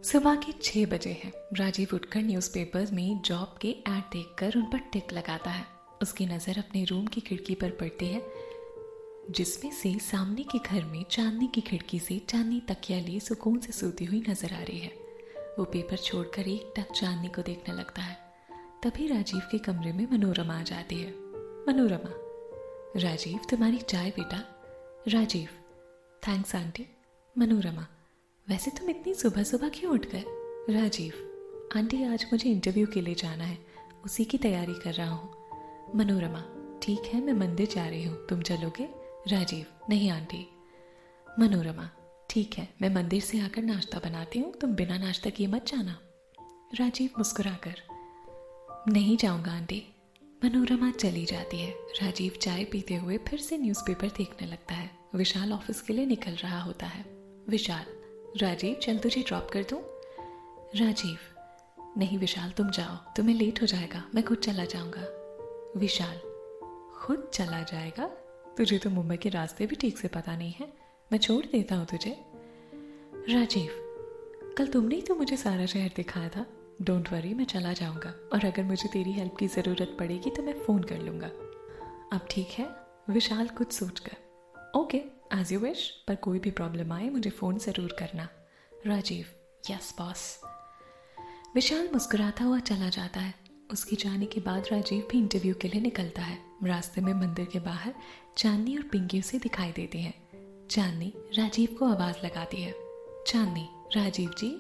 सुबह के 6 बजे हैं। राजीव उठकर न्यूज़पेपर्स में जॉब के ऐड देखकर उन पर टिक लगाता है। उसकी नज़र अपने रूम की खिड़की पर पड़ती है, जिसमें से सामने के घर में चांदनी की खिड़की से चांदनी तकिया लिए सुकून से सोती हुई नजर आ रही है। वो पेपर छोड़कर एक टक चांदनी को देखने लगता है। तभी राजीव के कमरे में मनोरमा आ जाती है। मनोरमा, राजीव तुम्हारी चाय बेटा। Rajiv, thanks aunty. मनोरमा, वैसे तुम इतनी सुबह सुबह क्यों उठ गए? राजीव, आंटी आज मुझे इंटरव्यू के लिए जाना है, उसी की तैयारी कर रहा हूँ। मनोरमा, ठीक है मैं मंदिर जा रही हूँ, तुम चलोगे? राजीव, नहीं आंटी। मनोरमा, ठीक है मैं मंदिर से आकर नाश्ता बनाती हूँ, तुम बिना नाश्ता किए मत जाना। राजीव मुस्कुराकर, नहीं जाऊँगा आंटी। मनोरमा चली जाती है। राजीव चाय पीते हुए फिर से न्यूज़पेपर देखने लगता है। विशाल ऑफिस के लिए निकल रहा होता है। विशाल, राजीव चल तुझे ड्रॉप कर दूं? राजीव, नहीं विशाल तुम जाओ, तुम्हें लेट हो जाएगा, मैं खुद चला जाऊंगा। विशाल, खुद चला जाएगा? तुझे तो मुंबई के रास्ते भी ठीक से पता नहीं है, मैं छोड़ देता हूँ तुझे। राजीव, कल तुमने ही तो मुझे सारा शहर दिखाया था। डोंट वरी, मैं चला जाऊंगा और अगर मुझे तेरी हेल्प की ज़रूरत पड़ेगी तो मैं फ़ोन कर लूँगा। अब ठीक है? विशाल कुछ सोचकर, ओके एज यू विश, पर कोई भी प्रॉब्लम आए मुझे फ़ोन ज़रूर करना। Rajiv, yes boss. विशाल मुस्कुराता हुआ चला जाता है। उसके जाने के बाद राजीव भी इंटरव्यू के लिए निकलता है। रास्ते में मंदिर के बाहर चांदनी और पिंकी उसे दिखाई देती हैं। चांदनी राजीव को आवाज़ लगाती है, चांदनी, राजीव जी।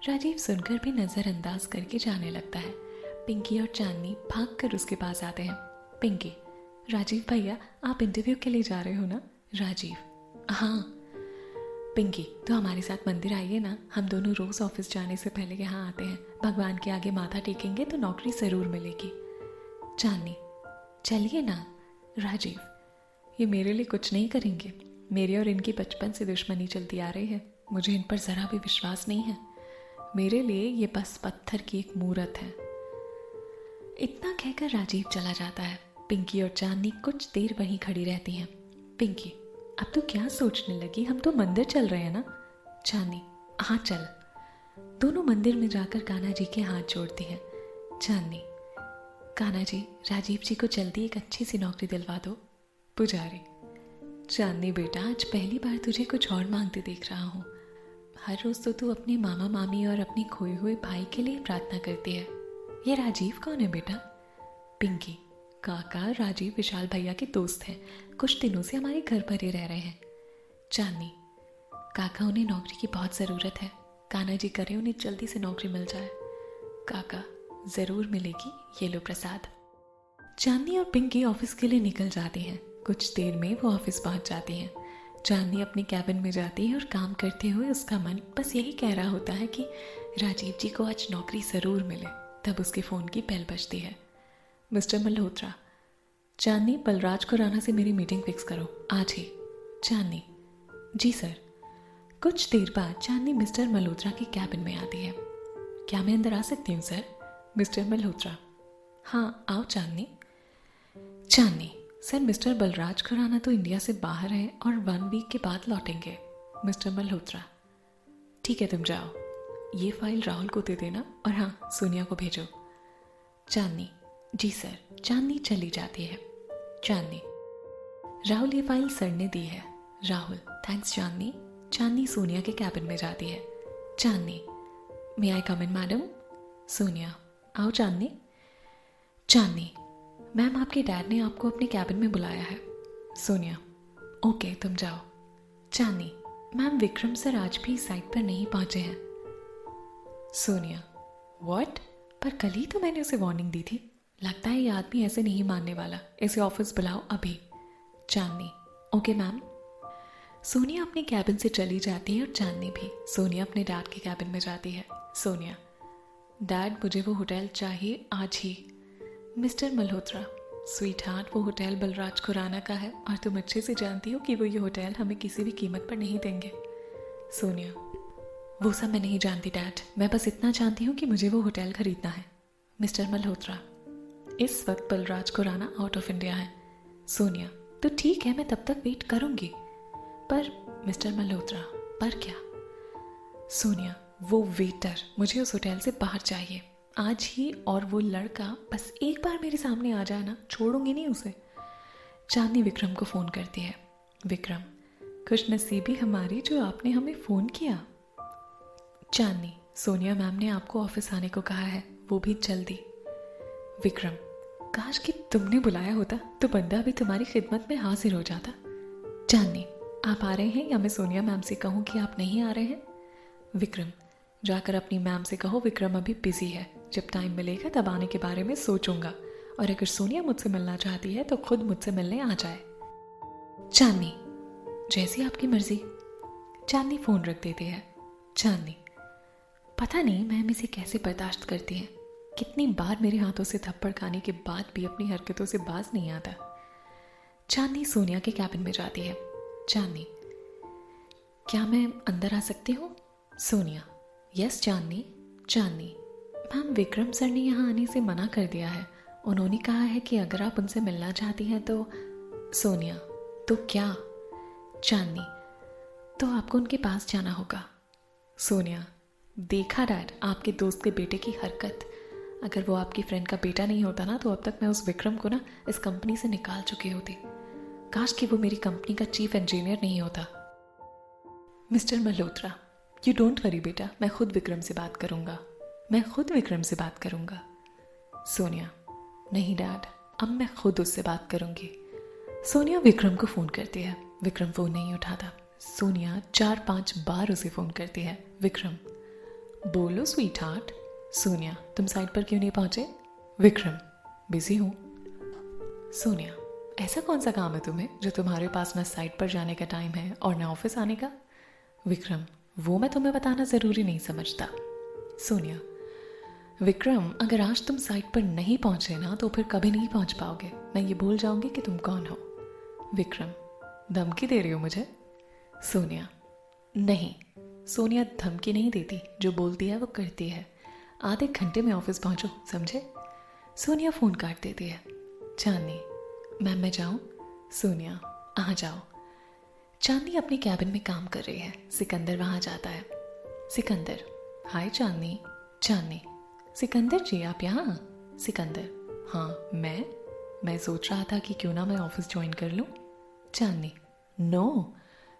राजीव सुनकर भी नज़रअंदाज करके जाने लगता है। पिंकी और चांदनी भागकर उसके पास आते हैं। पिंकी, राजीव भैया आप इंटरव्यू के लिए जा रहे हो ना? राजीव, हाँ। पिंकी, तो हमारे साथ मंदिर आइए ना, हम दोनों रोज़ ऑफिस जाने से पहले यहाँ आते हैं, भगवान के आगे माथा टेकेंगे तो नौकरी ज़रूर मिलेगी। चांदनी, चलिए ना। राजीव, ये मेरे लिए कुछ नहीं करेंगे, मेरी और इनकी बचपन से दुश्मनी चलती आ रही है, मुझे इन पर ज़रा भी विश्वास नहीं है, मेरे लिए ये बस पत्थर की एक मूरत है। इतना कहकर राजीव चला जाता है। पिंकी और चांदनी कुछ देर वहीं खड़ी रहती हैं। पिंकी, अब तो क्या सोचने लगी, हम तो मंदिर चल रहे हैं ना? चांदनी, हाँ चल। दोनों मंदिर में जाकर कान्हा जी के हाथ जोड़ती हैं। चांदनी, कान्हा जी, राजीव जी को जल्दी एक अच्छी सी नौकरी दिलवा दो। पुजारी, चांदनी बेटा, आज पहली बार तुझे कुछ और मांगते देख रहा हूँ। हर रोज़ तो तू अपने मामा मामी और अपने खोए हुए भाई के लिए प्रार्थना करती है। ये राजीव कौन है बेटा? पिंकी, काका राजीव विशाल भैया के दोस्त हैं, कुछ दिनों से हमारे घर पर ही रह रहे हैं। चांदनी, काका उन्हें नौकरी की बहुत ज़रूरत है, कान्हा जी करे उन्हें जल्दी से नौकरी मिल जाए। काका, ज़रूर मिलेगी, ये लो प्रसाद। चांदनी और पिंकी ऑफिस के लिए निकल जाती हैं। कुछ देर में वो ऑफिस पहुंच जाती हैं। चांदनी अपने कैबिन में जाती है और काम करते हुए उसका मन बस यही कह रहा होता है कि राजीव जी को आज नौकरी ज़रूर मिले। तब उसके फ़ोन की बेल बजती है। मिस्टर मल्होत्रा, चांदनी बलराज खुराना से मेरी मीटिंग फिक्स करो आज ही। चांदनी, जी सर। कुछ देर बाद चांदनी मिस्टर मल्होत्रा के कैबिन में आती है। क्या मैं अंदर आ सकती हूँ सर? मिस्टर मल्होत्रा, हाँ आओ चांदनी। चांदनी, सर मिस्टर बलराज खुराना तो इंडिया से बाहर हैं और 1 वीक के बाद लौटेंगे। मिस्टर मल्होत्रा, ठीक है तुम जाओ, ये फाइल राहुल को दे देना और हाँ सोनिया को भेजो। चांदनी, जी सर। चांदनी चली जाती है। चांदनी, राहुल ये फाइल सर ने दी है। राहुल, थैंक्स चांदनी। चांदनी सोनिया के कैबिन में जाती है। चांदनी, मे आई कम इन मैडम? सोनिया, आओ चांदनी। चांदनी, मैम आपके डैड ने आपको अपने कैबिन में बुलाया है। सोनिया, ओके तुम जाओ। चांदनी, मैम विक्रम सर आज भी साइट पर नहीं पहुंचे हैं। सोनिया, व्हाट? पर कल ही तो मैंने उसे वार्निंग दी थी, लगता है ये आदमी ऐसे नहीं मानने वाला, इसे ऑफिस बुलाओ अभी। चांदनी, ओके मैम। सोनिया अपने कैबिन से चली जाती है और चांदनी भी। सोनिया अपने डैड के कैबिन में जाती है। सोनिया, डैड मुझे वो होटल चाहिए आज ही। मिस्टर मल्होत्रा, स्वीट हार्ट वो होटल बलराज खुराना का है और तुम अच्छे से जानती हो कि वो ये होटल हमें किसी भी कीमत पर नहीं देंगे। सोनिया, वो सब मैं नहीं जानती डैड, मैं बस इतना जानती हूँ कि मुझे वो होटल खरीदना है। मिस्टर मल्होत्रा, इस वक्त Balraj Khurana out of India है। सोनिया, तो ठीक है मैं तब तक वेट करूँगी। पर मिस्टर मल्होत्रा, पर क्या? सोनिया, वो वेटर मुझे उस होटल से बाहर चाहिए आज ही, और वो लड़का बस एक बार मेरे सामने आ जाए ना, छोड़ूंगी नहीं उसे। चांदनी विक्रम को फ़ोन करती है। विक्रम, खुशनसीबी हमारी जो आपने हमें फ़ोन किया। चांदनी, सोनिया मैम ने आपको ऑफिस आने को कहा है, वो भी जल्दी। विक्रम, काश कि तुमने बुलाया होता तो बंदा भी तुम्हारी खिदमत में हाजिर हो जाता। चांदनी, आप आ रहे हैं या मैं सोनिया मैम से कहूँ कि आप नहीं आ रहे हैं? विक्रम, जाकर अपनी मैम से कहो विक्रम अभी बिजी है, जब टाइम मिलेगा तब आने के बारे में सोचूंगा, और अगर सोनिया मुझसे मिलना चाहती है तो खुद मुझसे मिलने आ जाए। चांदनी, जैसी आपकी मर्जी। चांदनी फ़ोन रख देती है। चांदनी, पता नहीं मैम इसे कैसे बर्दाश्त करती है, कितनी बार मेरे हाथों से थप्पड़ खाने के बाद भी अपनी हरकतों से बाज नहीं आता। चांदनी सोनिया के कैबिन में जाती है। चांदनी, क्या मैं अंदर आ सकती हूँ? सोनिया, यस चांदनी। चांदनी, मैम विक्रम सर ने यहाँ आने से मना कर दिया है, उन्होंने कहा है कि अगर आप उनसे मिलना चाहती हैं तो। सोनिया, तो क्या? चांदनी, तो आपको उनके पास जाना होगा। सोनिया, देखा डैड आपके दोस्त के बेटे की हरकत, अगर वो आपकी फ्रेंड का बेटा नहीं होता ना तो अब तक मैं उस विक्रम को ना इस कंपनी से निकाल चुकी होती। काश कि वो मेरी कंपनी का चीफ इंजीनियर नहीं होता। Mister Malhotra, you don't worry बेटा, मैं खुद विक्रम से बात करूंगा, मैं खुद विक्रम से बात करूंगा। सोनिया, नहीं डैड, अब मैं खुद उससे बात करूंगी। सोनिया विक्रम को फ़ोन करती है। विक्रम फ़ोन नहीं उठाता। सोनिया 4-5 बार उसे फ़ोन करती है। विक्रम, बोलो स्वीट हार्ट। सोनिया, तुम साइट पर क्यों नहीं पहुंचे? विक्रम, बिजी हूँ। सोनिया, ऐसा कौन सा काम है तुम्हें जो तुम्हारे पास ना साइट पर जाने का टाइम है और ना ऑफिस आने का? विक्रम, वो मैं तुम्हें बताना ज़रूरी नहीं समझता। सोनिया, विक्रम अगर आज तुम साइट पर नहीं पहुंचे ना तो फिर कभी नहीं पहुंच पाओगे, मैं ये भूल जाऊंगी कि तुम कौन हो। विक्रम, धमकी दे रही हो मुझे? सोनिया, नहीं, सोनिया धमकी नहीं देती, जो बोलती है वो करती है। आधे घंटे में ऑफिस पहुंचो, समझे? सोनिया फ़ोन काट देती है। चांदनी, मैम मैं जाऊं? सोनिया, आ जाओ। चांदनी अपने कैबिन में काम कर रही है। सिकंदर वहां जाता है। सिकंदर, हाय चांदनी। चांदनी, सिकंदर जी आप यहाँ? सिकंदर, हाँ मैं सोच रहा था कि क्यों ना मैं ऑफिस ज्वाइन कर लूँ। चांदनी, नो।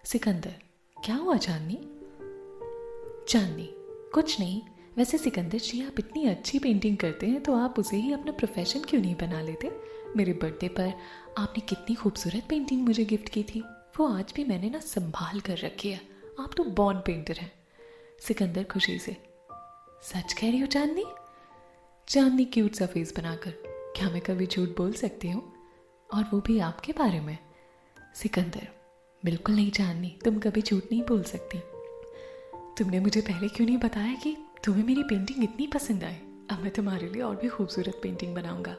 सिकंदर, क्या हुआ चांदनी? चांदनी, कुछ नहीं, वैसे सिकंदर जी आप इतनी अच्छी पेंटिंग करते हैं तो आप उसे ही अपना प्रोफेशन क्यों नहीं बना लेते? मेरे बर्थडे पर आपने कितनी खूबसूरत पेंटिंग मुझे गिफ्ट की थी, वो आज भी मैंने ना संभाल कर रखी है, आप तो बॉर्न पेंटर हैं। सिकंदर खुशी से, सच कह रही हो चांदनी? चांदनी क्यूट सा फेस बनाकर, क्या मैं कभी झूठ बोल सकती हूँ, और वो भी आपके बारे में? सिकंदर, बिल्कुल नहीं चांदनी, तुम कभी झूठ नहीं बोल सकती। तुमने मुझे पहले क्यों नहीं बताया कि तुम्हें मेरी पेंटिंग इतनी पसंद आए? अब मैं तुम्हारे लिए और भी खूबसूरत पेंटिंग बनाऊंगा।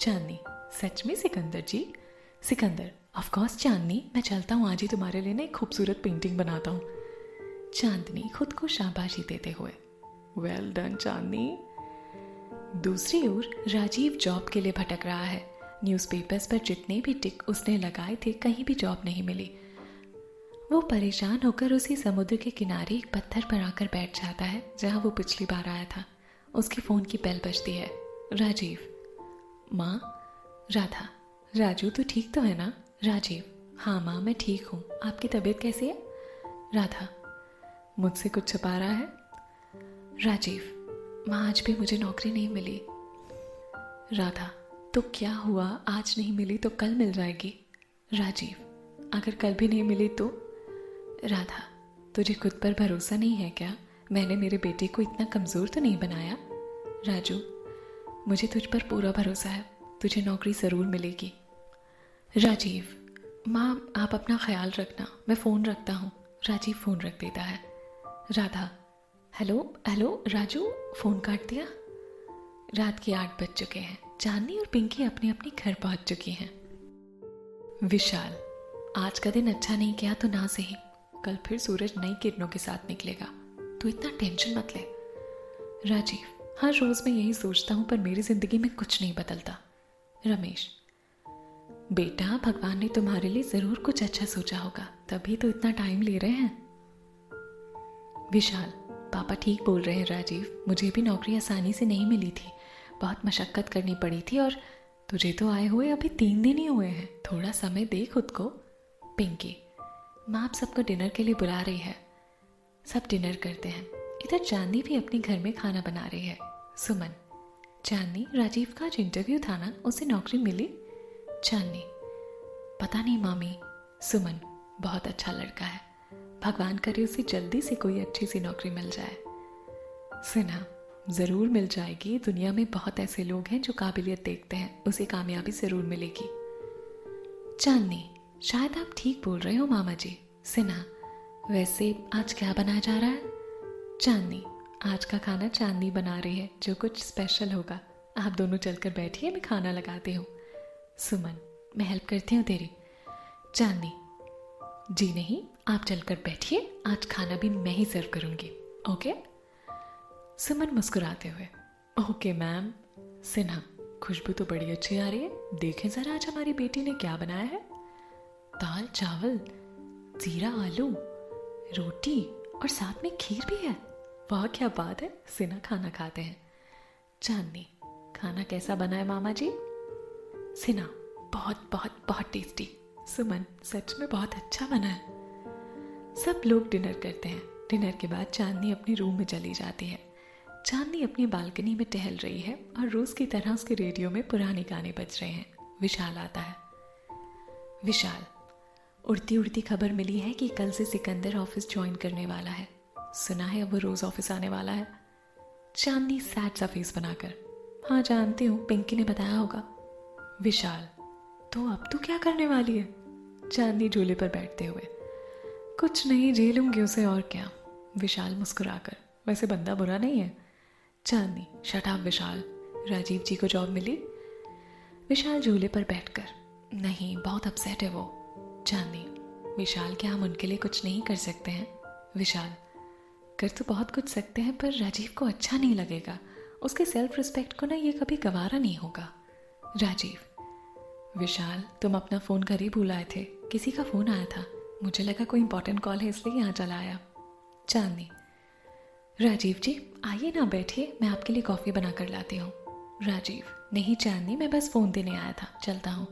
चांदनी, सच में सिकंदर जी? सिकंदर, ऑफ कोर्स चांदनी, मैं चलता हूँ, आज ही तुम्हारे लिए ना एक खूबसूरत पेंटिंग बनाता हूँ। चांदनी खुद को शाबाशी देते हुए, वेल डन चांदनी। दूसरी ओर राजीव जॉब के लिए भटक रहा है। न्यूज़पेपर्स पर जितने भी टिक उसने लगाए थे कहीं भी जॉब नहीं मिली। वो परेशान होकर उसी समुद्र के किनारे एक पत्थर पर आकर बैठ जाता है जहाँ वो पिछली बार आया था। उसके फ़ोन की बेल बजती है। राजीव, माँ? राधा, राजू तो ठीक तो है ना? राजीव, हाँ माँ मैं ठीक हूँ, आपकी तबीयत कैसी है? राधा, मुझसे कुछ छुपा रहा है? राजीव, माँ आज भी मुझे नौकरी नहीं मिली। राधा, तो क्या हुआ, आज नहीं मिली तो कल मिल जाएगी। राजीव, अगर कल भी नहीं मिली तो? राधा, तुझे खुद पर भरोसा नहीं है क्या? मैंने मेरे बेटे को इतना कमज़ोर तो नहीं बनाया। राजू, मुझे तुझ पर पूरा भरोसा है, तुझे नौकरी ज़रूर मिलेगी। राजीव, माँ आप अपना ख्याल रखना, मैं फ़ोन रखता हूँ। राजीव फ़ोन रख देता है। Radha, hello hello Raju, phone काट दिया। रात के 8 बज चुके हैं। चांदनी और पिंकी अपने अपने घर पहुँच चुकी हैं। विशाल, आज का दिन अच्छा नहीं गया तो ना सही, कल फिर सूरज नई किरणों के साथ निकलेगा, तो इतना टेंशन मत ले। राजीव, हर रोज मैं यही सोचता हूँ पर मेरी जिंदगी में कुछ नहीं बदलता। रमेश, बेटा भगवान ने तुम्हारे लिए जरूर कुछ अच्छा सोचा होगा, तभी तो इतना टाइम ले रहे हैं। विशाल, पापा ठीक बोल रहे हैं राजीव, मुझे भी नौकरी आसानी से नहीं मिली थी, बहुत मशक्क़त करनी पड़ी थी और तुझे तो आए हुए अभी 3 दिन ही हुए हैं, थोड़ा समय दे खुद को। पिंकी, माँ आप सबको डिनर के लिए बुला रही है। सब डिनर करते हैं। इधर चांदनी भी अपने घर में खाना बना रही है। सुमन, चांदनी राजीव का आज इंटरव्यू था ना, उसे नौकरी मिली? चांदनी, पता नहीं मामी। सुमन, बहुत अच्छा लड़का है, भगवान करे उसे जल्दी से कोई अच्छी सी नौकरी मिल जाए। सिन्हा, ज़रूर मिल जाएगी, दुनिया में बहुत ऐसे लोग हैं जो काबिलियत देखते हैं, उसे कामयाबी ज़रूर मिलेगी। चांदनी, शायद आप ठीक बोल रहे हो मामा जी। सिन्हा, वैसे आज क्या बनाया जा रहा है? चांदनी, आज का खाना चांदनी बना रही है, जो कुछ स्पेशल होगा। आप दोनों चलकर बैठिए, मैं खाना लगाती हूँ। सुमन, मैं हेल्प करती हूँ तेरी। चांदनी, जी नहीं, आप चलकर बैठिए, आज खाना भी मैं ही सर्व करूँगी, ओके? सुमन मुस्कुराते हुए, ओके मैम। सिन्हा, खुशबू तो बड़ी अच्छी आ रही है, देखें ज़रा आज हमारी बेटी ने क्या बनाया है। दाल चावल, जीरा आलू, रोटी और साथ में खीर भी है, वाह क्या बात है। सिन्हा खाना खाते हैं। चांदनी, खाना कैसा बना है मामा जी? सिन्हा, बहुत बहुत बहुत टेस्टी। सुमन, सच में बहुत अच्छा बना है। सब लोग डिनर करते हैं। डिनर के बाद चांदनी अपने रूम में चली जाती है। चांदनी अपनी बालकनी में टहल रही है और रोज की तरह उसके रेडियो में पुराने गाने बज रहे हैं। विशाल आता है। विशाल, उड़ती उड़ती खबर मिली है कि कल से सिकंदर ऑफिस ज्वाइन करने वाला है। सुना है अब वो रोज ऑफिस आने वाला है। चांदनी सैड सा फेस बनाकर, हाँ जानती हूँ, पिंकी ने बताया होगा। विशाल, तो अब तू क्या करने वाली है? चांदनी झूले पर बैठते हुए, कुछ नहीं, झेलूंगी उसे और क्या। विशाल मुस्कुराकर, वैसे बंदा बुरा नहीं है। चांदनी, शट अप विशाल, राजीव जी को जॉब मिली? विशाल झूले पर बैठकर, नहीं, बहुत अपसेट है वो। चांदनी, विशाल, क्या हम उनके लिए कुछ नहीं कर सकते हैं? विशाल, कर तो बहुत कुछ सकते हैं, पर राजीव को अच्छा नहीं लगेगा, उसके सेल्फ रिस्पेक्ट को ना ये कभी गवारा नहीं होगा। राजीव, विशाल, तुम अपना फ़ोन घर ही भूल आए थे, किसी का फ़ोन आया था, मुझे लगा कोई इंपॉर्टेंट कॉल है इसलिए यहाँ चला आया। चांदनी, राजीव जी आइए ना, बैठिए, मैं आपके लिए कॉफ़ी बना कर लाती हूँ। राजीव, नहीं चांदनी, मैं बस फ़ोन देने आया था, चलता हूँ।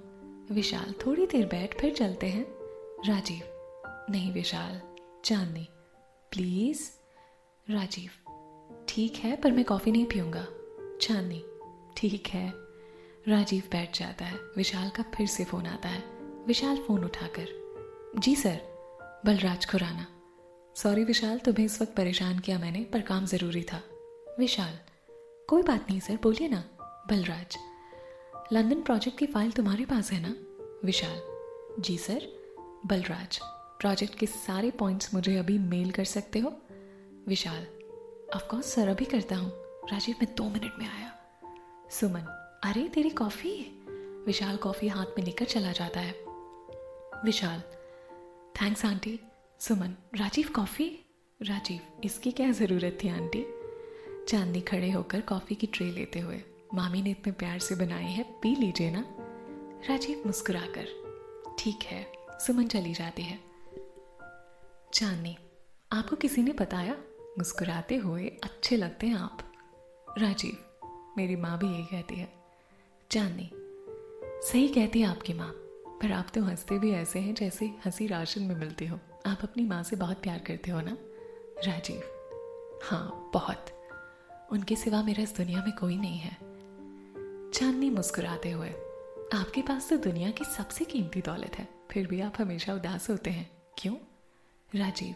विशाल, थोड़ी देर बैठ फिर चलते हैं। राजीव, नहीं विशाल। चांदनी, प्लीज़। राजीव, ठीक है, पर मैं कॉफ़ी नहीं पीऊँगा। चांदनी, ठीक है। राजीव बैठ जाता है। विशाल का फिर से फ़ोन आता है। विशाल फ़ोन उठाकर, जी सर, बलराज खुराना। सॉरी विशाल, तुम्हें इस वक्त परेशान किया मैंने, पर काम ज़रूरी था। विशाल, कोई बात नहीं सर, बोलिए ना। बलराज, लंदन प्रोजेक्ट की फ़ाइल तुम्हारे पास है ना? विशाल, जी सर। बलराज, प्रोजेक्ट के सारे पॉइंट्स मुझे अभी मेल कर सकते हो? विशाल, ऑफकोर्स सर, अभी करता हूँ। राजीव, मैं 2 मिनट में आया। सुमन, अरे तेरी कॉफ़ी। विशाल कॉफ़ी हाथ में लेकर चला जाता है। विशाल, थैंक्स आंटी। सुमन, राजीव कॉफ़ी? राजीव, इसकी क्या ज़रूरत थी आंटी? चांदनी खड़े होकर कॉफ़ी की ट्रे लेते हुए, मामी ने इतने प्यार से बनाई है, पी लीजिए ना। राजीव मुस्कुराकर, ठीक है। सुमन चली जाती है। चांदनी, आपको किसी ने बताया? मुस्कुराते हुए, अच्छे लगते हैं आप। राजीव, मेरी माँ भी यही कहती है। चांदनी, सही कहती है आपकी माँ, पर आप तो हंसते भी ऐसे हैं जैसे हंसी राशन में मिलती हो। आप अपनी माँ से बहुत प्यार करते हो ना? राजीव, हाँ बहुत, उनके सिवा मेरा इस दुनिया में कोई नहीं है। चांदनी मुस्कुराते हुए, आपके पास तो दुनिया की सबसे कीमती दौलत है, फिर भी आप हमेशा उदास होते हैं, क्यों? राजीव,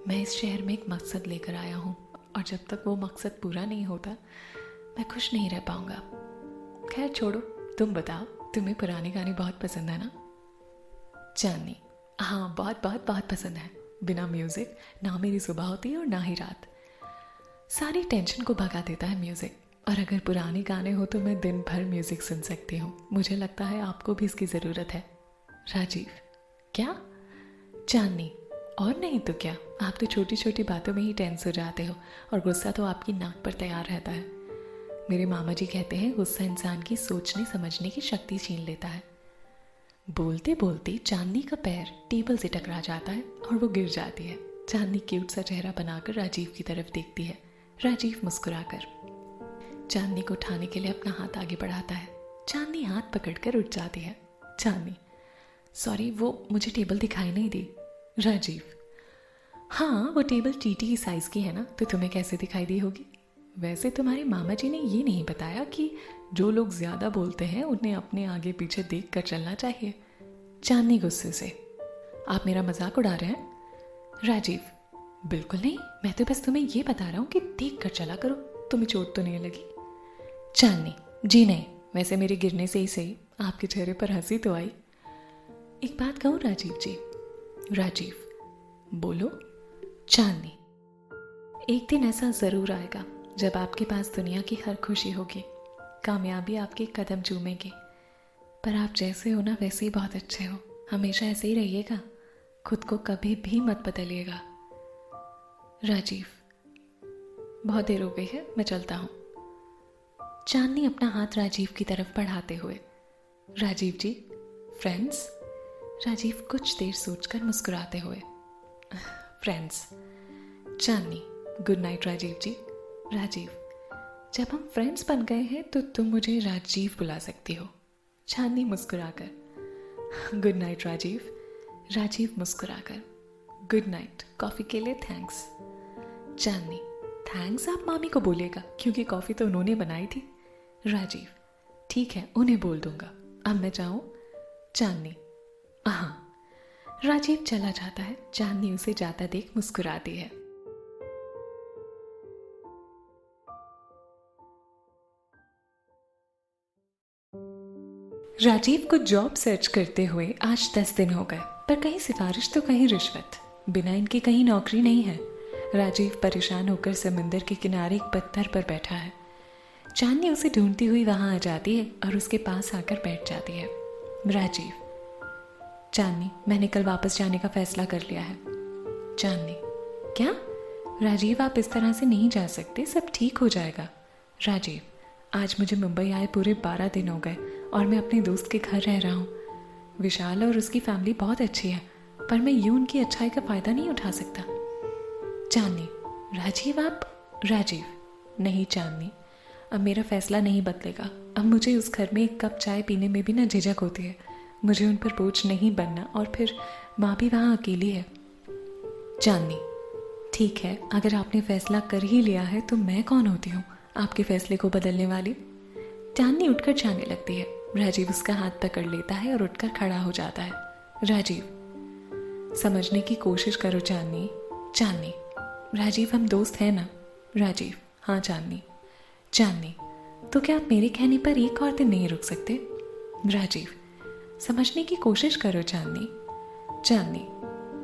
मैं इस शहर में एक मकसद लेकर आया हूँ, और जब तक वो मकसद पूरा नहीं होता मैं खुश नहीं रह पाऊंगा। खैर छोड़ो, तुम बताओ, तुम्हें पुराने गाने बहुत पसंद है ना? चांदनी, हाँ बहुत बहुत बहुत पसंद है। बिना म्यूज़िक ना मेरी सुबह होती है और ना ही रात। सारी टेंशन को भगा देता है म्यूज़िक, और अगर पुराने गाने हो तो मैं दिन भर म्यूज़िक सुन सकती हूँ। मुझे लगता है आपको भी इसकी ज़रूरत है। राजीव, क्या? चांदनी, और नहीं तो क्या, आप तो छोटी छोटी बातों में ही टेंस हो जाते हो, और गुस्सा तो आपकी नाक पर तैयार रहता है। मेरे मामा जी कहते हैं गुस्सा इंसान की सोचने समझने की शक्ति छीन लेता है। बोलते बोलते चांदनी का पैर टेबल से टकरा जाता है और वो गिर जाती है। चांदनी क्यूट सा चेहरा बनाकर राजीव की तरफ देखती है। राजीव मुस्कुराकर चांदनी को उठाने के लिए अपना हाथ आगे बढ़ाता है। चांदनी हाथ पकड़कर उठ जाती है। चांदनी, सॉरी, वो मुझे टेबल दिखाई नहीं दी। राजीव, हाँ, वो टेबल टीटी की साइज की है ना, तो तुम्हें कैसे दिखाई दी होगी। वैसे तुम्हारे मामा जी ने ये नहीं बताया कि जो लोग ज्यादा बोलते हैं उन्हें अपने आगे पीछे देख कर चलना चाहिए। चांदनी गुस्से से, आप मेरा मजाक उड़ा रहे हैं। राजीव, बिल्कुल नहीं, मैं तो बस तुम्हें ये बता रहा हूँ कि देख कर चला करो, तुम्हें चोट तो नहीं लगी। चांदनी, जी नहीं, वैसे मेरे गिरने से ही सही आपके चेहरे पर हंसी तो आई। एक बात कहूँ राजीव जी। राजीव, बोलो। चांदनी, एक दिन ऐसा जरूर आएगा जब आपके पास दुनिया की हर खुशी होगी, कामयाबी आपके कदम चूमेगी, पर आप जैसे हो ना वैसे ही बहुत अच्छे हो, हमेशा ऐसे ही रहिएगा, खुद को कभी भी मत बदलिएगा। राजीव, बहुत देर हो गई है, मैं चलता हूँ। चांदनी अपना हाथ राजीव की तरफ बढ़ाते हुए, राजीव जी, फ्रेंड्स। राजीव कुछ देर सोचकर मुस्कुराते हुए, फ्रेंड्स। चांदनी, गुड नाइट राजीव जी। राजीव, जब हम फ्रेंड्स बन गए हैं तो तुम मुझे राजीव बुला सकती हो। चांदनी मुस्कुराकर, गुड नाइट राजीव। राजीव मुस्कुराकर, गुड नाइट, कॉफी के लिए थैंक्स। चांदनी, थैंक्स आप मामी को बोलिएगा क्योंकि कॉफी तो उन्होंने बनाई थी। राजीव, ठीक है, उन्हें बोल दूंगा। अब मैं जाऊं। चांदनी, हाँ। राजीव चला जाता है। चांदनी उसे जाता देख मुस्कुराती है। राजीव को जॉब सर्च करते हुए आज 10 दिन हो गए, पर कहीं सिफारिश तो कहीं रिश्वत, बिना इनकी कहीं नौकरी नहीं है। राजीव परेशान होकर समंदर के किनारे एक पत्थर पर बैठा है। चांदनी उसे ढूंढती हुई वहां आ जाती है और उसके पास आकर बैठ जाती है। राजीव, चांदनी, मैंने कल वापस जाने का फैसला कर लिया है। चांदनी, क्या? राजीव, आप इस तरह से नहीं जा सकते, सब ठीक हो जाएगा। राजीव, आज मुझे मुंबई आए पूरे 12 दिन हो गए और मैं अपने दोस्त के घर रह रहा हूँ। विशाल और उसकी फैमिली बहुत अच्छी है, पर मैं यूं उनकी अच्छाई का फायदा नहीं उठा सकता। चांदनी, राजीव आप। राजीव, नहीं चांदनी, अब मेरा फैसला नहीं बदलेगा। अब मुझे उस घर में एक कप चाय पीने में भी ना झिझक होती है। मुझे उन पर बोझ नहीं बनना, और फिर माँ भी वहाँ अकेली है। चांदनी, ठीक है, अगर आपने फैसला कर ही लिया है तो मैं कौन होती हूँ आपके फैसले को बदलने वाली। चांदनी उठकर जाने लगती है। राजीव उसका हाथ पकड़ लेता है और उठकर खड़ा हो जाता है। राजीव, समझने की कोशिश करो चांदनी। चांदनी, राजीव, हम दोस्त हैं ना। राजीव, हाँ चांदनी। चांदनी, तो क्या आप मेरे कहने पर एक और दिन नहीं रुक सकते। राजीव, समझने की कोशिश करो चांदनी। चांदनी,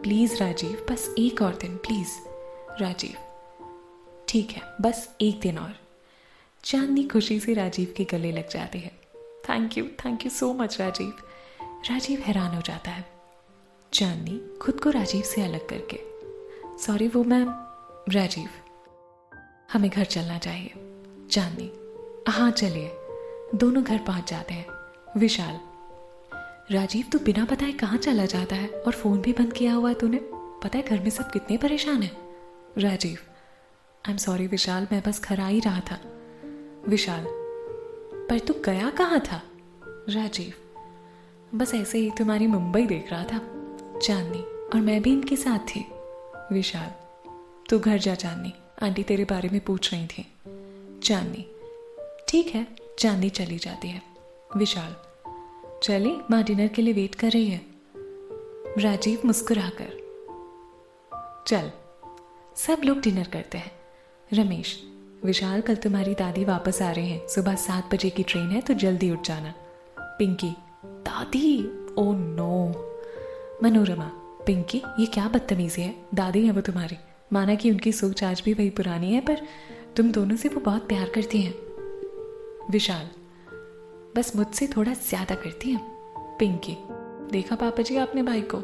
प्लीज राजीव, बस एक और दिन प्लीज। राजीव, ठीक है, बस एक दिन और। चांदनी खुशी से राजीव के गले लग जाती है। Thank you so much Rajiv. Rajiv हैरान हो जाता है। चांदनी खुद को राजीव से अलग करके, सॉरी वो मैं। राजीव, हमें घर चलना चाहिए। चांदनी, हाँ चलिए। दोनों घर पहुंच जाते हैं। विशाल, राजीव तू बिना बताए कहाँ चला जाता है और फोन भी बंद किया हुआ है तूने। पता है घर में सब कितने परेशान हैं। राजीव, आई एम सॉरी विशाल, मैं बस घर आ ही रहा था। विशाल, पर तू गया कहाँ था। राजीव, बस ऐसे ही तुम्हारी मुंबई देख रहा था। चांदनी, और मैं भी इनके साथ थी। विशाल, तू घर जा चांदनी, आंटी तेरे बारे में पूछ रही थी। चांदनी, ठीक है। चांदनी चली जाती है। विशाल, चली, माँ डिनर के लिए वेट कर रही है। राजीव मुस्कुराकर, चल। सब लोग डिनर करते हैं। रमेश, विशाल, कल तुम्हारी दादी वापस आ रहे हैं, सुबह 7 बजे की ट्रेन है तो जल्दी उठ जाना। पिंकी, दादी, ओ नो। मनोरमा, पिंकी, ये क्या बदतमीजी है, दादी है वो तुम्हारी। माना कि उनकी सोच आज भी वही पुरानी है, पर तुम दोनों से वो बहुत प्यार करती हैं। विशाल, बस मुझसे थोड़ा ज्यादा करती हैं। पिंकी, देखा पापा जी आपने भाई को।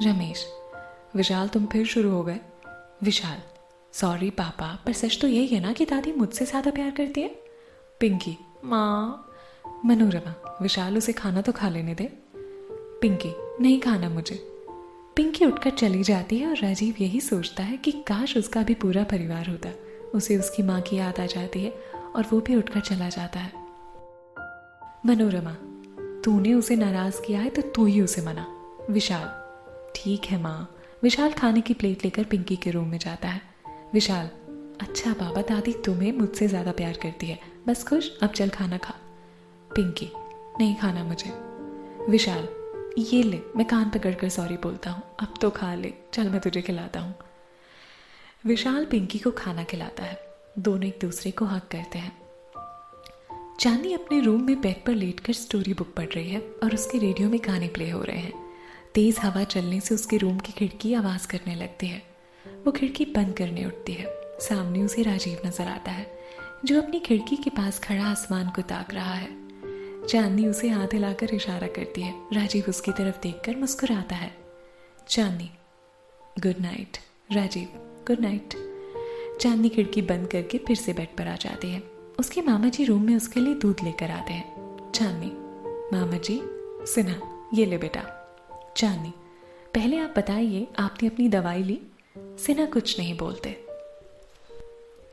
रमेश, विशाल तुम फिर शुरू हो गए। विशाल, सॉरी पापा, पर सच तो यही है ना कि दादी मुझसे ज्यादा प्यार करती है। पिंकी, माँ। मनोरमा, विशाल उसे खाना तो खा लेने दे। पिंकी, नहीं खाना मुझे। पिंकी उठकर चली जाती है और राजीव यही सोचता है कि काश उसका भी पूरा परिवार होता। उसे उसकी माँ की याद आ जाती है और वो भी उठकर चला जाता है। मनोरमा, तूने उसे नाराज किया है तो तू ही उसे मना। विशाल, ठीक है माँ। विशाल खाने की प्लेट लेकर पिंकी के रूम में जाता है। विशाल, अच्छा बाबा, दादी तुम्हें मुझसे ज़्यादा प्यार करती है, बस खुश, अब चल खाना खा। पिंकी, नहीं खाना मुझे। विशाल, ये ले, मैं कान पकड़कर सॉरी बोलता हूँ, अब तो खा ले, चल मैं तुझे खिलाता हूँ। विशाल पिंकी को खाना खिलाता है। दोनों एक दूसरे को हक करते हैं। चांदनी अपने रूम में बेड पर लेटकर स्टोरी बुक पढ़ रही है और उसके रेडियो में गाने प्ले हो रहे हैं। तेज हवा चलने से उसके रूम की खिड़की आवाज करने लगती है। वो खिड़की बंद करने उठती है। सामने उसे राजीव नजर आता है, जो अपनी खिड़की के पास खड़ा आसमान को ताक रहा है। चांदनी उसे हाथ हिलाकर इशारा करती है। राजीव उसकी तरफ देखकर मुस्कुराता है। Chandni, good night. Rajeev, good night. Chandni खिड़की बंद करके फिर से बेड पर आ जाती है। उसके मामा जी रूम में उसके लिए दूध लेकर आते हैं। चांदनी, मामा जी, सिन्हा, ये ले बेटा। चांदनी, पहले आप बताइए, आपने अपनी दवाई ली? सिन्हा कुछ नहीं बोलते।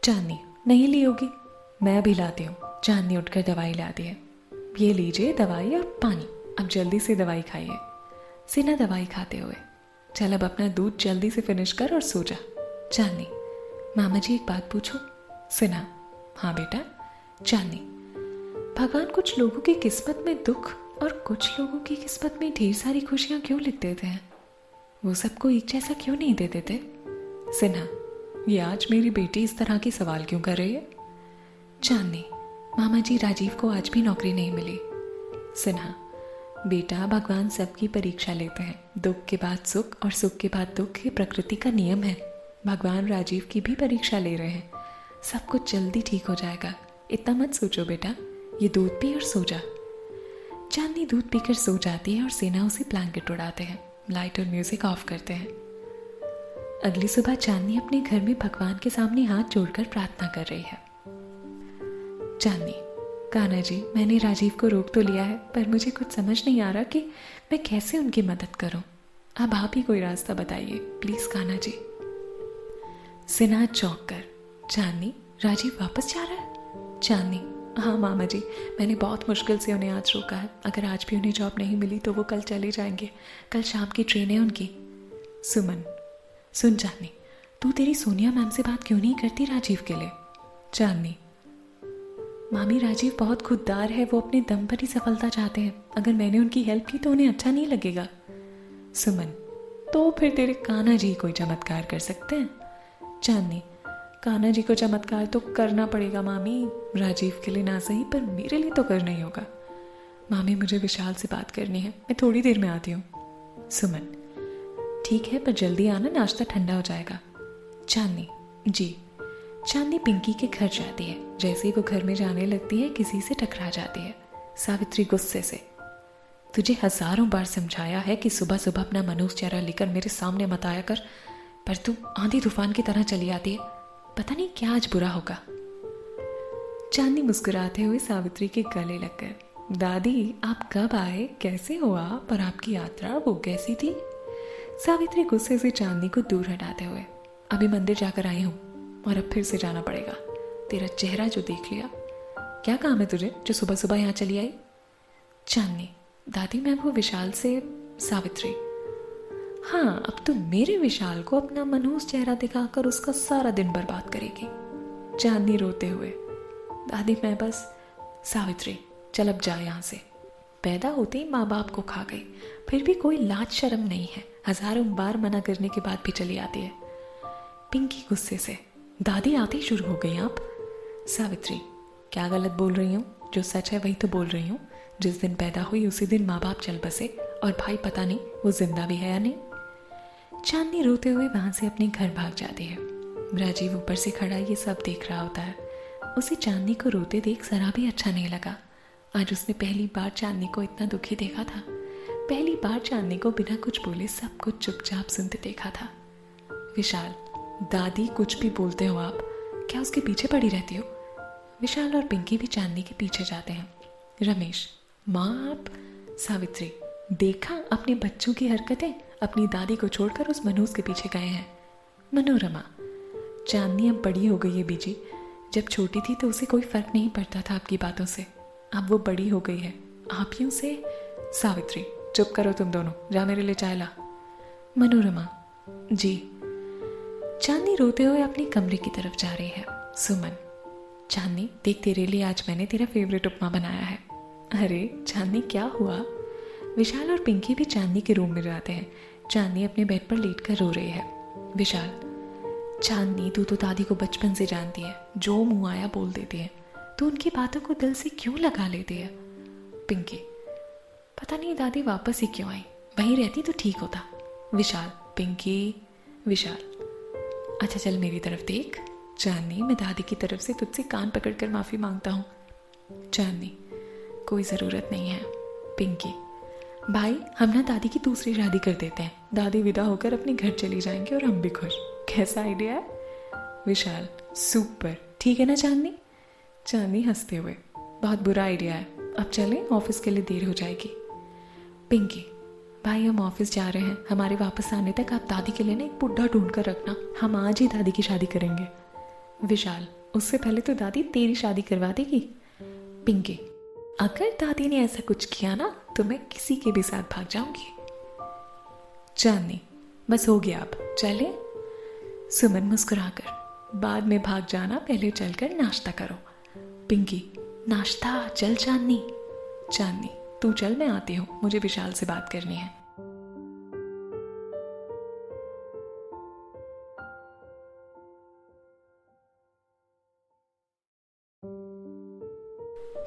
चांदनी, नहीं ली होगी, मैं अभी लाती हूँ। चांदनी उठकर दवाई लाती है। ये लीजिए दवाई और पानी, अब जल्दी से दवाई खाइए। सिन्हा दवाई खाते हुए, चल अब अपना दूध जल्दी से फिनिश कर और सो जा। चांदनी, मामा जी एक बात पूछूं? सिन्हा, हाँ बेटा। चांदनी, भगवान कुछ लोगों की किस्मत में दुख और कुछ लोगों की किस्मत में ढेर सारी खुशियां क्यों लिख देते हैं? वो सबको एक जैसा क्यों नहीं दे देते? सिन्हा, ये आज मेरी बेटी इस तरह के सवाल क्यों कर रही है? चांदनी, मामा जी राजीव को आज भी नौकरी नहीं मिली। सिन्हा, बेटा भगवान सबकी परीक्षा लेते हैं, दुख के बाद सुख और सुख के बाद दुख, ये प्रकृति का नियम है। भगवान राजीव की भी परीक्षा ले रहे हैं, सब कुछ जल्दी ठीक हो जाएगा, इतना मत सोचो बेटा, ये दूध पी और सो जा। चांदनी दूध पीकर सो जाती है और सिन्हा उसे ब्लैंकेट उड़ाते हैं, लाइट और म्यूजिक ऑफ करते हैं। अगली सुबह चांदनी अपने घर में भगवान के सामने हाथ जोड़कर प्रार्थना कर रही है। चांदनी, कान्हा जी, मैंने राजीव को रोक तो लिया है, पर मुझे कुछ समझ नहीं आ रहा कि मैं कैसे उनकी मदद करूं। अब आप ही कोई रास्ता बताइए प्लीज कान्हा जी। सिन्हा चौंक कर, चांदनी, राजीव वापस जा रहा है? चांदनी, हाँ मामा जी, मैंने बहुत मुश्किल से उन्हें आज रोका है। अगर आज भी उन्हें जॉब नहीं मिली तो वो कल चले जाएंगे, कल शाम की ट्रेन है उनकी। सुमन, सुन चांदनी, तू तेरी सोनिया मैम से बात क्यों नहीं करती राजीव के लिए? चांदनी, मामी राजीव बहुत खुददार है, वो अपने दम पर ही सफलता चाहते हैं, अगर मैंने उनकी हेल्प की तो उन्हें अच्छा नहीं लगेगा। सुमन, तो फिर तेरे कान्हा जी कोई चमत्कार कर सकते हैं। चांदनी, कान्हा जी को चमत्कार तो करना पड़ेगा मामी, राजीव के लिए ना सही पर मेरे लिए तो करना ही होगा। मामी मुझे विशाल से बात करनी है, मैं थोड़ी देर में आती हूँ। सुमन, ठीक है पर जल्दी आना, नाश्ता ठंडा हो जाएगा। चांदनी, जी। चांदनी पिंकी के घर जाती है। जैसे ही वो घर में जाने लगती है किसी से टकरा जाती है। सावित्री गुस्से से, तुझे हजारों बार समझाया है कि सुबह सुबह अपना मनोज चेहरा लेकर मेरे सामने मत आया कर, पर तू आंधी तूफान की तरह चली आती है, पता नहीं क्या आज बुरा होगा। चांदनी मुस्कुराते हुए सावित्री के गले लगकर, दादी आप कब आए, कैसे हो आप, और आपकी यात्रा वो कैसी थी? सावित्री गुस्से से चांदनी को दूर हटाते हुए, अभी मंदिर जाकर आई हूँ और अब फिर से जाना पड़ेगा, तेरा चेहरा जो देख लिया। क्या काम है तुझे जो सुबह सुबह यहाँ चली आई? चांदनी, दादी मैं वो विशाल से। सावित्री, हाँ अब तो मेरे विशाल को अपना मनहूस चेहरा दिखाकर उसका सारा दिन बर्बाद करेगी। चांदनी रोते हुए, दादी मैं बस। सावित्री, चल अब जा यहाँ से। पैदा होते ही माँ बाप को खा गई, फिर भी कोई लाज शर्म नहीं है, हजारों बार मना करने के बाद भी चली आती है। पिंकी गुस्से से, दादी आते ही शुरू हो गई आप। सावित्री, क्या गलत बोल रही हूँ, जो सच है वही तो बोल रही हूँ। जिस दिन पैदा हुई उसी दिन माँ बाप चल बसे, और भाई पता नहीं वो जिंदा भी है या नहीं। चांदनी रोते हुए वहां से अपने घर भाग जाती है। राजीव ऊपर से खड़ा ये सब देख रहा होता है। उसे चांदनी को रोते देख जरा भी अच्छा नहीं लगा। आज उसने पहली बार चांदनी को इतना दुखी देखा था। पहली बार चांदनी को बिना कुछ बोले सब कुछ चुपचाप सुनते देखा था। विशाल, दादी कुछ भी बोलते हो आप, क्या उसके पीछे पड़ी रहती हो? विशाल और पिंकी भी चांदनी के पीछे जाते हैं। रमेश, माँ आप। सावित्री, देखा अपने बच्चों की हरकतें, अपनी दादी को छोड़कर उस मनोज के पीछे गए हैं। मनोरमा, चांदनी अब बड़ी हो गई है बीजी। जब छोटी थी तो उसे कोई फर्क नहीं पड़ता था आपकी बातों से। अब वो बड़ी हो गई है, आप ही उसे। सावित्री, चुप करो तुम दोनों, जा मेरे लिए चाय ला। मनोरमा, जी। चांदनी रोते हुए अपने कमरे की तरफ जा रही है। सुमन, चांदनी देख, तेरे लिए आज मैंने तेरा फेवरेट उपमा बनाया है। अरे चांदनी, क्या हुआ? विशाल और पिंकी भी चांदनी के रूम में जाते हैं। चांदनी अपने बेड पर लेटकर रो रही है। विशाल, चांदनी तू तो दादी को बचपन से जानती है, जो मुंह आया बोल देती है। तू उनकी बातों को दिल से क्यों लगा लेती है? पिंकी, पता नहीं दादी वापस ही क्यों आई, वहीं रहती तो ठीक होता। विशाल, पिंकी। विशाल, अच्छा चल मेरी तरफ देख। चांदनी, मैं दादी की तरफ से तुझसे कान पकड़कर माफ़ी मांगता हूँ। चांदनी, कोई ज़रूरत नहीं है। पिंकी, भाई हम ना दादी की दूसरी शादी कर देते हैं, दादी विदा होकर अपने घर चली जाएंगे और हम भी खुश। कैसा आइडिया है? विशाल, सुपर, ठीक है ना चांदनी? चांदनी हंसते हुए, बहुत बुरा आइडिया है, अब चलें, ऑफिस के लिए देर हो जाएगी। पिंकी, भाई हम ऑफिस जा रहे हैं, हमारे वापस आने तक आप दादी के लिए ना एक बुढ़ा ढूंढ कर रखना, हम आज ही दादी की शादी करेंगे। विशाल, उससे पहले तो दादी तेरी शादी करवा देगी। पिंकी, अगर दादी ने ऐसा कुछ किया ना तो मैं किसी के भी साथ भाग जाऊंगी। चांदनी, बस हो गया, अब चले। सुमन मुस्कुराकर, बाद में भाग जाना, पहले चलकर नाश्ता करो। पिंकी, नाश्ता? चल चांदनी। चांदनी, तू चल, मैं आती हूँ, मुझे विशाल से बात करनी है।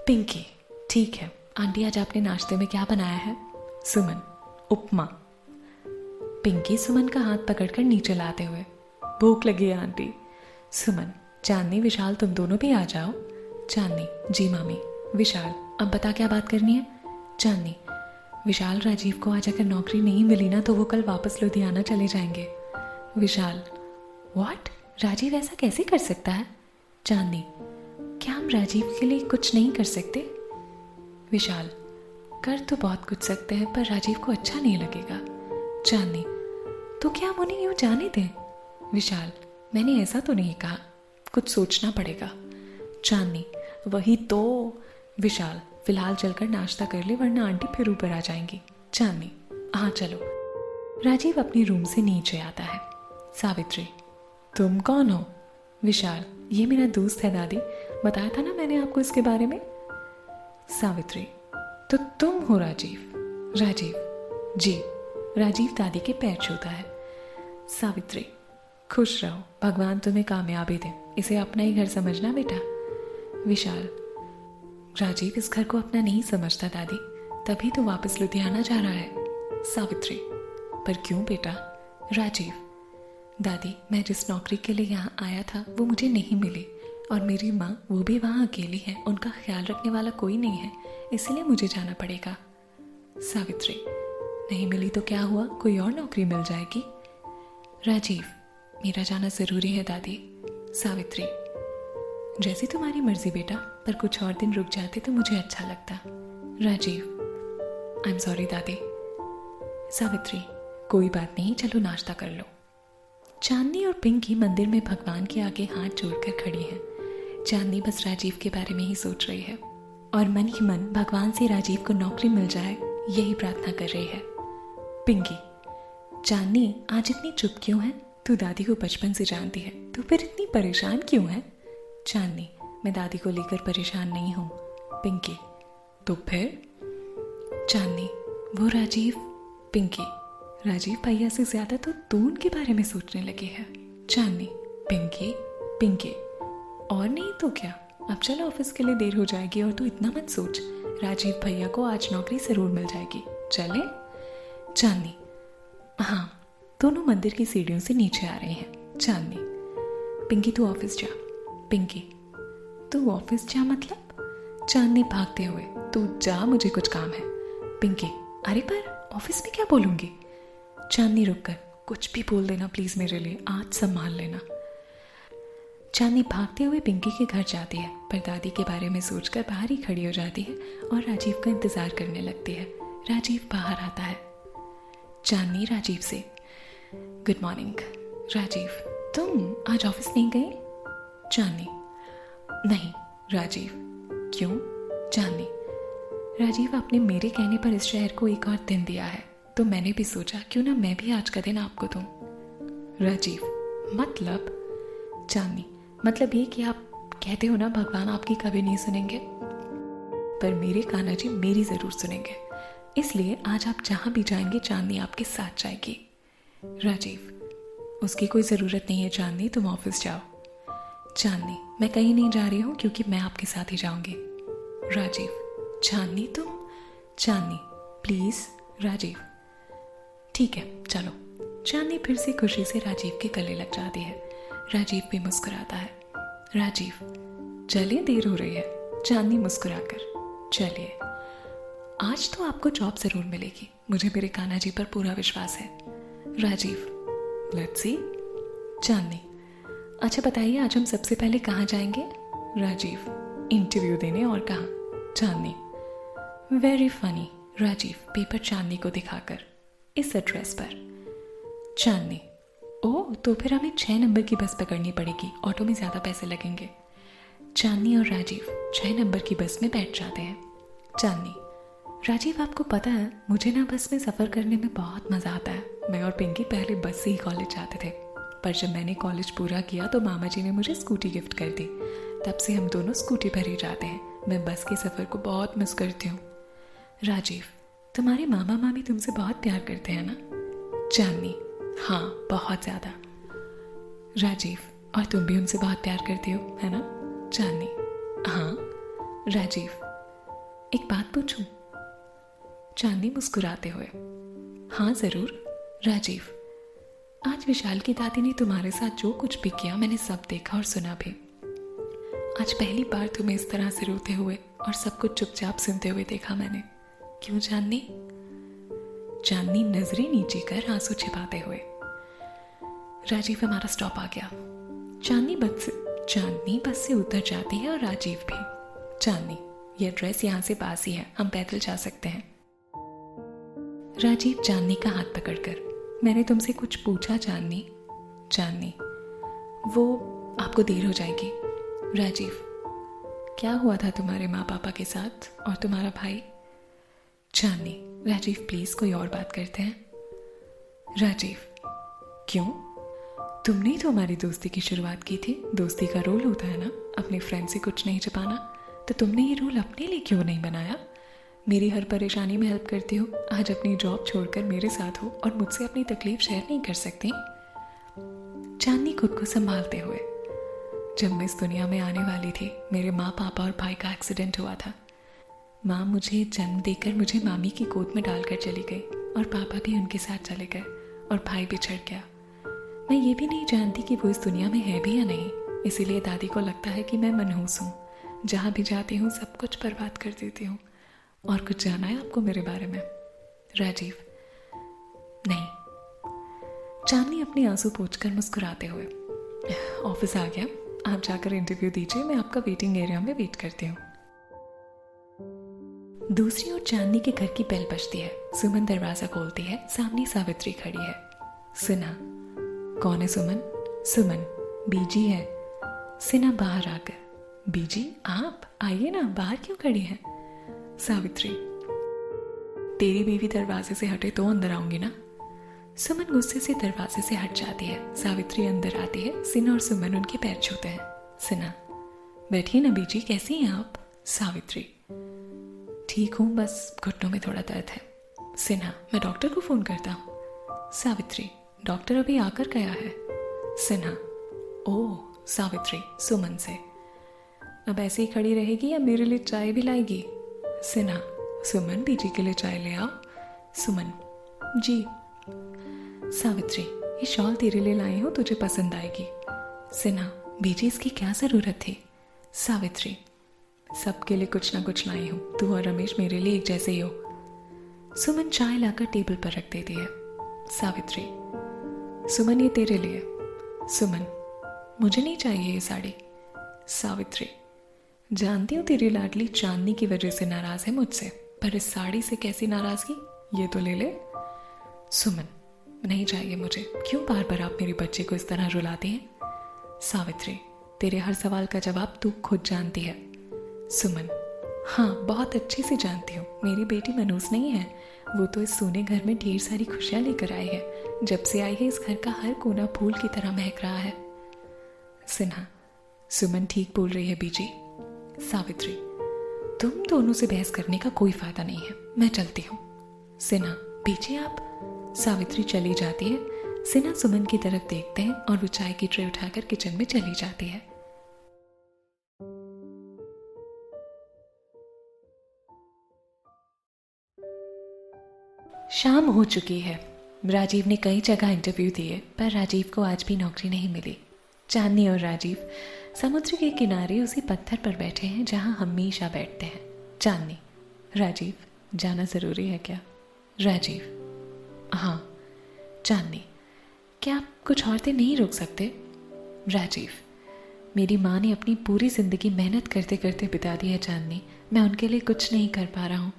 पिंकी, ठीक है आंटी, आज आपने नाश्ते में क्या बनाया है? सुमन, उपमा। पिंकी सुमन का हाथ पकड़कर नीचे लाते हुए, भूख लगी है आंटी। सुमन, चांदनी, विशाल तुम दोनों भी आ जाओ। चांदनी, जी मामी। विशाल, अब बता क्या बात करनी है? चांदनी, विशाल, राजीव को आज अगर नौकरी नहीं मिली ना तो वो कल वापस लुधियाना चले जाएंगे। विशाल, व्हाट? राजीव ऐसा कैसे कर सकता है? चांदनी, क्या हम राजीव के लिए कुछ नहीं कर सकते? विशाल, कर तो बहुत कुछ सकते हैं पर राजीव को अच्छा नहीं लगेगा। चांदनी, तो क्या हम उन्हें यूं जाने दें? विशाल, मैंने ऐसा तो नहीं कहा, कुछ सोचना पड़ेगा। चांदनी, वही तो। विशाल, फिलहाल चलकर नाश्ता कर ले वरना आंटी फिर ऊपर आ जाएंगी। चांदनी, हाँ चलो। राजीव अपने रूम से नीचे आता है। सावित्री, तुम कौन हो? विशाल, ये मेरा दोस्त है दादी, बताया था ना मैंने आपको इसके बारे में। सावित्री, तो तुम हो राजीव? राजीव, जी। राजीव दादी के पैर छूता है। सावित्री, खुश रहो, भगवान तुम्हें कामयाबी दे, इसे अपना ही घर समझना बेटा। विशाल, राजीव इस घर को अपना नहीं समझता दादी, तभी तो वापस लुधियाना जा रहा है। सावित्री, पर क्यों बेटा? राजीव, दादी मैं जिस नौकरी के लिए यहाँ आया था वो मुझे नहीं मिली और मेरी माँ वो भी वहाँ अकेली है, उनका ख्याल रखने वाला कोई नहीं है, इसलिए मुझे जाना पड़ेगा। सावित्री, नहीं मिली तो क्या हुआ, कोई और नौकरी मिल जाएगी। राजीव, मेरा जाना ज़रूरी है दादी। सावित्री, जैसी तुम्हारी मर्जी बेटा, पर कुछ और दिन रुक जाते तो मुझे अच्छा लगता। राजीव, आई एम सॉरी दादी। सावित्री, कोई बात नहीं, चलो नाश्ता कर लो। चांदनी और पिंकी मंदिर में भगवान के आगे हाथ जोड़कर खड़ी हैं। चांदनी बस राजीव के बारे में ही सोच रही है और मन ही मन भगवान से राजीव को नौकरी मिल जाए यही प्रार्थना कर रही है। पिंकी, चांदनी आज इतनी चुप क्यों है? तू दादी को बचपन से जानती है, तो फिर इतनी परेशान क्यों है? चांदनी, मैं दादी को लेकर परेशान नहीं हूँ। पिंकी, तो फिर? चांदनी, वो राजीव। पिंकी, राजीव भैया से ज्यादा तो तू उनके बारे में सोचने लगी है। चांदनी, पिंकी, पिंकी, और नहीं तो क्या, अब चल, ऑफिस के लिए देर हो जाएगी और तू इतना मत सोच, राजीव भैया को आज नौकरी जरूर मिल जाएगी, चले। चांदनी, हाँ। दोनों मंदिर की सीढ़ियों से नीचे आ रहे हैं। चांदनी, पिंकी तू ऑफिस जा। पिंकी, तू ऑफिस जा मतलब? चांदनी भागते हुए, तू जा, मुझे कुछ काम है। पिंकी, अरे पर ऑफिस में क्या बोलूंगी? चांदनी रुककर, कुछ भी बोल देना प्लीज मेरे लिए, आज संभाल लेना। चांदनी भागते हुए पिंकी के घर जाती है पर दादी के बारे में सोचकर बाहर ही खड़ी हो जाती है और राजीव का इंतजार करने लगती है। राजीव बाहर आता है। चांदनी राजीव से। Good morning. राजीव, तुम आज ऑफिस नहीं गए? चांदनी, नहीं। राजीव, क्यों? चांदनी, राजीव, आपने मेरे कहने पर इस शहर को एक और दिन दिया है, तो मैंने भी सोचा क्यों ना मैं भी आज का दिन आपको दूं। राजीव, मतलब? चांदनी, मतलब ये कि आप कहते हो ना भगवान आपकी कभी नहीं सुनेंगे, पर मेरे कान्हा जी मेरी जरूर सुनेंगे, इसलिए आज आप जहां भी जाएंगे चांदनी आपके साथ जाएगी। राजीव, उसकी कोई ज़रूरत नहीं है चांदनी, तुम ऑफिस जाओ। चांदनी, मैं कहीं नहीं जा रही हूँ क्योंकि मैं आपके साथ ही जाऊंगी। राजीव, चांदनी तुम? चांदनी, प्लीज़। राजीव, ठीक है चलो। चांदनी फिर से खुशी से राजीव के गले लग जाती है। राजीव भी मुस्कुराता है। राजीव, चलिए देर हो रही है। चांदनी मुस्कुराकर, चलिए। आज तो आपको जॉब ज़रूर मिलेगी, मुझे मेरे कान्हा जी पर पूरा विश्वास है। Rajiv, let's see. चांदनी, अच्छा बताइए आज हम सबसे पहले कहाँ जाएंगे? राजीव, इंटरव्यू देने। और कहाँ? चांदनी, वेरी फनी। राजीव पेपर चांदनी को दिखाकर, इस एड्रेस पर। चांदनी, ओह तो फिर हमें 6 नंबर की बस पकड़नी पड़ेगी, ऑटो में ज़्यादा पैसे लगेंगे। चांदनी और राजीव 6 नंबर की बस में बैठ जाते हैं। चांदनी, राजीव आपको पता है मुझे ना बस में सफ़र करने में बहुत मज़ा आता है। मैं और पिंकी पहले बस से ही कॉलेज जाते थे, पर जब मैंने कॉलेज पूरा किया तो मामा जी ने मुझे स्कूटी गिफ्ट कर दी। तब से हम दोनों स्कूटी पर ही जाते हैं। मैं बस के सफ़र को बहुत मिस करती हूँ। राजीव, तुम्हारे मामा मामी तुमसे बहुत प्यार करते हैं ना? चांदनी, हाँ बहुत ज़्यादा। राजीव, और तुम भी उनसे बहुत प्यार करती हो है ना? चांदनी, हाँ। राजीव, एक बात पूछूं? चांदनी मुस्कुराते हुए, हाँ ज़रूर। राजीव, आज विशाल की दादी ने तुम्हारे साथ जो कुछ भी किया मैंने सब देखा और सुना भी। आज पहली बार तुम्हें इस तरह से रोते हुए और सब कुछ चुपचाप सुनते हुए देखा मैंने। क्यों चांदनी? चांदनी नजरें नीचे कर आंसू छिपाते हुए। राजीव, हमारा स्टॉप आ गया। चांदनी बस से उतर जाती है और राजीव भी। चांदनी, ये एड्रेस यहाँ से पास ही है, हम पैदल जा सकते हैं। राजीव चांदनी का हाथ पकड़कर, मैंने तुमसे कुछ पूछा चांदनी? चांदनी, वो आपको देर हो जाएगी। राजीव, क्या हुआ था तुम्हारे माँ पापा के साथ और तुम्हारा भाई? चांदनी, राजीव प्लीज कोई और बात करते हैं। राजीव, क्यों? तुमने तो हमारी दोस्ती की शुरुआत की थी। दोस्ती का रोल होता है ना अपने फ्रेंड से कुछ नहीं छिपाना, तो तुमने ये रोल अपने लिए क्यों नहीं बनाया? मेरी हर परेशानी में हेल्प करती हो, आज अपनी जॉब छोड़कर मेरे साथ हो और मुझसे अपनी तकलीफ शेयर नहीं कर सकती? चांदनी खुद को संभालते हुए, जब मैं इस दुनिया में आने वाली थी मेरे माँ पापा और भाई का एक्सीडेंट हुआ था। माँ मुझे जन्म देकर मुझे मामी की गोद में डालकर चली गई और पापा भी उनके साथ चले गए और भाई बिछड़ गया। मैं ये भी नहीं जानती कि वो इस दुनिया में है भी या नहीं, इसीलिए दादी को लगता है कि मैं मनहूस हूँ। जहाँ भी जाती हूँ सब कुछ बर्बाद कर देती हूँ। और कुछ जाना है आपको मेरे बारे में? राजीव, नहीं। चांदनी अपने आंसू पोंछकर मुस्कुराते हुए, ऑफिस आ गया, आप जाकर इंटरव्यू दीजिए, मैं आपका वेटिंग एरिया में वेट करती हूँ। दूसरी ओर चांदनी के घर की बेल बजती है। सुमन दरवाजा खोलती है। सामने सावित्री खड़ी है। सिन्हा, कौन है सुमन? सुमन, बीजी है। सिन्हा बाहर आकर, बीजी आप आइए ना, बाहर क्यों खड़ी हैं? सावित्री, तेरी बीवी दरवाजे से हटे तो अंदर आऊंगी ना। सुमन गुस्से से दरवाजे से हट जाती है। सावित्री अंदर आती है। सिन्हा और सुमन उनके पैर छूते हैं। सिन्हा, बैठिए ना बीजी, कैसी हैं आप? सावित्री, ठीक हूँ, बस घुटनों में थोड़ा दर्द है। सिन्हा, मैं डॉक्टर को फोन करता हूँ। सावित्री, डॉक्टर अभी आकर गया है। सिन्हा, ओह। सावित्री सुमन से, अब ऐसे ही खड़ी रहेगी या मेरे लिए चाय भी लाएगी? सिन्हा, सुमन बीजी के लिए चाय ले आओ। सुमन, जी। सावित्री, ये शॉल तेरे लिए लाई हूँ, तुझे पसंद आएगी। सिन्हा, बीजी इसकी क्या ज़रूरत थी? सावित्री, सबके लिए कुछ ना कुछ लाई हूँ, तू और रमेश मेरे लिए एक जैसे ही हो। सुमन चाय लाकर टेबल पर रख देती है। सावित्री, सुमन ये तेरे लिए। सुमन, मुझे नहीं चाहिए ये साड़ी। सावित्री, जानती हूँ तेरी लाडली चांदनी की वजह से नाराज है मुझसे, पर इस साड़ी से कैसी नाराजगी, ये तो ले ले। सुमन, नहीं चाहिए मुझे। क्यों बार बार आप मेरे बच्चे को इस तरह रुलाते हैं? सावित्री, तेरे हर सवाल का जवाब तू खुद जानती है। सुमन, हाँ बहुत अच्छे से जानती हूँ। मेरी बेटी मनूस नहीं है, वो तो इस सोने घर में ढेर सारी खुशियाँ लेकर आई है। जब से आई है इस घर का हर कोना फूल की तरह महक रहा है। सिन्हा, सुमन ठीक बोल रही है बीजी। सावित्री, तुम दोनों से बहस करने का कोई फायदा नहीं है, मैं चलती हूँ। सिन्हा, बीजी आप। सावित्री चली जाती है। सिन्हा सुमन की तरफ देखते हैं और वो चाय की ट्रे उठाकर किचन में चली जाती है। शाम हो चुकी है। राजीव ने कई जगह इंटरव्यू दिए पर राजीव को आज भी नौकरी नहीं मिली। चांदनी और राजीव समुद्र के किनारे उसी पत्थर पर बैठे हैं जहां हमेशा बैठते हैं। चांदनी, राजीव, जाना ज़रूरी है क्या? राजीव, हाँ। चांदनी, क्या आप कुछ और दिन नहीं रुक सकते? राजीव, मेरी माँ ने अपनी पूरी ज़िंदगी मेहनत करते करते बिता दी है चांदनी, मैं उनके लिए कुछ नहीं कर पा रहा हूँ।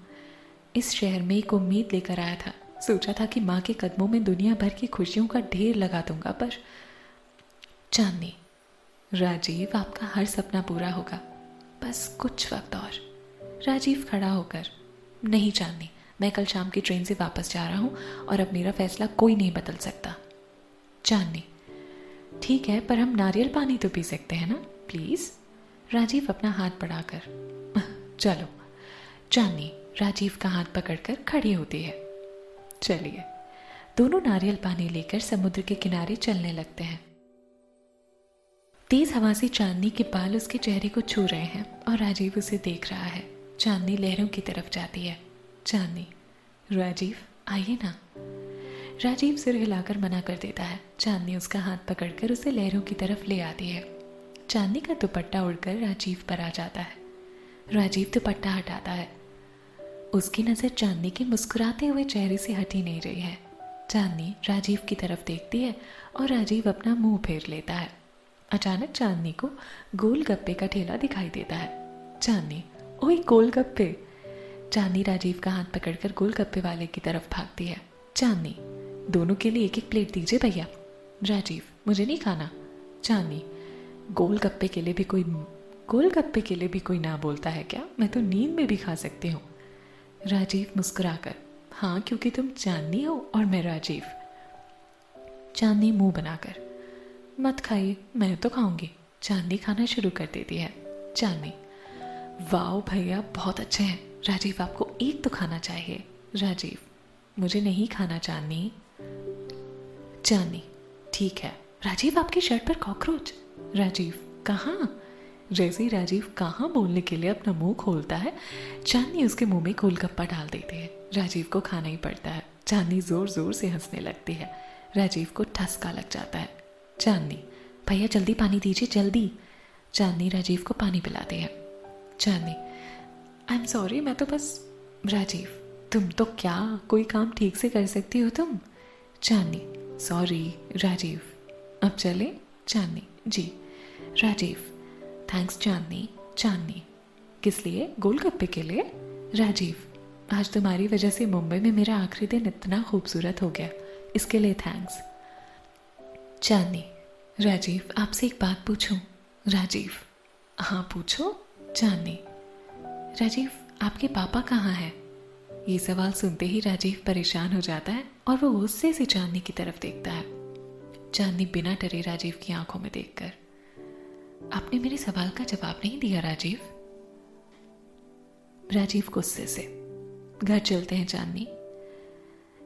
इस शहर में एक उम्मीद लेकर आया था, सोचा था कि माँ के कदमों में दुनिया भर की खुशियों का ढेर लगा दूंगा, पर चांदनी, राजीव, आपका हर सपना पूरा होगा, बस कुछ वक्त और। राजीव खड़ा होकर, नहीं चांदनी, मैं कल शाम की ट्रेन से वापस जा रहा हूँ और अब मेरा फैसला कोई नहीं बदल सकता। चांदनी, ठीक है, पर हम नारियल पानी तो पी सकते हैं ना, प्लीज़। राजीव अपना हाथ बढ़ाकर, चलो। चांदनी राजीव का हाथ पकड़कर खड़ी होती है। चलिए। दोनों नारियल पानी लेकर समुद्र के किनारे चलने लगते हैं। तेज हवा से चांदनी के बाल उसके चेहरे को छू रहे हैं और राजीव उसे देख रहा है। चांदनी लहरों की तरफ जाती है। चांदनी, राजीव आइए ना। राजीव सिर हिलाकर मना कर देता है। चांदनी उसका हाथ पकड़कर उसे लहरों की तरफ ले आती है। चांदनी का दुपट्टा उड़कर राजीव पर आ जाता है। राजीव दुपट्टा हटाता है। उसकी नज़र चांदनी के मुस्कुराते हुए चेहरे से हटी नहीं रही है। चांदनी राजीव की तरफ देखती है और राजीव अपना मुंह फेर लेता है। अचानक चांदनी को गोलगप्पे का ठेला दिखाई देता है। चांदनी, ओए गोलगप्पे। चांदनी राजीव का हाथ पकड़कर गोलगप्पे वाले की तरफ भागती है। चांदनी, दोनों के लिए एक एक प्लेट दीजिए भैया। राजीव, मुझे नहीं खाना। चांदनी, गोलगप्पे के लिए भी कोई ना बोलता है क्या? मैं तो नींद में भी खा सकती हूँ। राजीव मुस्कुराकर, हाँ, क्योंकि तुम चांदनी हो और मैं राजीव। चांदनी मुंह बनाकर, मत खाइए, मैं तो खाऊंगी। चांदनी खाना शुरू कर देती है। चांदनी, वाह भैया, बहुत अच्छे हैं। राजीव, आपको एक तो खाना चाहिए। राजीव, मुझे नहीं खाना चांदनी। चांदनी, ठीक है। राजीव, आपकी शर्ट पर कॉकरोच। राजीव, कहाँ? जैसे ही राजीव कहाँ बोलने के लिए अपना मुंह खोलता है, चांदनी उसके मुंह में गोलगप्पा डाल देती है। राजीव को खाना ही पड़ता है। चांदनी जोर जोर से हंसने लगती है। राजीव को ठसका लग जाता है। चांदनी, भैया जल्दी पानी दीजिए, जल्दी। चांदनी राजीव को पानी पिलाती है। चांदनी, आई एम सॉरी, मैं तो बस। राजीव, तुम तो क्या कोई काम ठीक से कर सकती हो तुम? चांदनी, सॉरी। राजीव, अब चले? चांदनी, जी। राजीव, थैंक्स चांदनी। चांदनी, किस लिए? गोलगप्पे के लिए? राजीव, आज तुम्हारी वजह से मुंबई में मेरा आखिरी दिन इतना खूबसूरत हो गया, इसके लिए थैंक्स। चांदनी, राजीव, आपसे एक बात पूछूं? राजीव, हाँ पूछो। चांदनी, राजीव, आपके पापा कहाँ हैं? ये सवाल सुनते ही राजीव परेशान हो जाता है और वो गुस्से से चांदनी की तरफ देखता है। चांदनी बिना डरे राजीव की आंखों में देखकर, आपने मेरे सवाल का जवाब नहीं दिया राजीव। राजीव गुस्से से, घर चलते हैं चांदनी।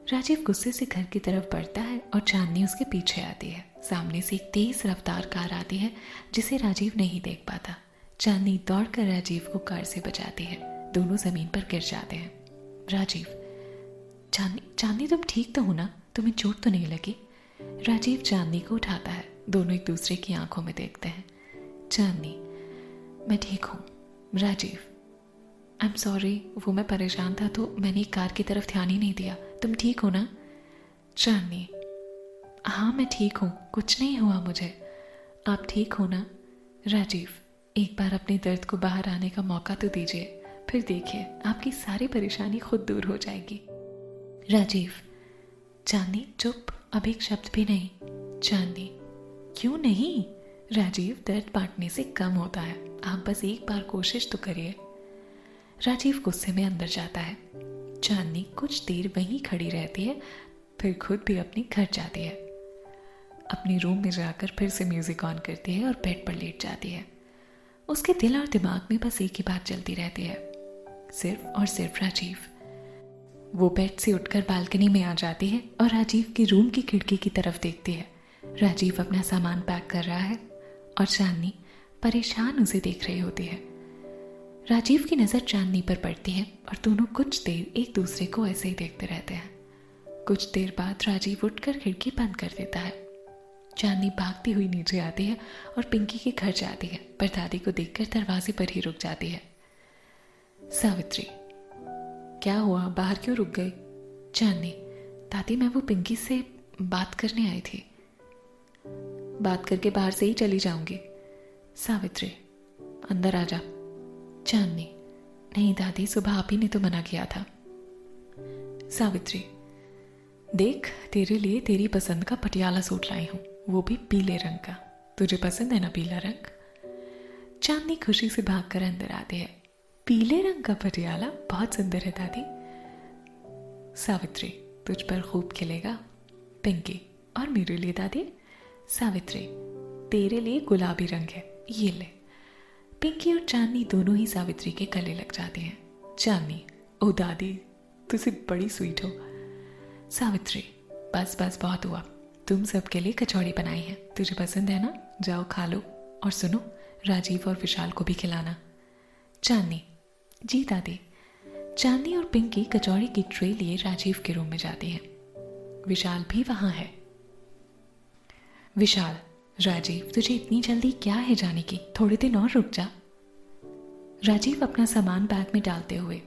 राजीव गुस्से से घर की तरफ बढ़ता है और चांदनी उसके पीछे आती है। सामने से एक तेज रफ्तार कार आती है जिसे राजीव नहीं देख पाता। चांदनी दौड़कर राजीव को कार से बचाती है। दोनों जमीन पर गिर जाते हैं। राजीव, चांदनी तुम ठीक तो हो ना? तुम्हें चोट तो नहीं लगी? राजीव चांदनी को उठाता है। दोनों एक दूसरे की आंखों में देखते हैं। चांदनी, मैं ठीक हूँ। राजीव, आई एम सॉरी, वो मैं परेशान था तो मैंने कार की तरफ ध्यान ही नहीं दिया। तुम ठीक हो ना? चांदनी, हाँ मैं ठीक हूँ, कुछ नहीं हुआ मुझे। आप ठीक हो ना? राजीव, एक बार अपने दर्द को बाहर आने का मौका तो दीजिए, फिर देखिए आपकी सारी परेशानी खुद दूर हो जाएगी। राजीव, चांदनी चुप, अब एक शब्द भी नहीं। चांदनी, क्यों नहीं? राजीव, दर्द बांटने से कम होता है, आप बस एक बार कोशिश तो करिए। राजीव गुस्से में अंदर जाता है। चांदनी कुछ देर वहीं खड़ी रहती है, फिर खुद भी अपने घर जाती है। अपने रूम में जाकर फिर से म्यूजिक ऑन करती है और बेड पर लेट जाती है। उसके दिल और दिमाग में बस एक ही बात चलती रहती है, सिर्फ और सिर्फ राजीव। वो बेड से उठकर बालकनी में आ जाती है और राजीव के रूम की खिड़की की तरफ देखती है। राजीव अपना सामान पैक कर रहा है और चांदनी परेशान उसे देख रही होती है। राजीव की नज़र चांदनी पर पड़ती है और दोनों कुछ देर एक दूसरे को ऐसे ही देखते रहते हैं। कुछ देर बाद राजीव उठकर खिड़की बंद कर देता है। चांदनी भागती हुई नीचे आती है और पिंकी के घर जाती है, पर दादी को देखकर दरवाजे पर ही रुक जाती है। सावित्री, क्या हुआ, बाहर क्यों रुक गई? चांदनी, दादी मैं वो पिंकी से बात करने आई थी। बात करके बाहर से ही चली जाऊंगी। सावित्री, अंदर आ जा। चांदनी, नहीं दादी, सुबह आप ही ने तो मना किया था। सावित्री, देख तेरे लिए तेरी पसंद का पटियाला सूट लाई हूं, वो भी पीले रंग का। तुझे पसंद है ना पीला रंग? चांदनी खुशी से भागकर अंदर आती है। पीले रंग का पटियाला बहुत सुंदर है दादी। सावित्री, तुझ पर खूब खिलेगा। पिंकी, और मेरे लिए दादी? सावित्री, तेरे लिए गुलाबी रंग है, ये ले। पिंकी और चांदनी दोनों ही सावित्री के गले लग जाती हैं। चांदनी, ओ दादी, तुझे बड़ी स्वीट हो। सावित्री, बस बस बहुत हुआ, तुम सबके लिए कचौड़ी बनाई है, तुझे पसंद है ना? जाओ खा लो, और सुनो, राजीव और विशाल को भी खिलाना। चांदनी, जी दादी। चांदनी और पिंकी कचौड़ी की ट्रे लिए राजीव के रूम में जाती हैं। विशाल भी वहां है। विशाल, राजीव, तुझे इतनी जल्दी क्या है जाने की, थोड़े दिन और रुक जा। राजीव अपना सामान बैग में डालते हुए,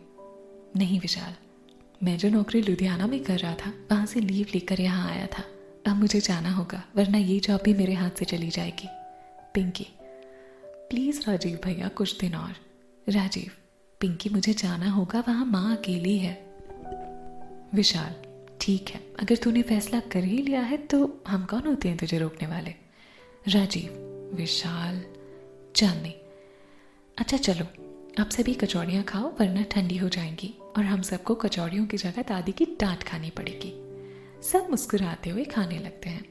नहीं विशाल, मैं जो नौकरी लुधियाना में कर रहा था वहां से लीव लेकर यहाँ आया था, अब मुझे जाना होगा, वरना ये जॉब भी मेरे हाथ से चली जाएगी। पिंकी, प्लीज राजीव भैया, कुछ दिन और। राजीव, पिंकी मुझे जाना होगा, वहां माँ अकेली है। विशाल, ठीक है, अगर तूने फैसला कर ही लिया है तो हम कौन होते हैं तुझे रोकने वाले। राजीव, विशाल। चांदनी, अच्छा चलो, आप सभी कचौड़ियाँ खाओ वरना ठंडी हो जाएंगी और हम सबको कचौड़ियों की जगह दादी की डांट खानी पड़ेगी। सब मुस्कुराते हुए खाने लगते हैं।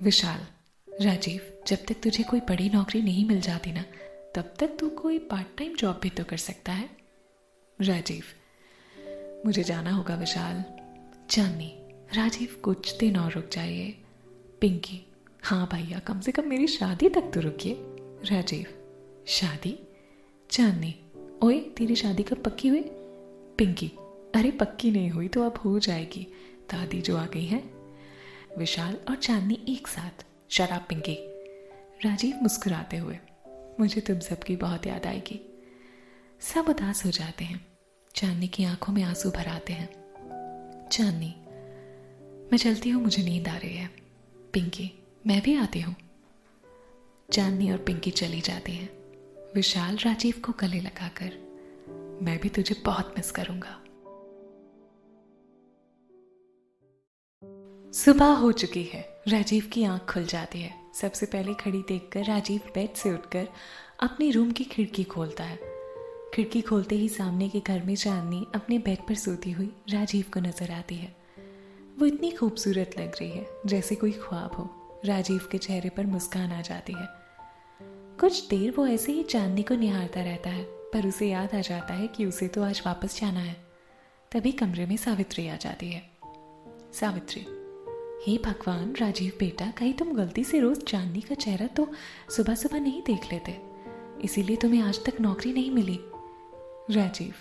विशाल, राजीव, जब तक तुझे कोई बड़ी नौकरी नहीं मिल जाती ना, तब तक तू कोई पार्ट टाइम जॉब भी तो कर सकता है। राजीव, मुझे जाना होगा विशाल। चांदनी, राजीव कुछ दिन और रुक जाइए। पिंकी, हाँ भैया, कम से कम मेरी शादी तक तो रुकिए। राजीव, शादी? चांदनी, ओए तेरी शादी कब पक्की हुई? पिंकी, अरे पक्की नहीं हुई तो अब हो जाएगी, दादी जो आ गई है। विशाल और चांदनी एक साथ, शराब पिंकी। राजीव मुस्कुराते हुए, मुझे तुम सबकी बहुत याद आएगी। सब उदास हो जाते हैं। चांदनी की आंखों में आंसू भर आते हैं। चांदनी, मैं चलती हूँ, मुझे नींद आ रही है। पिंकी, मैं भी आती हूँ। चांदनी और पिंकी चली जाती हैं। विशाल राजीव को गले लगाकर, मैं भी तुझे बहुत मिस करूंगा। सुबह हो चुकी है। राजीव की आंख खुल जाती है। सबसे पहले खड़ी देखकर राजीव बेड से उठकर अपने रूम की खिड़की खोलता है। खिड़की खोलते ही सामने के घर में चांदनी अपने बेड पर सोती हुई राजीव को नजर आती है। वो इतनी खूबसूरत लग रही है जैसे कोई ख्वाब हो। राजीव के चेहरे पर मुस्कान आ जाती है। कुछ देर वो ऐसे ही चांदनी को निहारता रहता है, पर उसे याद आ जाता है कि उसे तो आज वापस जाना है। तभी कमरे में सावित्री आ जाती है। सावित्री, हे भगवान, राजीव बेटा, कहीं तुम गलती से रोज चांदनी का चेहरा तो सुबह सुबह नहीं देख लेते, इसीलिए तुम्हें आज तक नौकरी नहीं मिली। राजीव,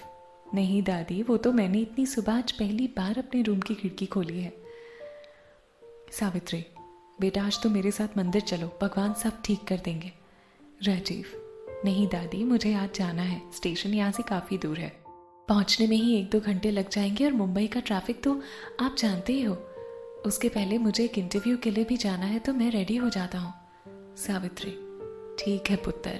नहीं दादी, वो तो मैंने इतनी सुबह आज पहली बार अपने रूम की खिड़की खोली है। सावित्री, बेटा आज तो मेरे साथ मंदिर चलो, भगवान सब ठीक कर देंगे। राजीव, नहीं दादी, मुझे आज जाना है, स्टेशन यहाँ से काफ़ी दूर है, पहुँचने में ही 1-2 घंटे लग जाएंगे और मुंबई का ट्रैफिक तो आप जानते ही हो। उसके पहले मुझे एक इंटरव्यू के लिए भी जाना है, तो मैं रेडी हो जाता हूँ। सावित्री, ठीक है पुत्र।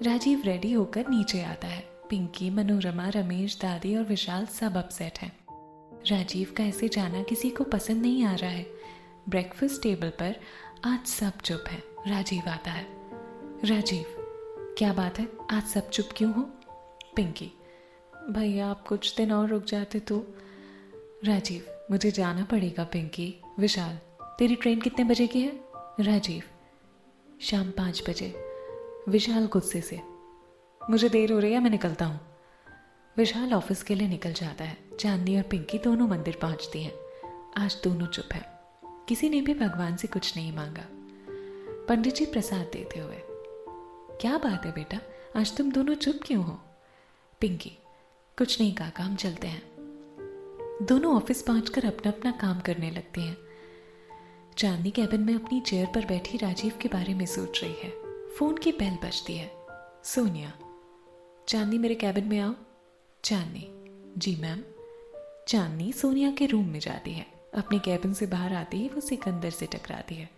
राजीव रेडी होकर नीचे आता है। पिंकी, मनोरमा, रमेश, दादी और विशाल सब अपसेट हैं। राजीव का ऐसे जाना किसी को पसंद नहीं आ रहा है। ब्रेकफास्ट टेबल पर आज सब चुप है। राजीव आता है। राजीव, क्या बात है, आज सब चुप क्यों हो? पिंकी, भैया आप कुछ दिन और रुक जाते तो। राजीव, मुझे जाना पड़ेगा पिंकी। विशाल, तेरी ट्रेन कितने बजे की है? राजीव, शाम 5 बजे। विशाल गुस्से से, मुझे देर हो रही है, मैं निकलता हूँ। विशाल ऑफिस के लिए निकल जाता है। चांदनी और पिंकी दोनों मंदिर पहुंचती हैं। आज दोनों चुप हैं। किसी ने भी भगवान से कुछ नहीं मांगा। पंडित जी प्रसाद देते हुए, क्या बात है बेटा, आज तुम दोनों चुप क्यों हो? पिंकी, कुछ नहीं काका, हम चलते हैं। दोनों ऑफिस पहुंचकर अपना अपना काम करने लगते हैं। चांदनी कैबिन में अपनी चेयर पर बैठी राजीव के बारे में सोच रही है। फोन की बेल बजती है। सोनिया, चांदनी मेरे कैबिन में आओ। चांदनी, जी मैम। चांदनी सोनिया के रूम में जाती है। अपने कैबिन से बाहर आती ही वो सिकंदर से टकराती है।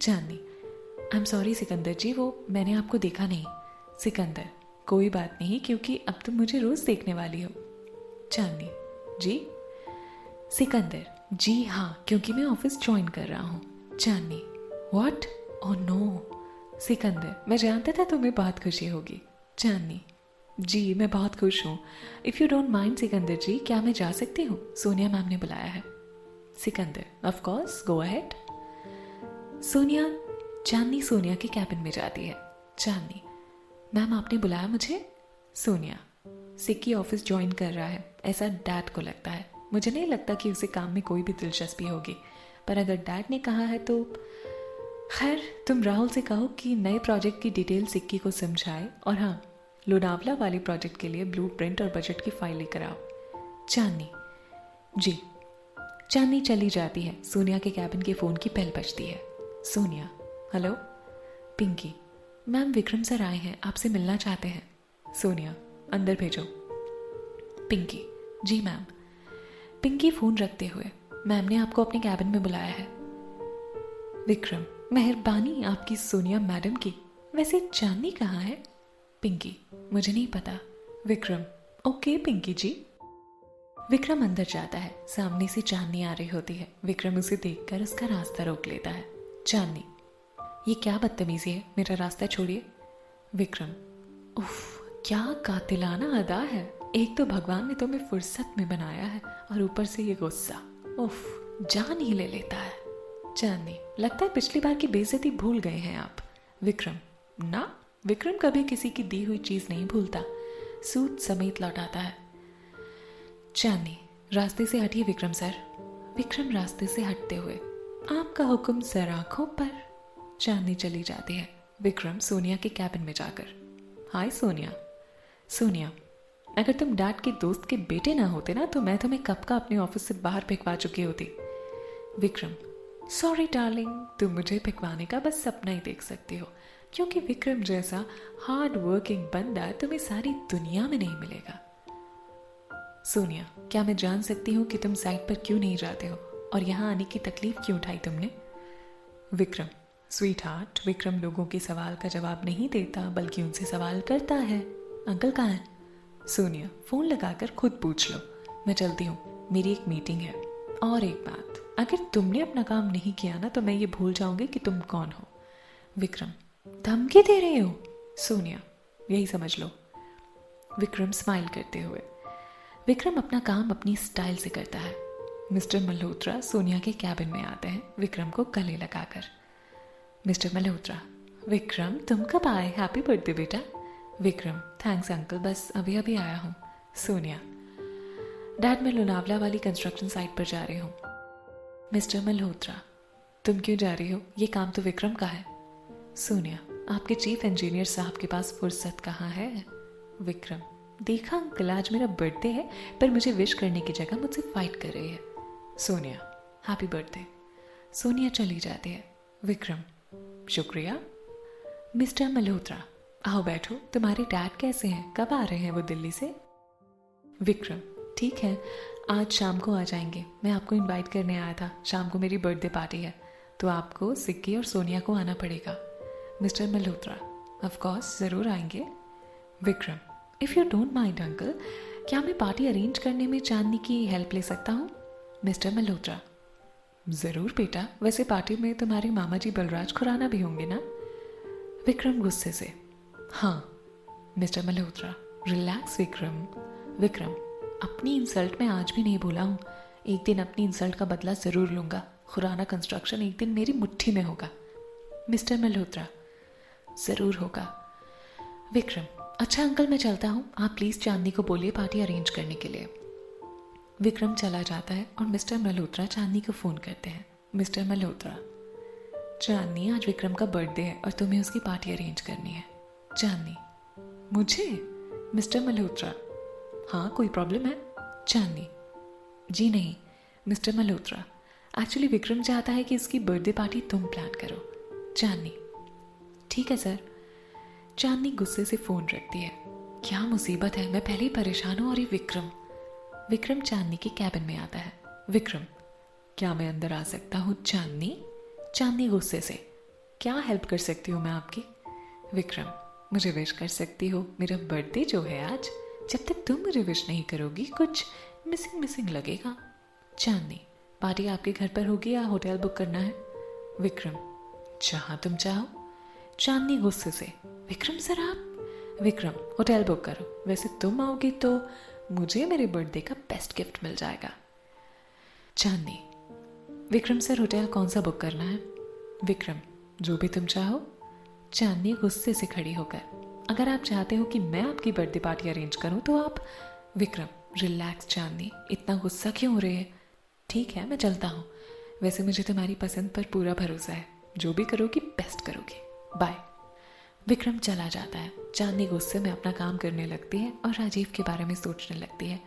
चांदनी, आई एम सॉरी सिकंदर जी, वो मैंने आपको देखा नहीं। सिकंदर, कोई बात नहीं, क्योंकि अब तुम मुझे रोज देखने वाली हो। चांदनी, जी। सिकंदर, जी हाँ, क्योंकि मैं ऑफिस ज्वाइन कर रहा हूँ। Chandni, what? Oh no. Sikandar, मैं जानता था तुम्हें बहुत खुशी होगी। चांदनी, जी मैं बहुत खुश हूँ। If you don't mind Sikandar ji, क्या मैं जा सकती हूँ? सोनिया मैम ने बुलाया है। Sikandar, of course, go ahead. Sonia, Chandni Sonia के कैबिन में जाती है। चांदनी, मैम आपने बुलाया मुझे? सोनिया, सिक्की ऑफिस ज्वाइन कर रहा है, ऐसा डैड को लगता है। मुझे नहीं लगता कि उसे काम में कोई भी दिलचस्पी होगी, पर अगर डैड ने कहा है तो खैर, तुम राहुल से कहो कि नए प्रोजेक्ट की डिटेल सिक्की को समझाए, और हाँ, लोनावला वाले प्रोजेक्ट के लिए ब्लूप्रिंट और बजट की फाइल लेकर आओ। चांदनी, जी। चांदनी चली जाती है। सोनिया के कैबिन के फोन की बेल बजती है। Sonia, hello. Pinky, ma'am Vikram sir आए हैं, आपसे मिलना चाहते हैं। सोनिया, अंदर भेजो। पिंकी, जी मैम। पिंकी फोन रखते हुए, मैम ने आपको अपने कैबिन में बुलाया है। विक्रम, मेहरबानी आपकी सोनिया मैडम की। वैसे चांदनी कहाँ है? पिंकी, मुझे नहीं पता। विक्रम, ओके पिंकी जी। विक्रम अंदर जाता है। सामने से चांदनी आ रही होती है। विक्रम उसे देखकर उसका रास्ता रोक लेता है। चांदनी, ये क्या बदतमीजी है, मेरा रास्ता छोड़िए। विक्रम, उफ, क्या कातिलाना अदा है। एक तो भगवान ने तुम्हें फुर्सत में बनाया है और ऊपर से ये गुस्सा, उफ, जान ही ले लेता है। चांदनी, लगता है पिछली बार की बेइज्जती भूल गए हैं आप। विक्रम, ना, विक्रम कभी किसी की दी हुई चीज नहीं भूलता। सूट समेत लौटाता है। चांदनी, रास्ते से हटिए विक्रम सर। विक्रम रास्ते से हटते हुए, आपका हुक्म सर, आंखों पर। चांदनी चली जाती है। विक्रम सोनिया के कैबिन में जाकर, हाय सोनिया। सोनिया, अगर तुम डैड के दोस्त के बेटे ना होते ना, तो मैं तुम्हें कब का अपने ऑफिस से बाहर फेंकवा चुकी होती। विक्रम, सॉरी डार्लिंग, तुम मुझे फेंकवाने का बस सपना ही देख सकती हो, क्योंकि विक्रम जैसा हार्ड वर्किंग बंदा तुम्हें सारी दुनिया में नहीं मिलेगा। सोनिया, क्या मैं जान सकती हूँ कि तुम साइट पर क्यों नहीं जाते हो और यहाँ आने की तकलीफ क्यों उठाई तुमने? विक्रम, स्वीट हार्ट, विक्रम लोगों के सवाल का जवाब नहीं देता बल्कि उनसे सवाल करता है। अंकल कहाँ हैं? सोनिया, फोन लगाकर खुद पूछ लो। मैं चलती हूँ, मेरी एक मीटिंग है। और एक बात, अगर तुमने अपना काम नहीं किया ना, तो मैं ये भूल जाऊंगी कि तुम कौन हो। विक्रम, धमकी दे रहे हो? सोनिया, यही समझ लो। विक्रम स्माइल करते हुए। विक्रम अपना काम अपनी स्टाइल से करता है। मिस्टर मल्होत्रा सोनिया के कैबिन में आते हैं, विक्रम को गले लगाकर। मिस्टर मल्होत्रा, विक्रम तुम कब आए? हैप्पी बर्थडे बेटा। विक्रम, थैंक्स अंकल, बस अभी अभी आया हूँ। सोनिया, डैड मैं लोनावला वाली कंस्ट्रक्शन साइट पर जा रही हूँ। मिस्टर मल्होत्रा, तुम क्यों जा रही हो? ये काम तो विक्रम का है। सोनिया, आपके चीफ इंजीनियर साहब के पास फुर्सत कहाँ है? विक्रम, देखा अंकल, आज मेरा बर्थडे है पर मुझे विश करने की जगह मुझसे फाइट कर रही है। Sonia, happy birthday. सोनिया चली जाती है। विक्रम, शुक्रिया। मिस्टर मल्होत्रा, आओ बैठो। तुम्हारे डैड कैसे हैं? कब आ रहे हैं वो दिल्ली से? विक्रम, ठीक है, आज शाम को आ जाएंगे। मैं आपको इनवाइट करने आया था। शाम को मेरी बर्थडे पार्टी है, तो आपको सिक्की और सोनिया को आना पड़ेगा। मिस्टर मल्होत्रा, ऑफ कोर्स, ज़रूर आएंगे। Vikram, if you don't mind uncle, क्या मैं पार्टी अरेंज करने में चांदनी की हेल्प ले सकता हूँ? मिस्टर मल्होत्रा, ज़रूर बेटा, वैसे पार्टी में तुम्हारे मामा जी बलराज खुराना भी होंगे ना? विक्रम गुस्से से, हाँ। Mister Malhotra, relax Vikram. विक्रम, अपनी इंसल्ट में आज भी नहीं भूला हूँ। एक दिन अपनी इंसल्ट का बदला ज़रूर लूँगा। खुराना कंस्ट्रक्शन एक दिन मेरी मुट्ठी में होगा। मिस्टर मल्होत्रा, ज़रूर होगा। विक्रम, अच्छा अंकल मैं चलता हूँ, आप प्लीज़ चांदनी को बोलिए पार्टी अरेंज करने के लिए। विक्रम चला जाता है और मिस्टर मल्होत्रा चांदनी को फ़ोन करते हैं। मिस्टर मल्होत्रा, चांदनी, आज विक्रम का बर्थडे है और तुम्हें उसकी पार्टी अरेंज करनी है। चांदनी, मुझे? मिस्टर मल्होत्रा, हाँ, कोई प्रॉब्लम है? चांदनी, जी नहीं। मिस्टर मल्होत्रा, एक्चुअली विक्रम चाहता है कि इसकी बर्थडे पार्टी तुम प्लान करो। चांदनी, ठीक है सर। चांदनी गुस्से से फ़ोन रखती है। क्या मुसीबत है, मैं पहले ही परेशान हूँ और ये विक्रम। विक्रम चांदनी के कैबिन में आता है। विक्रम, क्या मैं अंदर आ सकता हूँ चांदनी? चांदनी गुस्से से, क्या हेल्प कर सकती हूँ मैं आपकी? विक्रम, मुझे विश कर सकती हो? मेरा बर्थडे जो है आज, जब तक तुम मुझे विश नहीं करोगी कुछ मिसिंग लगेगा। चांदनी, पार्टी आपके घर पर होगी या होटल बुक करना है? विक्रम, जहाँ तुम चाहो। चांदनी गुस्से से, विक्रम सर आप? विक्रम, होटल बुक करो। वैसे तुम आओगी तो मुझे मेरे बर्थडे का बेस्ट गिफ्ट मिल जाएगा। चांदनी, विक्रम सर होटल कौन सा बुक करना है? विक्रम, जो भी तुम चाहो। चांदनी गुस्से से खड़ी होकर, अगर आप चाहते हो कि मैं आपकी बर्थडे पार्टी अरेंज करूं तो आप। विक्रम, रिलैक्स चांदनी, इतना गुस्सा क्यों हो रही है? ठीक है, मैं चलता हूँ। वैसे मुझे तुम्हारी पसंद पर पूरा भरोसा है, जो भी करोगी बेस्ट करोगी। बाय। विक्रम चला जाता है। चांदनी गुस्से में अपना काम करने लगती है और राजीव के बारे में सोचने लगती है।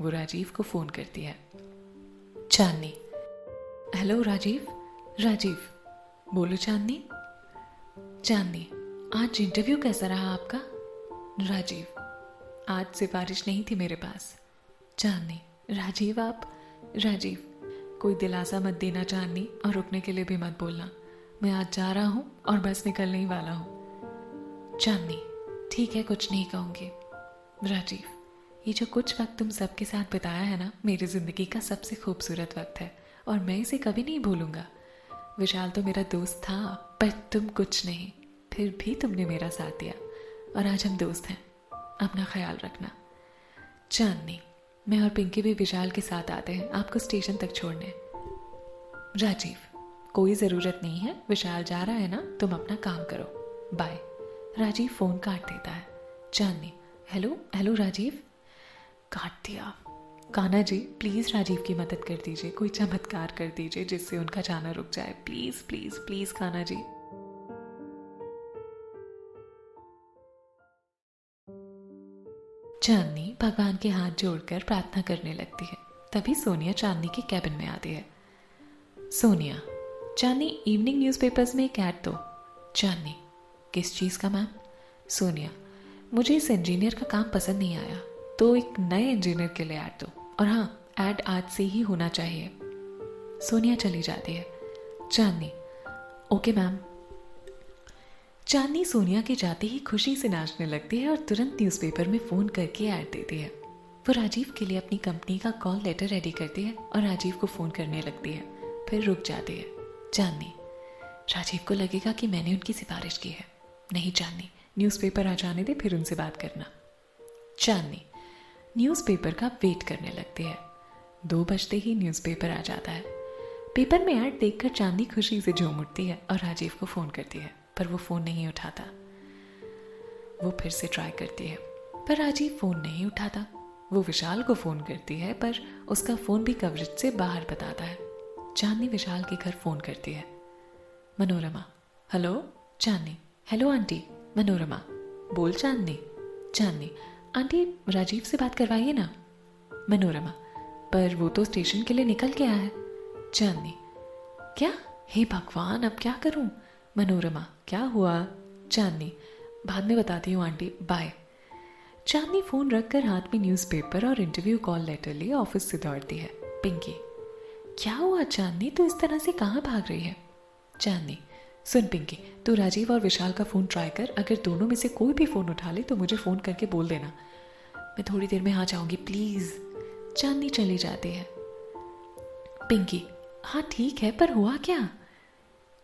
वो राजीव को फ़ोन करती है। चांदनी, हेलो राजीव। राजीव, बोलो चांदनी। चांदनी, आज इंटरव्यू कैसा रहा आपका? राजीव, आज सिफारिश नहीं थी मेरे पास। चांदनी, राजीव आप? राजीव, कोई दिलासा मत देना चांदनी, और रुकने के लिए भी मत बोलना। मैं आज जा रहा हूँ और बस निकलने ही वाला हूँ। चांदनी, ठीक है, कुछ नहीं कहूँगी। राजीव, ये जो कुछ वक्त तुम सबके साथ बिताया है ना, मेरी ज़िंदगी का सबसे खूबसूरत वक्त है और मैं इसे कभी नहीं भूलूंगा। विशाल तो मेरा दोस्त था, पर तुम कुछ नहीं, फिर भी तुमने मेरा साथ दिया और आज हम दोस्त हैं। अपना ख्याल रखना। चांदनी, मैं और पिंकी भी विशाल के साथ आते हैं आपको स्टेशन तक छोड़ने। राजीव, कोई ज़रूरत नहीं है, विशाल जा रहा है ना, तुम अपना काम करो। बाय। राजीव फ़ोन काट देता है। चांदनी, हेलो हेलो राजीव। काट दिया। कान्हा जी, प्लीज़ राजीव की मदद कर दीजिए, कोई चमत्कार कर दीजिए जिससे उनका जाना रुक जाए। Please please please Kanha ji. चांदनी भगवान के हाथ जोड़कर प्रार्थना करने लगती है। तभी सोनिया चांदनी के कैबिन में आती है। सोनिया, चांदनी, इवनिंग न्यूज़पेपर्स में एक ऐड दो। चांदनी, किस चीज़ का मैम? सोनिया, मुझे इस इंजीनियर का काम पसंद नहीं आया, तो एक नए इंजीनियर के लिए ऐड दो, और हाँ, ऐड आज से ही होना चाहिए। सोनिया चली जाती है। चांदनी, ओके मैम। चांदनी सोनिया के जाते ही खुशी से नाचने लगती है और तुरंत न्यूज़पेपर में फ़ोन करके ऐड देती है। वो राजीव के लिए अपनी कंपनी का कॉल लेटर रेडी करती है और राजीव को फ़ोन करने लगती है, फिर रुक जाती है। चांदनी, राजीव को लगेगा कि मैंने उनकी सिफारिश की है। नहीं चांदनी, न्यूज़पेपर आ जाने दे, फिर उनसे बात करना। चांदनी न्यूज़पेपर का वेट करने लगती है। 2 बजते ही न्यूज़पेपर आ जाता है। पेपर में ऐड देखकर चांदनी खुशी से झूम उठती है और राजीव को फ़ोन करती है, पर वो फ़ोन नहीं उठाता। वो फिर से ट्राई करती है, पर राजीव फ़ोन नहीं उठाता। वो विशाल को फ़ोन करती है, पर उसका फ़ोन भी कवरेज से बाहर बताता है। चांदनी विशाल के घर फ़ोन करती है। मनोरमा, हेलो। चांदनी, हेलो आंटी। मनोरमा, बोल चांदनी। चांदनी, आंटी राजीव से बात करवाइए ना। मनोरमा, पर वो तो स्टेशन के लिए निकल गया है। चांदनी, क्या? हे भगवान, अब क्या करूं? मनोरमा, क्या हुआ? चांदनी, बाद में बताती हूँ आंटी, बाय। चांदनी फ़ोन रखकर हाथ में न्यूज़पेपर और इंटरव्यू कॉल लेटर लिए ऑफिस से दौड़ती है। पिंकी, क्या हुआ चांदनी, तू इस तरह से कहाँ भाग रही है? चांदनी, सुन पिंकी, तू राजीव और विशाल का फ़ोन ट्राई कर, अगर दोनों में से कोई भी फ़ोन उठा ले तो मुझे फ़ोन करके बोल देना, मैं थोड़ी देर में आ जाऊंगी, प्लीज़। चांदनी चली जाती है। पिंकी, हाँ ठीक है, पर हुआ क्या?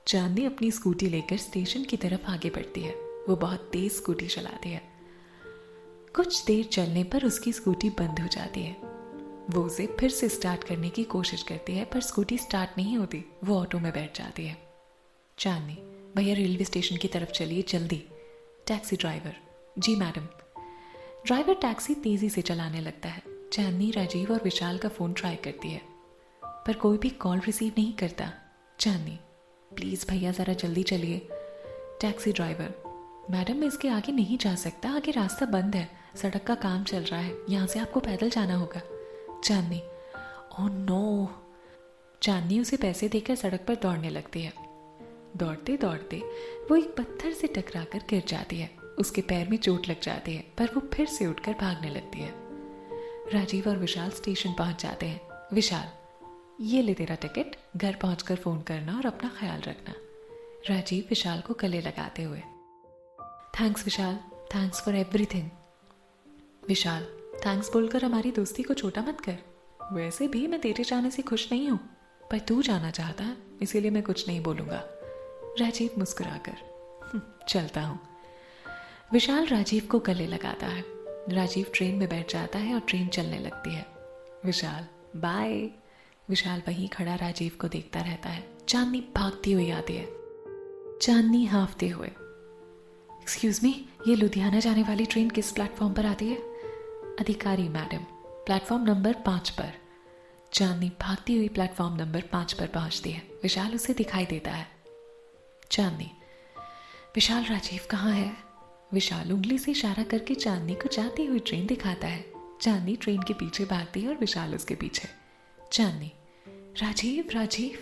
चांदनी अपनी स्कूटी लेकर स्टेशन की तरफ आगे बढ़ती है। वो बहुत तेज स्कूटी चलाती है। कुछ देर चलने पर उसकी स्कूटी बंद हो जाती है। वो उसे फिर से स्टार्ट करने की कोशिश करती है, पर स्कूटी स्टार्ट नहीं होती। वो ऑटो में बैठ जाती है। चांदनी, भैया रेलवे स्टेशन की तरफ चलिए जल्दी। टैक्सी ड्राइवर, जी मैडम। ड्राइवर टैक्सी तेजी से चलाने लगता है। चांदनी राजीव और विशाल का फ़ोन ट्राई करती है, पर कोई भी कॉल रिसीव नहीं करता। चांदनी, प्लीज़ भैया ज़रा जल्दी चलिए। टैक्सी ड्राइवर, मैडम मैं इसके आगे नहीं जा सकता, आगे रास्ता बंद है, सड़क का काम चल रहा है, यहाँ से आपको पैदल जाना होगा। चांदनी, ओह नो। चांदनी उसे पैसे देकर सड़क पर दौड़ने लगती है। दौड़ते दौड़ते वो एक पत्थर से टकराकर गिर जाती है। उसके पैर में चोट लग जाती है, पर वो फिर से उठकर भागने लगती है। राजीव और विशाल स्टेशन पहुंच जाते हैं। विशाल, ये ले तेरा टिकट, घर पहुंचकर फ़ोन करना और अपना ख्याल रखना। राजीव विशाल को गले लगाते हुए। Thanks Vishal, thanks for everything. Vishal, thanks बोलकर हमारी दोस्ती को छोटा मत कर। वैसे भी मैं तेरे जाने से खुश नहीं हूँ, पर तू जाना चाहता है, इसीलिए मैं कुछ नहीं बोलूँगा। राजीव मुस्कुराकर, चलता हूँ। विशाल राजीव को गले लगाता है। राजीव ट्रेन में बैठ जाता है और ट्रेन चलने लगती है। विशाल, बाय। विशाल वहीं खड़ा राजीव को देखता रहता है। चांदनी भागती हुई आती है। चांदनी हाफते हुए, एक्सक्यूज मी, ये लुधियाना जाने वाली ट्रेन किस प्लेटफॉर्म पर आती है? अधिकारी मैडम, प्लेटफॉर्म नंबर 5 पर। चांदनी भागती हुई प्लेटफॉर्म नंबर 5 पर पहुंचती है। विशाल उसे दिखाई देता है। चांदनी, विशाल राजीव कहाँ है? विशाल उंगली से इशारा करके चांदनी को जाती हुई ट्रेन दिखाता है। चांदनी ट्रेन के पीछे भागती है और विशाल उसके पीछे। चांदनी, राजीव राजीव।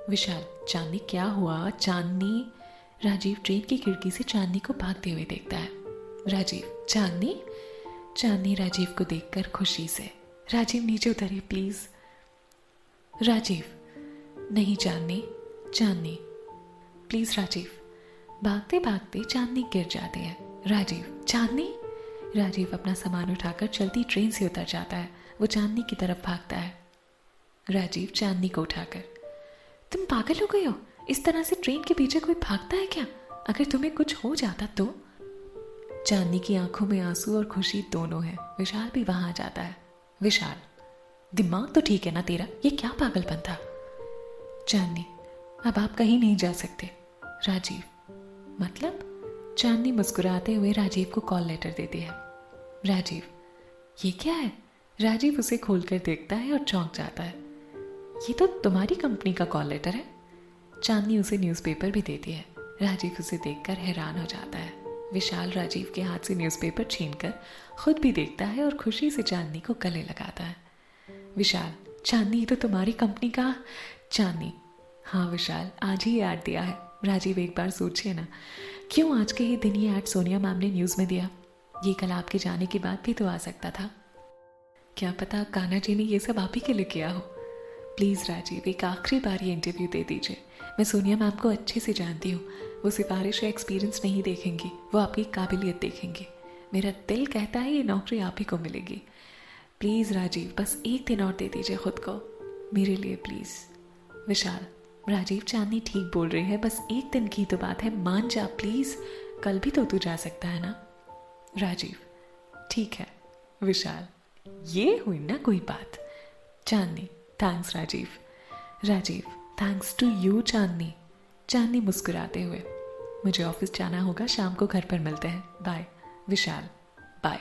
विशाल, चांदनी क्या हुआ? चांदनी। राजीव ट्रेन की खिड़की से चांदनी को भागते हुए देखता है। राजीव, चांदनी। चांदनी राजीव को देखकर खुशी से, राजीव नीचे उतरिए प्लीज। राजीव, नहीं चांदनी। चांदनी, प्लीज राजीव। भागते भागते चांदनी गिर जाती है। राजीव, चांदनी। राजीव अपना सामान उठाकर चलती ट्रेन से उतर जाता है। वो चांदनी की तरफ भागता है। राजीव चांदनी को उठाकर, तुम पागल हो गए हो? इस तरह से ट्रेन के पीछे कोई भागता है क्या? अगर तुम्हें कुछ हो जाता तो? चांदनी की आंखों में आंसू और खुशी दोनों है। विशाल भी वहां आ जाता है। विशाल, दिमाग तो ठीक है ना तेरा? ये क्या पागलपन था? चांदनी, अब आप कहीं नहीं जा सकते। राजीव, मतलब? चांदनी मुस्कुराते हुए राजीव को कॉल लेटर देती है। राजीव, ये क्या है? राजीव उसे खोलकर देखता है और चौंक जाता है। ये तो तुम्हारी कंपनी का कॉल लेटर है। चांदनी उसे न्यूज़पेपर भी देती है। राजीव उसे देखकर हैरान हो जाता है। विशाल राजीव के हाथ से न्यूज़पेपर छीनकर खुद भी देखता है और खुशी से चांदनी को गले लगाता है। विशाल, चांदनी, ये तो तुम्हारी कंपनी का। चांदनी, हाँ विशाल, आज ही ऐड दिया है। राजीव, एक बार सोचिए ना, क्यों आज के ही दिन ये ऐड सोनिया मैम ने न्यूज़ में दिया? ये कल आपके जाने के बाद भी तो आ सकता था। क्या पता कान्हा जी ने ये सब आप ही के लिए किया हो। प्लीज़ राजीव, एक आखिरी बार ये इंटरव्यू दे दीजिए। मैं सोनिया मैम को अच्छे से जानती हूँ। वो सिफारिश या एक्सपीरियंस नहीं देखेंगी, वो आपकी काबिलियत देखेंगी। मेरा दिल कहता है ये नौकरी आप ही को मिलेगी। प्लीज़ राजीव, बस एक दिन और दे दीजिए खुद को, मेरे लिए प्लीज़। विशाल, राजीव, चांदनी ठीक बोल रही है, बस एक दिन की तो बात है, मान जा प्लीज़। कल भी तो तू जा सकता है ना? राजीव, ठीक है। विशाल, ये हुई ना कोई बात। Chandni, thanks Rajeev. Rajeev, thanks to you Chandni. Chandni मुस्कुराते हुए, मुझे ऑफिस जाना होगा, शाम को घर पर मिलते हैं, बाय। विशाल, बाय।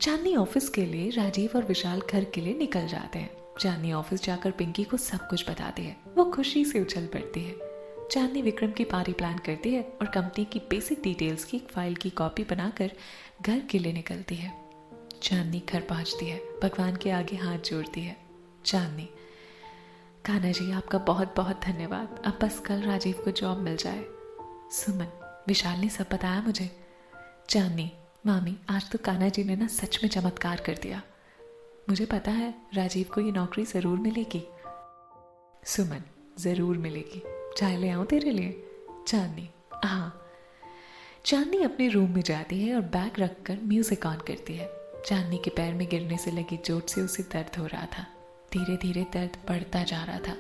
चांदनी ऑफिस के लिए, राजीव और विशाल घर के लिए निकल जाते हैं। चांदनी ऑफिस जाकर पिंकी को सब कुछ बताती है। वो खुशी से उछल पड़ती है। चांदनी विक्रम की पार्टी प्लान करती है और कंपनी की बेसिक डिटेल्स की एक फाइल की कॉपी बनाकर घर के लिए निकलती है। चांदनी घर पहुंचती है, भगवान के आगे हाथ जोड़ती है। चांदनी, कान्हा जी आपका बहुत बहुत धन्यवाद, अब बस कल राजीव को जॉब मिल जाए। सुमन, विशाल ने सब बताया मुझे। चांदनी, मामी, आज तो कान्हा जी ने ना सच में चमत्कार कर दिया। मुझे पता है राजीव को ये नौकरी ज़रूर मिलेगी। सुमन, ज़रूर मिलेगी। चाय ले आऊँ तेरे लिए? चांदनी, हाँ। चांदनी अपने रूम में जाती है और बैग रखकर म्यूजिक ऑन करती है। चांदनी के पैर में गिरने से लगी चोट से उसे दर्द हो रहा था। धीरे धीरे दर्द बढ़ता जा रहा था,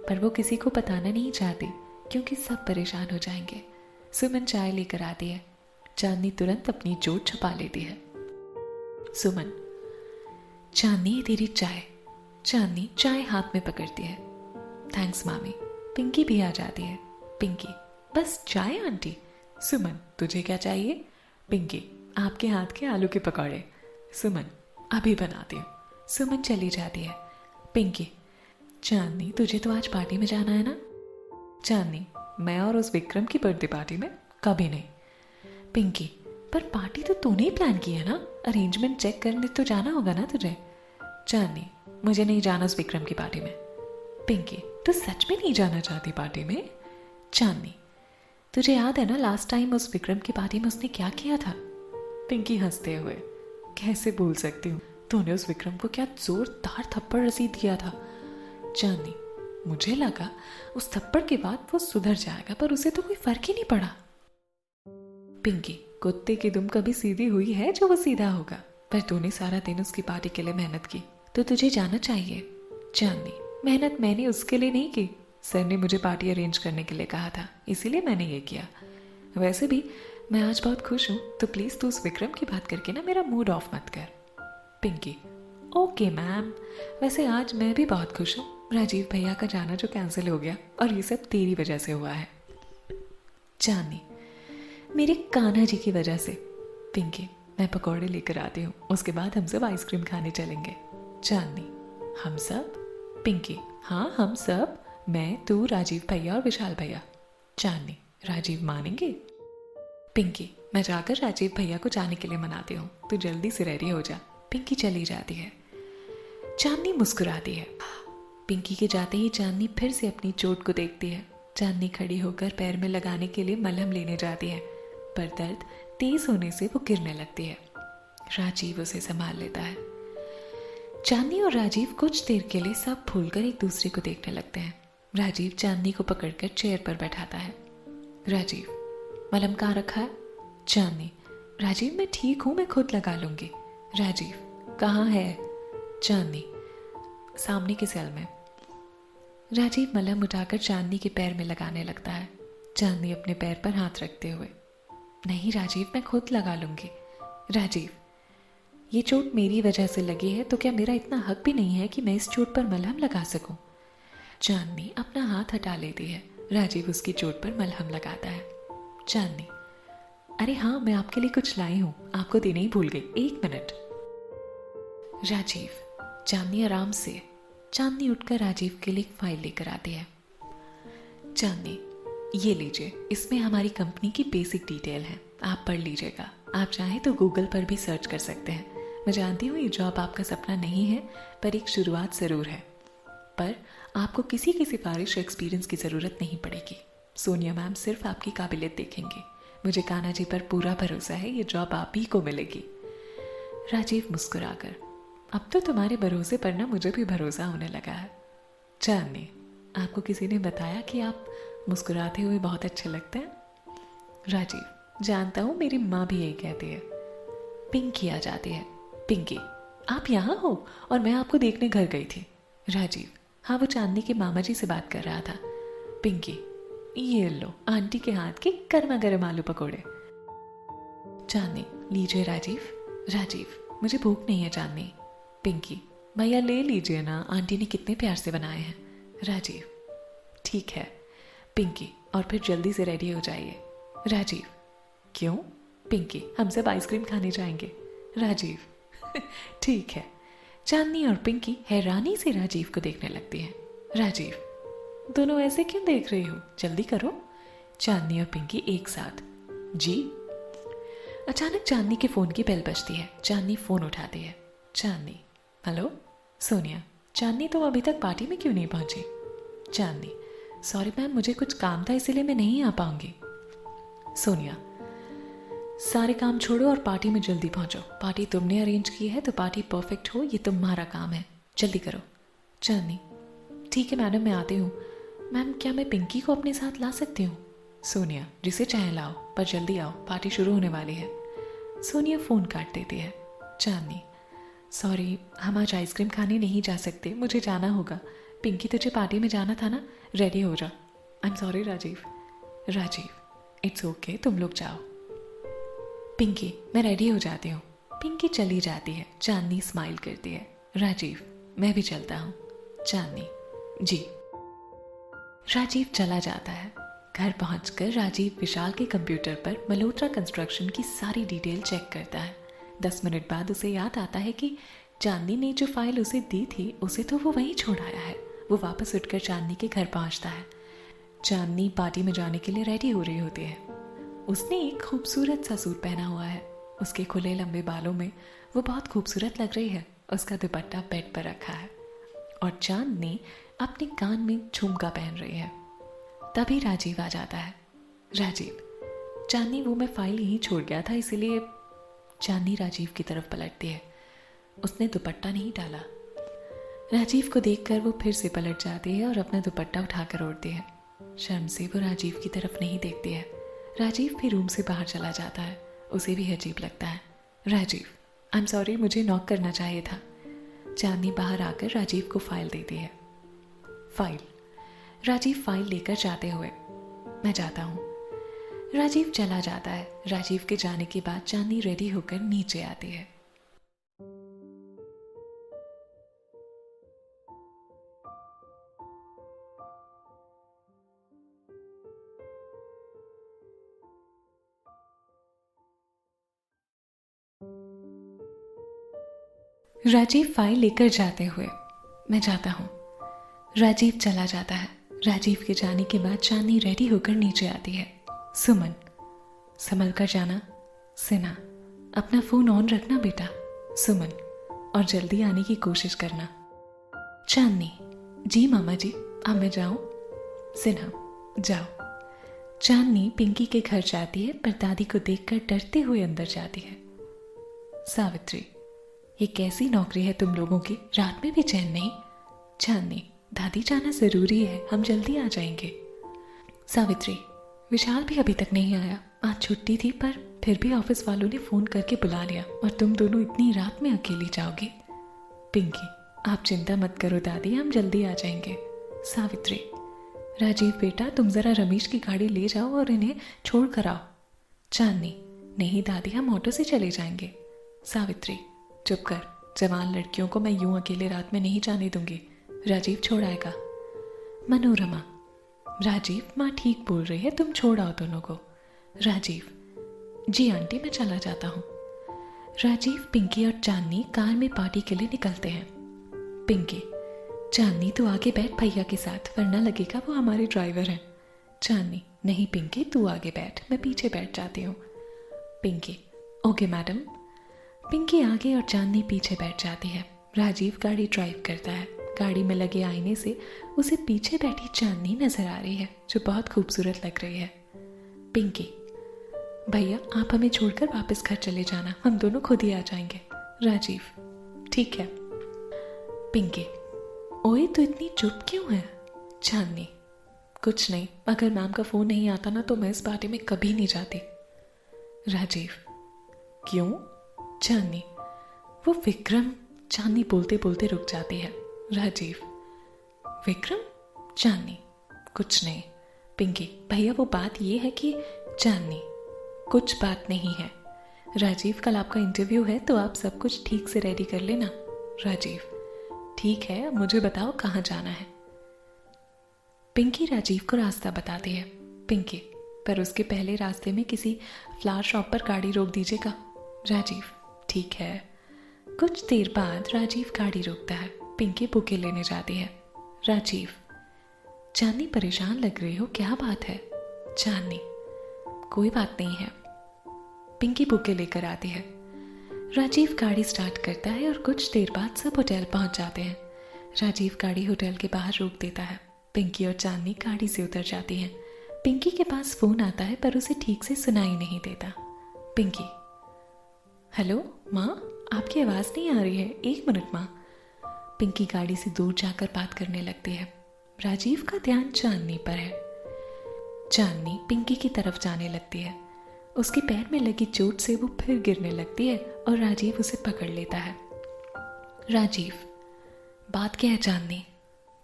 पर वो किसी को बताना नहीं चाहती क्योंकि सब परेशान हो जाएंगे। सुमन चाय लेकर आती है। चांदनी तुरंत अपनी चोट छुपा लेती है। सुमन, चांदनी ये तेरी चाय। चांदनी चाय हाथ में पकड़ती है। थैंक्स मामी। पिंकी भी आ जाती है। पिंकी, बस चाय आंटी। सुमन, तुझे क्या चाहिए? पिंकी, आपके हाथ के आलू के पकौड़े। सुमन, अभी बनाती हूँ। सुमन चली जाती है। पिंकी, चांदनी तुझे तो आज पार्टी में जाना है ना? चांदनी, मैं और उस विक्रम की बर्थडे पार्टी में कभी नहीं। पिंकी, पर पार्टी तो तूने ही प्लान की है ना, अरेंजमेंट चेक करने तो जाना होगा ना तुझे। चांदनी, मुझे नहीं जाना उस विक्रम की पार्टी में। पिंकी, तू सच में नहीं जाना चाहती पार्टी में? चांदनी, तुझे याद है ना लास्ट टाइम उस विक्रम की पार्टी में उसने क्या किया था? पिंकी हंसते हुए, कैसे भूल सकती हूँ, तूने उस विक्रम को क्या जोरदार थप्पड़ रसीद किया था। चांदनी, मुझे लगा उस थप्पड़ के बाद वो सुधर जाएगा, पर उसे तो कोई फर्क ही नहीं पड़ा। पिंकी, कुत्ते की दुम कभी सीधी हुई है जो वो सीधा होगा, पर तूने सारा दिन उसकी पार्टी के लिए मेहनत की तो तुझे जाना चाहिए। चांदनी, मेहनत मैंने उसके लिए नहीं की, सर ने मुझे पार्टी अरेंज करने के लिए कहा था, इसीलिए मैंने ये किया। वैसे भी मैं आज बहुत खुश हूँ, तो प्लीज तू उस विक्रम की बात करके ना मेरा मूड ऑफ मत कर। पिंकी, ओके मैम, वैसे आज मैं भी बहुत खुश हूँ, राजीव भैया का जाना जो कैंसिल हो गया और ये सब तेरी वजह से हुआ है। चांदनी, मेरे कान्हा जी की वजह से। पिंकी, मैं पकौड़े लेकर आती हूँ, उसके बाद हम सब आइसक्रीम खाने चलेंगे। चांदनी, हम सब? पिंकी, हाँ हम सब, मैं, तू, राजीव भैया और विशाल भैया। चांदनी, राजीव मानेंगे? पिंकी, मैं जाकर राजीव भैया को जाने के लिए मनाती हूँ, तू जल्दी से रेडी हो जा। पिंकी चली जाती है। चांदनी मुस्कुराती है। पिंकी के जाते ही चांदनी फिर से अपनी चोट को देखती है। चांदनी खड़ी होकर पैर में लगाने के लिए मलहम लेने जाती है, पर दर्द तेज होने से वो गिरने लगती है। राजीव उसे संभाल लेता है। चांदनी और राजीव कुछ देर के लिए सब भूलकर एक दूसरे को देखने लगते हैं। राजीव चांदनी को पकड़कर चेयर पर बैठाता है। राजीव, मलहम कहाँ रखा है? चांदनी, राजीव मैं ठीक हूं, मैं खुद लगा लूंगी। राजीव, कहाँ है? चांदनी, सामने के सेल में। राजीव मलहम उठाकर चांदनी के पैर में लगाने लगता है। चांदनी अपने पैर पर हाथ रखते हुए, नहीं राजीव मैं खुद लगा लूंगी। राजीव, ये चोट मेरी वजह से लगी है, तो क्या मेरा इतना हक भी नहीं है कि मैं इस चोट पर मलहम लगा सकूं? चांदनी अपना हाथ हटा लेती है। राजीव उसकी चोट पर मलहम लगाता है। चांदनी, अरे हाँ मैं आपके लिए कुछ लाई हूं, आपको देने ही भूल गई, 1 मिनट। राजीव, चांदनी आराम से। चांदनी उठकर राजीव के लिए एक फाइल लेकर आती है। चांदनी, ये लीजिए, इसमें हमारी कंपनी की बेसिक डिटेल है, आप पढ़ लीजिएगा। आप चाहें तो गूगल पर भी सर्च कर सकते हैं। मैं जानती हूँ ये जॉब आपका सपना नहीं है, पर एक शुरुआत ज़रूर है। पर आपको किसी की सिफारिश या एक्सपीरियंस की ज़रूरत नहीं पड़ेगी। सोनिया मैम सिर्फ आपकी काबिलियत देखेंगी। मुझे कान्हा जी पर पूरा भरोसा है, ये जॉब आप ही को मिलेगी। राजीव मुस्कुराकर, अब तो तुम्हारे भरोसे पर ना मुझे भी भरोसा होने लगा है। चांदनी, आपको किसी ने बताया कि आप मुस्कुराते हुए बहुत अच्छे लगते हैं? राजीव, जानता हूँ, मेरी माँ भी यही कहती है। पिंकी आ जाती है। पिंकी, आप यहाँ हो और मैं आपको देखने घर गई थी। राजीव, हाँ वो चांदनी के मामा जी से बात कर रहा था। पिंकी, ये लो आंटी के हाथ के गर्मा गर्म आलू पकोड़े। चांदनी, लीजिए राजीव। राजीव, मुझे भूख नहीं है चांदनी। पिंकी, भैया ले लीजिए ना, आंटी ने कितने प्यार से बनाए हैं। राजीव, ठीक है। पिंकी, और फिर जल्दी से रेडी हो जाइए। राजीव, क्यों? पिंकी, हम सब आइसक्रीम खाने जाएंगे। राजीव, ठीक है। चांदनी और पिंकी हैरानी से राजीव को देखने लगती है। राजीव, दोनों ऐसे क्यों देख रही हो, जल्दी करो। चांदनी और पिंकी एक साथ, जी। अचानक चांदनी के फोन की बेल बजती है। चांदनी फोन उठाती है। चांदनी, हेलो। सोनिया, चांदनी तुम अभी तक पार्टी में क्यों नहीं पहुंची? चांदनी, सॉरी मैम, मुझे कुछ काम था इसलिए मैं नहीं आ पाऊंगी। सोनिया, सारे काम छोड़ो और पार्टी में जल्दी पहुंचो। पार्टी तुमने अरेंज की है तो पार्टी परफेक्ट हो, ये तुम्हारा काम है, जल्दी करो। चांदनी, ठीक है मैडम, मैं आती हूँ। मैम क्या मैं पिंकी को अपने साथ ला सकती हूँ? सोनिया, जिसे चाहे लाओ, पर जल्दी आओ, पार्टी शुरू होने वाली है। सोनिया फ़ोन काट देती है। चांदनी, सॉरी, हम आज आइसक्रीम खाने नहीं जा सकते, मुझे जाना होगा। पिंकी, तुझे पार्टी में जाना था ना, रेडी हो जा। I am sorry Rajiv. Rajiv, it's okay, तुम लोग जाओ। पिंकी, मैं रेडी हो जाती हूँ। पिंकी चली जाती है। चांदनी स्माइल करती है। राजीव, मैं भी चलता हूँ। चांदनी, जी। राजीव चला जाता है। घर पहुंचकर राजीव विशाल के कंप्यूटर पर मल्होत्रा कंस्ट्रक्शन की सारी डिटेल चेक करता है। 10 मिनट बाद उसे याद आता है कि चांदनी ने जो फाइल उसे दी थी उसे तो वो वहीं छोड़ आया है। वो वापस उठकर चांदनी के घर पहुंचता है। चांदनी पार्टी में जाने के लिए रेडी हो रही होती है। उसने एक खूबसूरत सा सूट पहना हुआ है। उसके खुले लंबे बालों में वो बहुत खूबसूरत लग रही है। उसका दुपट्टा बेड पर रखा है और चांदनी अपने कान में झुमका पहन रही है। तभी राजीव आ जाता है। राजीव, चांदनी, वो मैं फाइल यहीं छोड़ गया था, इसीलिए। चांदनी राजीव की तरफ पलटती है। उसने दुपट्टा नहीं डाला। राजीव को देखकर वो फिर से पलट जाती है और अपना दुपट्टा उठाकर ओढ़ती है। शर्म से वो राजीव की तरफ नहीं देखती है। राजीव भी रूम से बाहर चला जाता है। उसे भी अजीब लगता है। राजीव, आई एम सॉरी, मुझे नॉक करना चाहिए था। चांदनी बाहर आकर राजीव को फाइल देती है। फाइल। राजीव फाइल लेकर जाते हुए, मैं जाता हूँ। राजीव चला जाता है। राजीव के जाने के बाद चांदनी रेडी होकर नीचे आती है। राजीव फाइल लेकर जाते हुए, मैं जाता हूँ। राजीव चला जाता है। राजीव के जाने के बाद चांदनी रेडी होकर नीचे आती है। सुमन, संभल कर जाना। सिन्हा, अपना फोन ऑन रखना बेटा। सुमन, और जल्दी आने की कोशिश करना। चांदनी, जी मामा जी, अब मैं जाऊं? सिन्हा, जाओ। चांदनी पिंकी के घर जाती है पर दादी को देखकर डरते हुए अंदर जाती है। सावित्री, ये कैसी नौकरी है तुम लोगों की, रात में भी चैन नहीं। चांदनी, दादी जाना जरूरी है, हम जल्दी आ जाएंगे। सावित्री, विशाल भी अभी तक नहीं आया, आज छुट्टी थी पर फिर भी ऑफिस वालों ने फोन करके बुला लिया और तुम दोनों इतनी रात में अकेली जाओगे। पिंकी, आप चिंता मत करो दादी, हम जल्दी आ जाएंगे। सावित्री, राजीव बेटा, तुम जरा रमेश की गाड़ी ले जाओ और इन्हें छोड़ कर आओ। चांदनी, नहीं दादी, हम ऑटो से चले जाएंगे। सावित्री, चुप कर, जवान लड़कियों को मैं यूं अकेले रात में नहीं जाने दूंगी, राजीव छोड़ आएगा। मनोरमा, राजीव, माँ ठीक बोल रही है, तुम छोड़ आओ दोनों को। राजीव, जी आंटी, मैं चला जाता हूँ। राजीव, पिंकी और चांदनी कार में पार्टी के लिए निकलते हैं। पिंकी, चांदनी तू आगे बैठ भैया के साथ, वरना लगेगा वो हमारे ड्राइवर हैं। चांदनी, नहीं पिंकी, तू आगे बैठ, मैं पीछे बैठ जाती हूँ। Pinky, okay madam. पिंकी आगे और चांदनी पीछे बैठ जाती है। राजीव गाड़ी ड्राइव करता है। गाड़ी में लगे आईने से उसे पीछे बैठी चांदनी नजर आ रही है जो बहुत खूबसूरत लग रही है। पिंकी, भैया आप हमें छोड़कर वापस घर चले जाना, हम दोनों खुद ही आ जाएंगे। राजीव, ठीक है। पिंकी, ओए तू इतनी चुप क्यों है? चांदनी, कुछ नहीं, अगर मैम का फोन नहीं आता ना तो मैं इस पार्टी में कभी नहीं जाती। राजीव, क्यों? चांदनी, वो विक्रम। चांदनी बोलते बोलते रुक जाती है। राजीव, विक्रम? चांदनी, कुछ नहीं। पिंकी, भैया वो बात ये है कि। चांदनी, कुछ बात नहीं है। राजीव, कल आपका इंटरव्यू है तो आप सब कुछ ठीक से रेडी कर लेना। राजीव, ठीक है, अब मुझे बताओ कहाँ जाना है। पिंकी राजीव को रास्ता बताती है। पिंकी, पर उसके पहले रास्ते में किसी फ्लावर शॉप पर गाड़ी रोक दीजिएगा। राजीव, ठीक है। कुछ देर बाद राजीव गाड़ी रोकता है। पिंकी बुके लेने जाती है। राजीव, चांदनी परेशान लग रही हो, क्या बात है? चांदनी, कोई बात नहीं है। पिंकी बुके लेकर आती है। राजीव गाड़ी स्टार्ट करता है और कुछ देर बाद सब होटल पहुंच जाते हैं। राजीव गाड़ी होटल के बाहर रोक देता है। पिंकी और चांदनी गाड़ी से उतर जाती हैं। पिंकी के पास फोन आता है पर उसे ठीक से सुनाई नहीं देता। पिंकी, हेलो माँ, आपकी आवाज़ नहीं आ रही है, 1 मिनट माँ। पिंकी गाड़ी से दूर जाकर बात करने लगती है। राजीव का ध्यान चांदनी पर है। चांदनी पिंकी की तरफ जाने लगती है। उसके पैर में लगी चोट से वो फिर गिरने लगती है और राजीव उसे पकड़ लेता है। राजीव, बात क्या है चांदनी?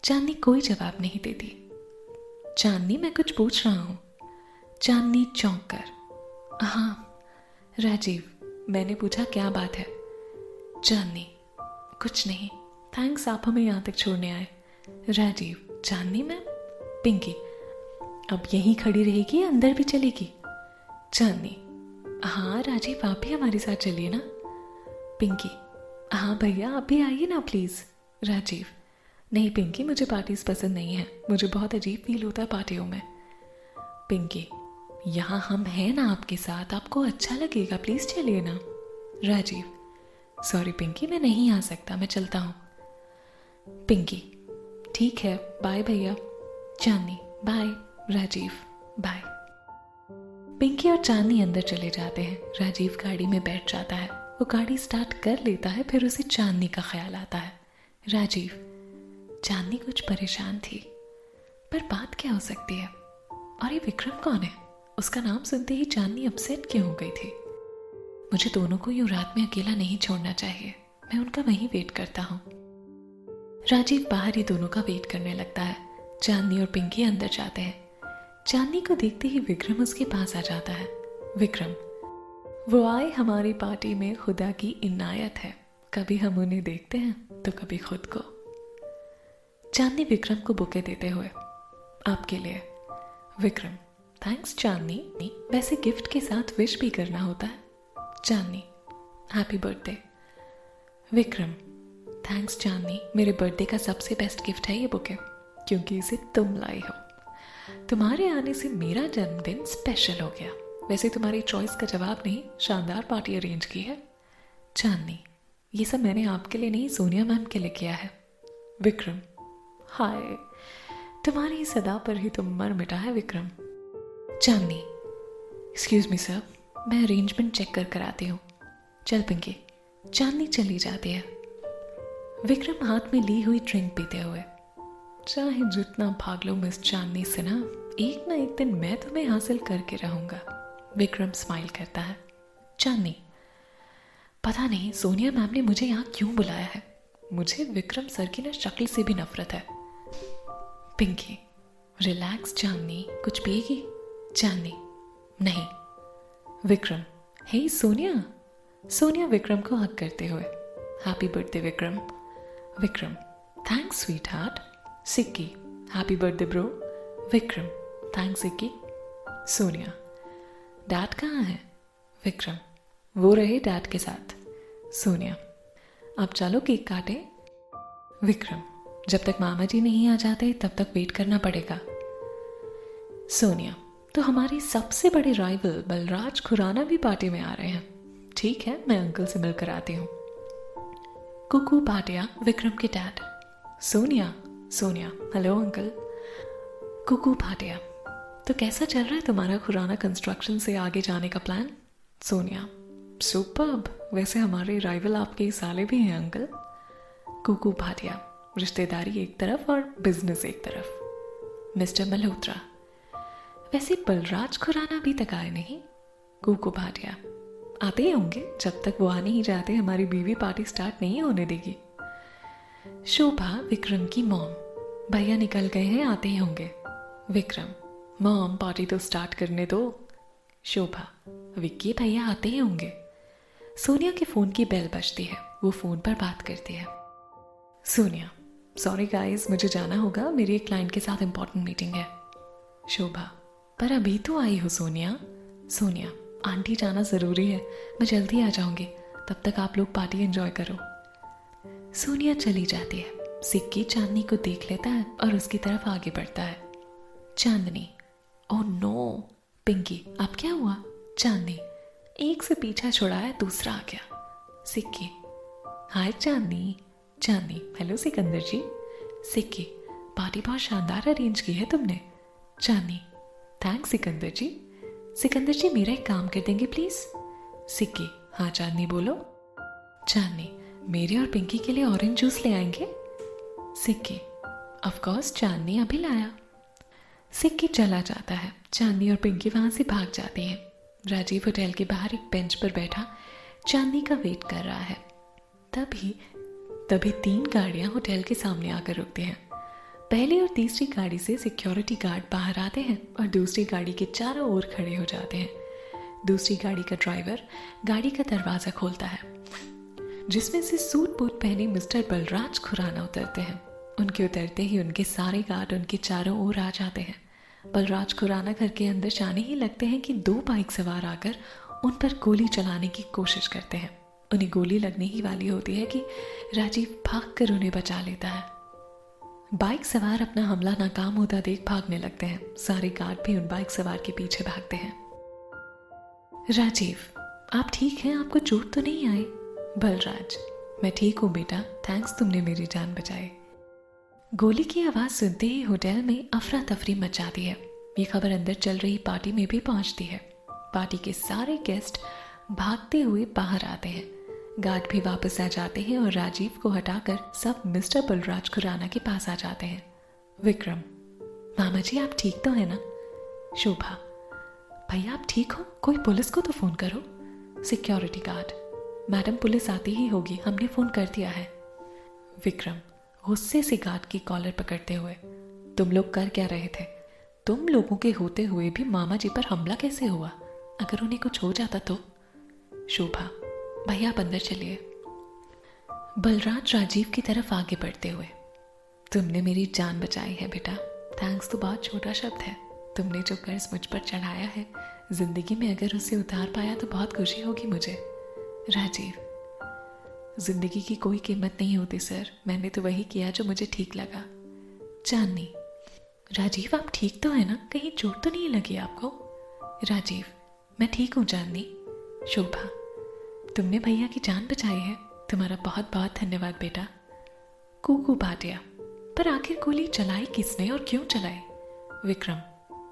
चांदनी कोई जवाब नहीं देती। चांदनी, मैं कुछ पूछ रहा हूँ। चांदनी चौंक कर, हाँ राजीव, मैंने पूछा क्या बात है? चांदनी, कुछ नहीं, थैंक्स आप हमें यहाँ तक छोड़ने आए। राजीव, चांदनी मैम। पिंकी, अब यहीं खड़ी रहेगी या अंदर भी चलेगी? चांदनी, हाँ राजीव, आप भी हमारे साथ चलिए ना। पिंकी, हाँ भैया आप भी आइए ना प्लीज़। राजीव, नहीं पिंकी, मुझे पार्टीज पसंद नहीं है, मुझे बहुत अजीब फील होता है पार्टियों में। पिंकी, यहाँ हम हैं ना आपके साथ, आपको अच्छा लगेगा, प्लीज़ चलिए ना। राजीव, सॉरी पिंकी, मैं नहीं आ सकता, मैं चलता हूँ। पिंकी, ठीक है, बाय भैया। चांदनी, बाय। राजीव, बाय। पिंकी और चांदनी अंदर चले जाते हैं। राजीव गाड़ी में बैठ जाता है। वो गाड़ी स्टार्ट कर लेता है, फिर उसे चांदनी का ख्याल आता है। राजीव, चांदनी कुछ परेशान थी, पर बात क्या हो सकती है? और ये विक्रम कौन है? उसका नाम सुनते ही चांदनी अपसेट क्यों हो गई थी? मुझे दोनों को यूं रात में अकेला नहीं छोड़ना चाहिए, मैं उनका वहीं वेट करता हूँ। राजीव बाहर ही दोनों का वेट करने लगता है। चांदनी और पिंकी अंदर जाते हैं। चांदनी को देखते ही विक्रम उसके पास आ जाता है। विक्रम, वो आए हमारी पार्टी में खुदा की इनायत है, कभी हम उन्हें देखते हैं तो कभी खुद को। चांदनी विक्रम को बुके देते हुए, आपके लिए। विक्रम, थैंक्स चांदनी, वैसे गिफ्ट के साथ विश भी करना होता है। चांदनी, हैप्पी बर्थडे। विक्रम, थैंक्स चांदनी, मेरे बर्थडे का सबसे बेस्ट गिफ्ट है ये बुके, क्योंकि इसे तुम लाई हो। तुम्हारे आने से मेरा जन्मदिन स्पेशल हो गया। वैसे तुम्हारी चॉइस का जवाब नहीं, शानदार पार्टी अरेंज की है। चांदनी, ये सब मैंने आपके लिए नहीं, सोनिया मैम के लिए किया है। विक्रम, हाय, तुम्हारी इस अदा पर ही तो मर मिटा है विक्रम। चांदनी, एक्सक्यूज मी सर, मैं अरेंजमेंट चेक कर आती हूँ। चल पिंकी। चांदनी चली जाती है। विक्रम हाथ में ली हुई ड्रिंक पीते हुए, चाहे जितना भाग लो मिस चांदनी से ना एक दिन मैं तुम्हें हासिल करके रहूंगा। विक्रम स्माइल करता है। चांदनी, पता नहीं सोनिया मैम ने मुझे यहाँ क्यों बुलाया है, मुझे विक्रम सर की ना शक्ल से भी नफरत है। पिंकी, रिलैक्स चांदनी, कुछ पिएगी? चांदनी, नहीं। विक्रम, हे सोनिया। सोनिया विक्रम को हक करते हुए, happy birthday Vikram. Vikram, thanks sweetheart. Sikki, happy birthday bro. Vikram, thanks Sikki. Sonia, dad कहाँ है? विक्रम, वो रहे डैड के साथ। सोनिया, अब चलो केक काटे। विक्रम, जब तक मामा जी नहीं आ जाते तब तक वेट करना पड़ेगा। सोनिया, तो हमारे सबसे बड़े राइवल बलराज खुराना भी पार्टी में आ रहे हैं। ठीक है, मैं अंकल से मिलकर आती हूँ। कुकू भाटिया, विक्रम के dad. Sonia, hello uncle. Kuku Bhatia, तो कैसा चल रहा है तुम्हारा खुराना कंस्ट्रक्शन से आगे जाने का प्लान? सोनिया, सुपर्ब, वैसे हमारे राइवल आपके साले भी हैं अंकल। कुकू भाटिया, रिश्तेदारी एक तरफ और बिजनेस एक तरफ। मिस्टर मल्होत्रा, वैसे बलराज खुराना अभी तक आए नहीं। कुकू भाटिया, आते ही होंगे, जब तक वो आने ही जाते हमारी बीवी पार्टी स्टार्ट नहीं होने देगी। शोभा, विक्रम की मॉम, भैया निकल गए हैं, आते ही होंगे। विक्रम, मॉम पार्टी तो स्टार्ट करने दो। शोभा, विक्की भैया आते ही होंगे। सोनिया के फोन की बेल बजती है, वो फोन पर बात करती है। सोनिया, सॉरी गाइस, मुझे जाना होगा, मेरी एक क्लाइंट के साथ इंपॉर्टेंट मीटिंग है। शोभा, पर अभी तो आई हो सोनिया। सोनिया, आंटी जाना जरूरी है, मैं जल्दी आ जाऊंगी, तब तक आप लोग पार्टी एंजॉय करो। सोनिया चली जाती है। सिक्की चांदनी को देख लेता है और उसकी तरफ आगे बढ़ता है। चांदनी, ओह नो। पिंकी, अब क्या हुआ? चांदनी, एक से पीछा छुड़ाया, दूसरा आ गया। सिक्की, हाय चांदनी। चांदनी, हेलो सिकंदर जी। सिक्की, पार्टी बहुत शानदार अरेंज की है तुमने। चांदनी, थैंक्स सिकंदर जी। सिकंदर जी, मेरा एक काम कर देंगे प्लीज? सिक्की, हाँ चांदनी बोलो। चांदनी, मेरे और पिंकी के लिए ऑरेंज जूस ले आएंगे? सिक्की, ऑफ कोर्स चांदनी, अभी लाया। सिक्की चला जाता है। चांदनी और पिंकी वहां से भाग जाती हैं। राजीव होटल के बाहर एक बेंच पर बैठा चांदनी का वेट कर रहा है। तभी 3 गाड़ियां होटल के सामने आकर रुकती हैं। पहली और तीसरी गाड़ी से सिक्योरिटी गार्ड बाहर आते हैं और दूसरी गाड़ी के चारों ओर खड़े हो जाते हैं। दूसरी गाड़ी का ड्राइवर गाड़ी का दरवाज़ा खोलता है, जिसमें से सूट बूट पहने मिस्टर बलराज खुराना उतरते हैं। उनके उतरते ही उनके सारे गार्ड उनके चारों ओर आ जाते हैं। बलराज खुराना घर के अंदर जाने ही लगते हैं कि 2 बाइक सवार आकर उन पर गोली चलाने की कोशिश करते हैं। उन्हें गोली लगने ही वाली होती है कि राजीव भागकर उन्हें बचा लेता है। बाइक सवार अपना हमला नाकाम होता देख भागने लगते हैं। सारे गार्ड भी उन बाइक सवार के पीछे भागते हैं। राजीव, आप ठीक हैं? आपको चोट तो नहीं आई? बलराज, मैं ठीक हूँ बेटा, थैंक्स, तुमने मेरी जान बचाई। गोली की आवाज़ सुनते ही होटल में अफरा तफरी मच जाती है। ये खबर अंदर चल रही पार्टी में भी पहुंचती है। पार्टी के सारे गेस्ट भागते हुए बाहर आते हैं। गार्ड भी वापस आ जाते हैं और राजीव को हटाकर सब मिस्टर बलराज खुराना के पास आ जाते हैं। विक्रम, मामा जी आप ठीक तो है ना? शोभा, भैया आप ठीक हो? कोई पुलिस को तो फोन करो। सिक्योरिटी गार्ड, मैडम पुलिस आती ही होगी, हमने फोन कर दिया है। विक्रम गुस्से से गार्ड की कॉलर पकड़ते हुए, तुम लोग कर क्या रहे थे? तुम लोगों के होते हुए भी मामा जी पर हमला कैसे हुआ? अगर उन्हें कुछ हो जाता तो? शोभा, भैया आप अंदर चलिए। बलराज राजीव की तरफ आगे बढ़ते हुए, तुमने मेरी जान बचाई है बेटा, थैंक्स तो बहुत छोटा शब्द है। तुमने जो कर्ज मुझ पर चढ़ाया है, जिंदगी में अगर उसे उतार पाया तो बहुत खुशी होगी मुझे। राजीव, जिंदगी की कोई कीमत नहीं होती सर, मैंने तो वही किया जो मुझे ठीक लगा। चांदनी, राजीव आप ठीक तो है ना? कहीं चोट तो नहीं लगी आपको? राजीव, मैं ठीक हूँ चांदनी। शोभा, तुमने भैया की जान बचाई है, तुम्हारा बहुत बहुत धन्यवाद बेटा। कूकू भाटिया, पर आखिर गोली चलाई किसने और क्यों चलाई? Vikram,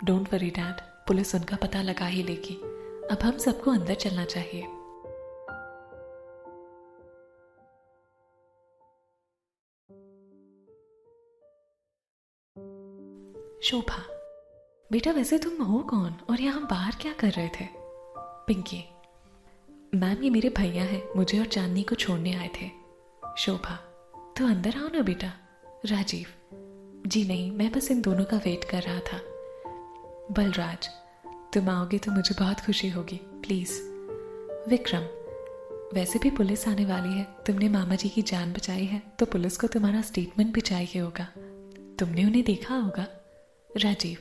don't worry dad, police उनका पता लगा ही लेगी। अब हम सबको अंदर चलना चाहिए। शोभा, बेटा वैसे तुम हो कौन और यहाँ बाहर क्या कर रहे थे? पिंकी, मैम ये मेरे भैया हैं, मुझे और चांदनी को छोड़ने आए थे। शोभा, तो अंदर आओ ना बेटा। राजीव, जी नहीं, मैं बस इन दोनों का वेट कर रहा था। बलराज, तुम आओगे तो मुझे बहुत खुशी होगी, प्लीज। विक्रम, वैसे भी पुलिस आने वाली है, तुमने मामा जी की जान बचाई है तो पुलिस को तुम्हारा स्टेटमेंट भी चाहिए होगा, तुमने उन्हें देखा होगा। राजीव,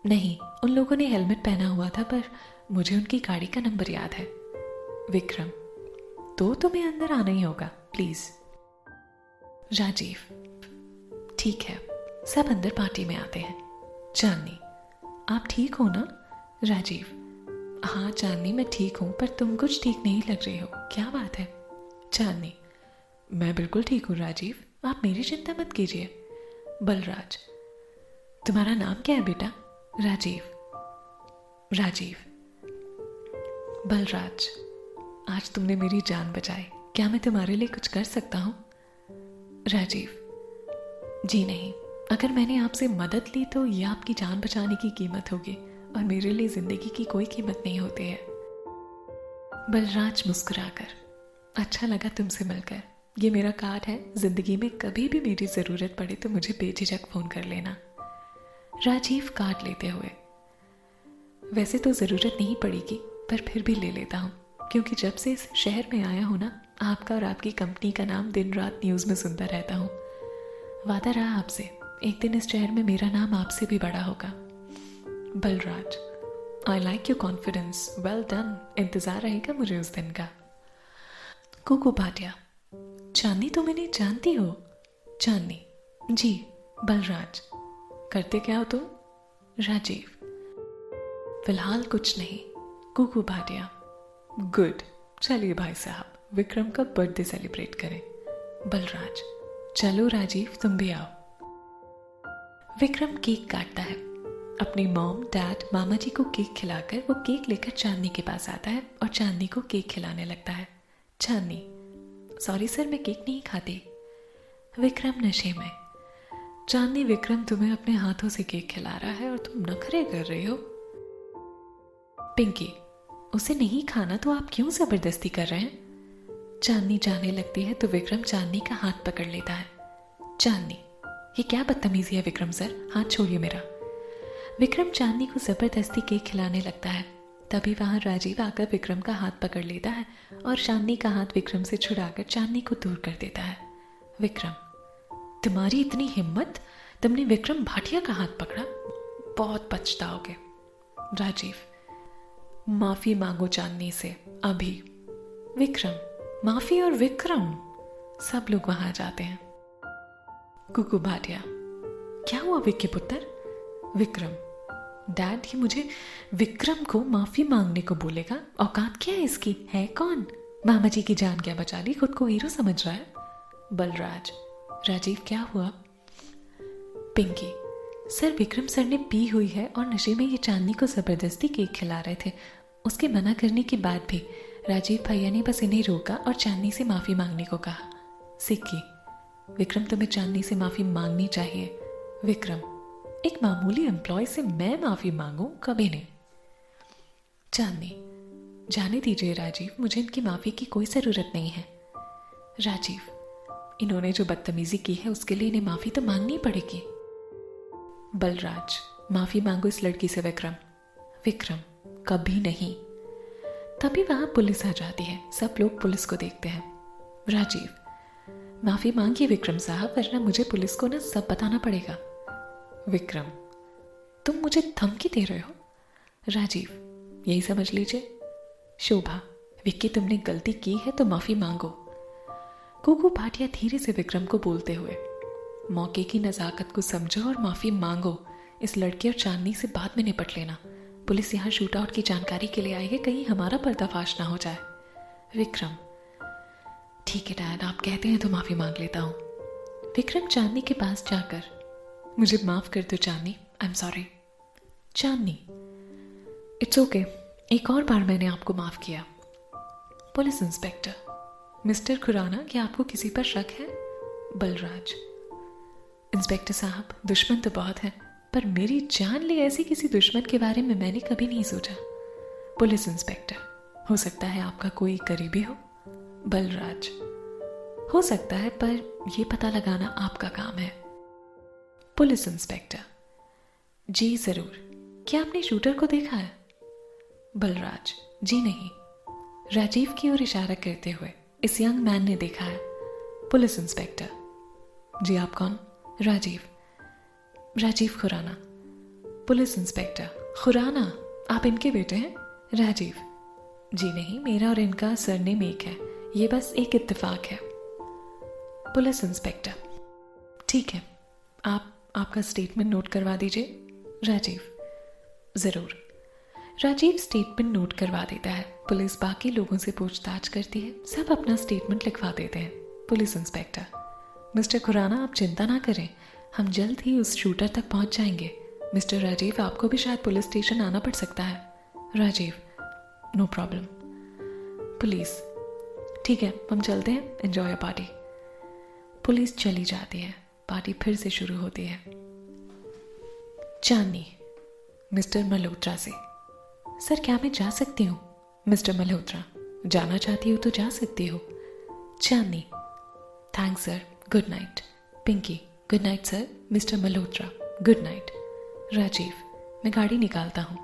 नहीं, उन लोगों ने हेलमेट पहना हुआ था पर मुझे उनकी गाड़ी का नंबर याद है। विक्रम, तो तुम्हें अंदर आना ही होगा, प्लीज। राजीव, ठीक है, सब अंदर पार्टी में आते हैं। चांदनी, आप ठीक हो ना? राजीव, हाँ चांदनी मैं ठीक हूं, पर तुम कुछ ठीक नहीं लग रही हो, क्या बात है? चांदनी, मैं बिल्कुल ठीक हूँ राजीव, आप मेरी चिंता मत कीजिए। बलराज, तुम्हारा नाम क्या है बेटा? राजीव। राजीव, बलराज, आज तुमने मेरी जान बचाई, क्या मैं तुम्हारे लिए कुछ कर सकता हूँ? राजीव, जी नहीं, अगर मैंने आपसे मदद ली तो ये आपकी जान बचाने की कीमत होगी और मेरे लिए जिंदगी की कोई कीमत नहीं होती है। बलराज मुस्कुराकर, अच्छा लगा तुमसे मिलकर, ये मेरा कार्ड है, जिंदगी में कभी भी मेरी जरूरत पड़े तो मुझे बेझिझक फोन कर लेना। राजीव कार्ड लेते हुए, वैसे तो जरूरत नहीं पड़ेगी पर फिर भी ले लेता हूँ, क्योंकि जब से इस शहर में आया हूँ ना, आपका और आपकी कंपनी का नाम दिन रात न्यूज में सुनता रहता हूँ। वादा रहा आपसे, एक दिन इस शहर में मेरा नाम आपसे भी बड़ा होगा। Balraj, I like your confidence, well done, इंतजार रहेगा मुझे उस दिन का। कुकू भाटिया, चांदनी तुम इन्हें जानती हो? चांदनी, जी। बलराज, करते क्या हो तुम? राजीव, फिलहाल कुछ नहीं। कुकू भाटिया, गुड, चलिए भाई साहब विक्रम का बर्थडे सेलिब्रेट करें। बलराज, चलो राजीव तुम भी आओ। विक्रम केक काटता है, अपनी मॉम डैड मामा जी को केक खिलाकर वो केक लेकर चांदनी के पास आता है और चांदनी को केक खिलाने लगता है। चांदनी, सॉरी सर मैं केक नहीं खाती। विक्रम नशे में, चांदनी विक्रम तुम्हें अपने हाथों से केक खिला रहा है और तुम नखरे कर रही हो। पिंकी, उसे नहीं खाना तो आप क्यों जबरदस्ती कर रहे हैं? चांदनी जाने लगती है तो विक्रम चांदनी का हाथ पकड़ लेता है। चांदनी, ये क्या बदतमीजी है विक्रम सर, हाथ छोड़िए मेरा। विक्रम चांदनी को जबरदस्ती केक खिलाने लगता है। तभी वहां राजीव आकर विक्रम का हाथ पकड़ लेता है और चांदनी का हाथ विक्रम से छुड़ाकर चांदनी को दूर कर देता है। विक्रम, तुम्हारी इतनी हिम्मत, तुमने विक्रम भाटिया का हाथ पकड़ा, बहुत पछताओगे। राजीव, माफी मांगो चांदनी से अभी। विक्रम, माफी और विक्रम, सब लोग वहां जाते हैं। कुकू भाटिया, क्या हुआ विक्की पुत्र? विक्रम, डैड ये मुझे विक्रम को माफी मांगने को बोलेगा, औकात क्या है इसकी, है कौन? मामा जी की जान क्या बचा ली, खुद को हीरो समझ रहा है। बलराज, राजीव क्या हुआ? पिंकी, सर विक्रम सर ने पी हुई है और नशे में ये चांदनी को जबरदस्ती केक खिला रहे थे। उसके मना करने के बाद भी राजीव भैया ने बस इन्हें रोका और चांदनी से माफी मांगने को कहा। सिक्की, विक्रम तुम्हें चांदनी से माफी मांगनी चाहिए। विक्रम, एक मामूली एम्प्लॉय से मैं माफी मांगू, कभी नहीं। चांदनी, जाने दीजिए राजीव, मुझे इनकी माफी की कोई जरूरत नहीं है। राजीव, इन्होंने जो बदतमीजी की है उसके लिए इन्हें माफी तो मांगनी पड़ेगी। बलराज, माफी मांगो इस लड़की से विक्रम। विक्रम, कभी नहीं। तभी वहां पुलिस आ जाती है, सब लोग पुलिस को देखते हैं। राजीव, माफी मांगिए विक्रम साहब, वरना मुझे पुलिस को ना सब बताना पड़ेगा। विक्रम, तुम मुझे धमकी दे रहे हो? राजीव, यही समझ लीजिए। शोभा, विक्की तुमने गलती की है तो माफी मांगो। कुकू भाटिया धीरे से विक्रम को बोलते हुए, मौके की नजाकत को समझो और माफी मांगो। इस लड़के और चांदनी से बाद में निपट लेना। पुलिस यहाँ शूट आउट की जानकारी के लिए आई है, कहीं हमारा पर्दाफाश ना हो जाए। विक्रम, ठीक है डैड, आप कहते हैं तो माफी मांग लेता हूँ। विक्रम चांदनी के पास जाकर, मुझे माफ कर दो Chandni, I am sorry. Chandni, it's okay, एक और बार मैंने आपको माफ किया। पुलिस इंस्पेक्टर, मिस्टर खुराना, क्या आपको किसी पर शक है? बलराज, इंस्पेक्टर साहब, दुश्मन तो बहुत है, पर मेरी जान ले ऐसी किसी दुश्मन के बारे में मैंने कभी नहीं सोचा। पुलिस इंस्पेक्टर, हो सकता है आपका कोई करीबी हो। बलराज, हो सकता है, पर यह पता लगाना आपका काम है। पुलिस इंस्पेक्टर, जी जरूर, क्या आपने शूटर को देखा है? बलराज, जी नहीं। राजीव की ओर इशारा करते हुए, इस यंग मैन ने देखा है। पुलिस इंस्पेक्टर, जी आप कौन? राजीव, राजीव खुराना। पुलिस इंस्पेक्टर, खुराना, आप इनके बेटे हैं? राजीव, जी नहीं, मेरा और इनका सरनेम एक है, ये बस एक इत्तेफाक है। पुलिस इंस्पेक्टर, ठीक है, आप आपका स्टेटमेंट नोट करवा दीजिए। राजीव, जरूर। राजीव स्टेटमेंट नोट करवा देता है। पुलिस बाकी लोगों से पूछताछ करती है, सब अपना स्टेटमेंट लिखवा देते हैं। पुलिस इंस्पेक्टर, मिस्टर खुराना आप चिंता ना करें, हम जल्द ही उस शूटर तक पहुंच जाएंगे। मिस्टर राजीव, आपको भी शायद पुलिस स्टेशन आना पड़ सकता है। Rajiv, no problem. पुलिस, ठीक है, हम चलते हैं, एंजॉय योर पार्टी। पुलिस चली जाती है, पार्टी फिर से शुरू होती है। चांदनी, मिस्टर मल्होत्रा से, सर क्या मैं जा सकती हूँ? मिस्टर मल्होत्रा, जाना चाहती हो तो जा सकती हो। Chandni, thanks sir, good night. Pinky, good night sir. Mister Malhotra, good night. Rajeev, मैं गाड़ी निकालता हूँ।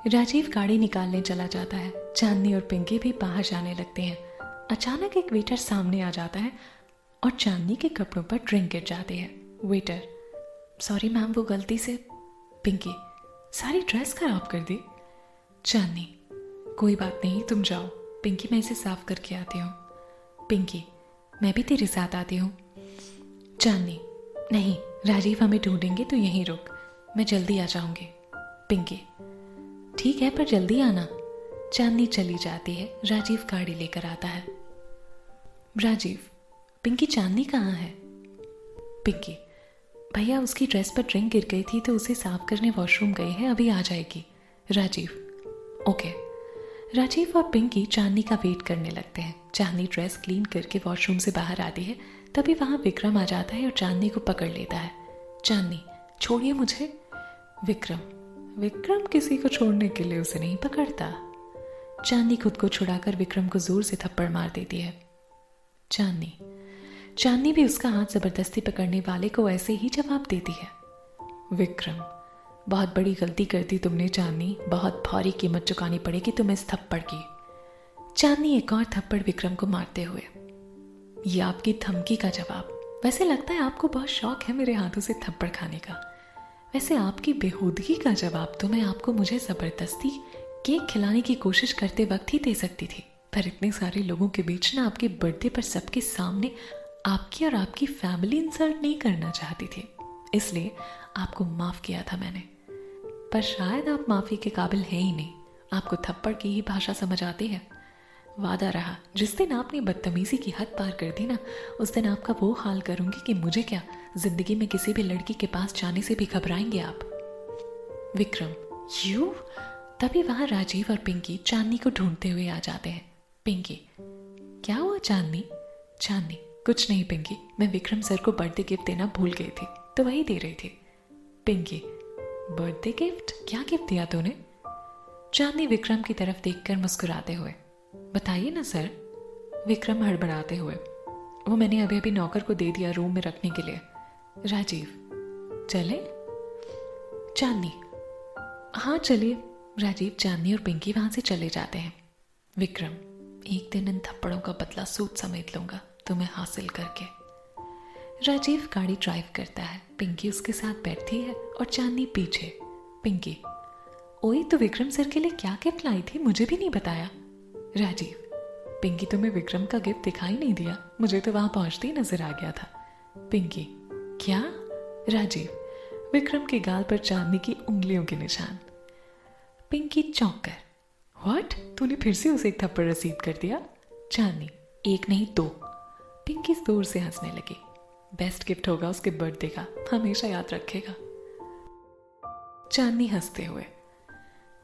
राजीव गाड़ी निकालने चला जाता है। चांदनी और पिंकी भी बाहर जाने लगते हैं। अचानक एक वेटर सामने आ जाता है और चांदनी के कपड़ों पर ड्रिंक गिर जाती है। वेटर, सॉरी मैम, वो गलती से। पिंकी, सारी ड्रेस खराब कर दी। चांदनी, कोई बात नहीं, तुम जाओ। पिंकी, मैं इसे साफ करके आती हूँ। पिंकी, मैं भी तेरे साथ आती हूँ। चांदनी, नहीं, राजीव हमें ढूंढेंगे तो यहीं रुक, मैं जल्दी आ जाऊंगी। पिंकी, ठीक है, पर जल्दी आना। चांदनी चली जाती है। राजीव गाड़ी लेकर आता है। राजीव, पिंकी, चांदनी कहाँ है? पिंकी, भैया उसकी ड्रेस पर ड्रिंक गिर गई थी तो उसे साफ करने वॉशरूम गए हैं, अभी आ जाएगी। राजीव, ओके। राजीव और पिंकी चांदनी का वेट करने लगते हैं। चांदनी ड्रेस क्लीन करके वॉशरूम से बाहर आती है, तभी वहां विक्रम आ जाता है और चांदनी को पकड़ लेता है। चांदनी, छोड़िए मुझे। विक्रम, विक्रम किसी को छोड़ने के लिए उसे नहीं पकड़ता। चांदनी खुद को छुड़ाकर विक्रम को जोर से थप्पड़ मार देती है। चांदनी भी उसका हाथ जबरदस्ती पकड़ने वाले को ऐसे ही जवाब देती है। विक्रम, बहुत बड़ी गलती कर दी तुमने चांदनी, बहुत भारी कीमत चुकानी पड़ेगी तुम्हें इस थप्पड़ की। चांदनी एक और थप्पड़ विक्रम को मारते हुए। ये आपकी धमकी का जवाब। वैसे लगता है आपको बहुत शौक है मेरे हाथों से थप्पड़ खाने का। वैसे आपकी बेहूदगी का जवाब तो मैं आपको मुझे जबरदस्ती केक खिलाने की कोशिश करते वक्त ही दे सकती थी, पर इतने सारे लोगों के बीच ना आपके बर्थडे पर सबके सामने आपकी और आपकी फैमिली इंसल्ट नहीं करना चाहती थी, इसलिए आपको माफ किया था मैंने। पर शायद आप माफी के काबिल हैं ही नहीं, आपको थप्पड़ की ही भाषा समझ आती है। वादा रहा, जिस दिन आपने बदतमीजी की हद पार कर दी ना, उस दिन आपका वो हाल करूंगी कि मुझे क्या, जिंदगी में किसी भी लड़की के पास जाने से भी घबराएंगे आप। विक्रम, यू? तभी वहां राजीव और पिंकी चांदनी को ढूंढते हुए आ जाते हैं। पिंकी, क्या हुआ चांदनी? चांदनी, कुछ नहीं पिंकी, मैं विक्रम सर को बर्थडे गिफ्ट देना भूल गई थी तो वही दे रही थी। Pinky, birthday gift? क्या गिफ्ट दिया तूने? चांदनी विक्रम की तरफ देखकर मुस्कुराते हुए, बताइए ना सर। विक्रम हड़बड़ाते हुए, वो मैंने अभी अभी नौकर को दे दिया रूम में रखने के लिए। राजीव, चले? चांदनी, हाँ चलिए। राजीव, चांदनी और पिंकी वहां से चले जाते हैं। विक्रम, एक दिन इन थप्पड़ों का बदला सूद समेट लूंगा तुम्हें हासिल करके। राजीव गाड़ी ड्राइव करता है, पिंकी उसके साथ बैठती है और चांदनी पीछे। पिंकी, ओए तो विक्रम सर के लिए क्या गिफ्ट लाई थी, मुझे भी नहीं बताया। राजीव, पिंकी तुम्हें विक्रम का गिफ्ट दिखाई नहीं दिया, मुझे तो वहां पहुंचते ही नजर आ गया था। पिंकी, क्या? राजीव, विक्रम के गाल पर चांदनी की उंगलियों के निशान। पिंकी चौंक कर, व्हाट? तूने फिर से उसे एक थप्पड़ रसीद कर दिया? चांदनी, एक नहीं दो। पिंकी जोर से हंसने लगी। बेस्ट गिफ्ट होगा उसके बर्थडे का, हमेशा याद रखेगा। चांदनी हंसते हुए,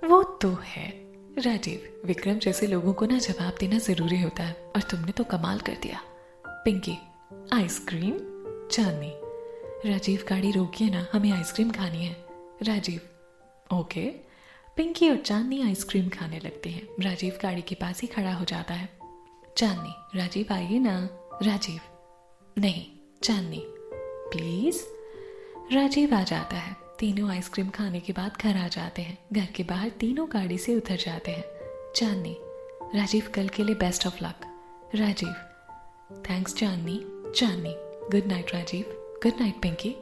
वो तो है। राजीव, विक्रम जैसे लोगों को ना जवाब देना जरूरी होता है और तुमने तो कमाल कर दिया। पिंकी, आइसक्रीम? चांदनी, राजीव गाड़ी रोकिए ना, हमें आइसक्रीम खानी है। राजीव, ओके। पिंकी और चांदनी आइसक्रीम खाने लगते हैं। राजीव गाड़ी के पास ही खड़ा हो जाता है। चांदनी, राजीव आइए ना। राजीव, नहीं। चांदनी, प्लीज। राजीव आ जाता है। तीनों आइसक्रीम खाने के बाद घर आ जाते हैं। घर के बाहर तीनों गाड़ी से उतर जाते हैं। चांदनी, राजीव कल के लिए best of luck. Rajeev, thanks Chandni. Chandni, good night Rajeev. Good night Pinky.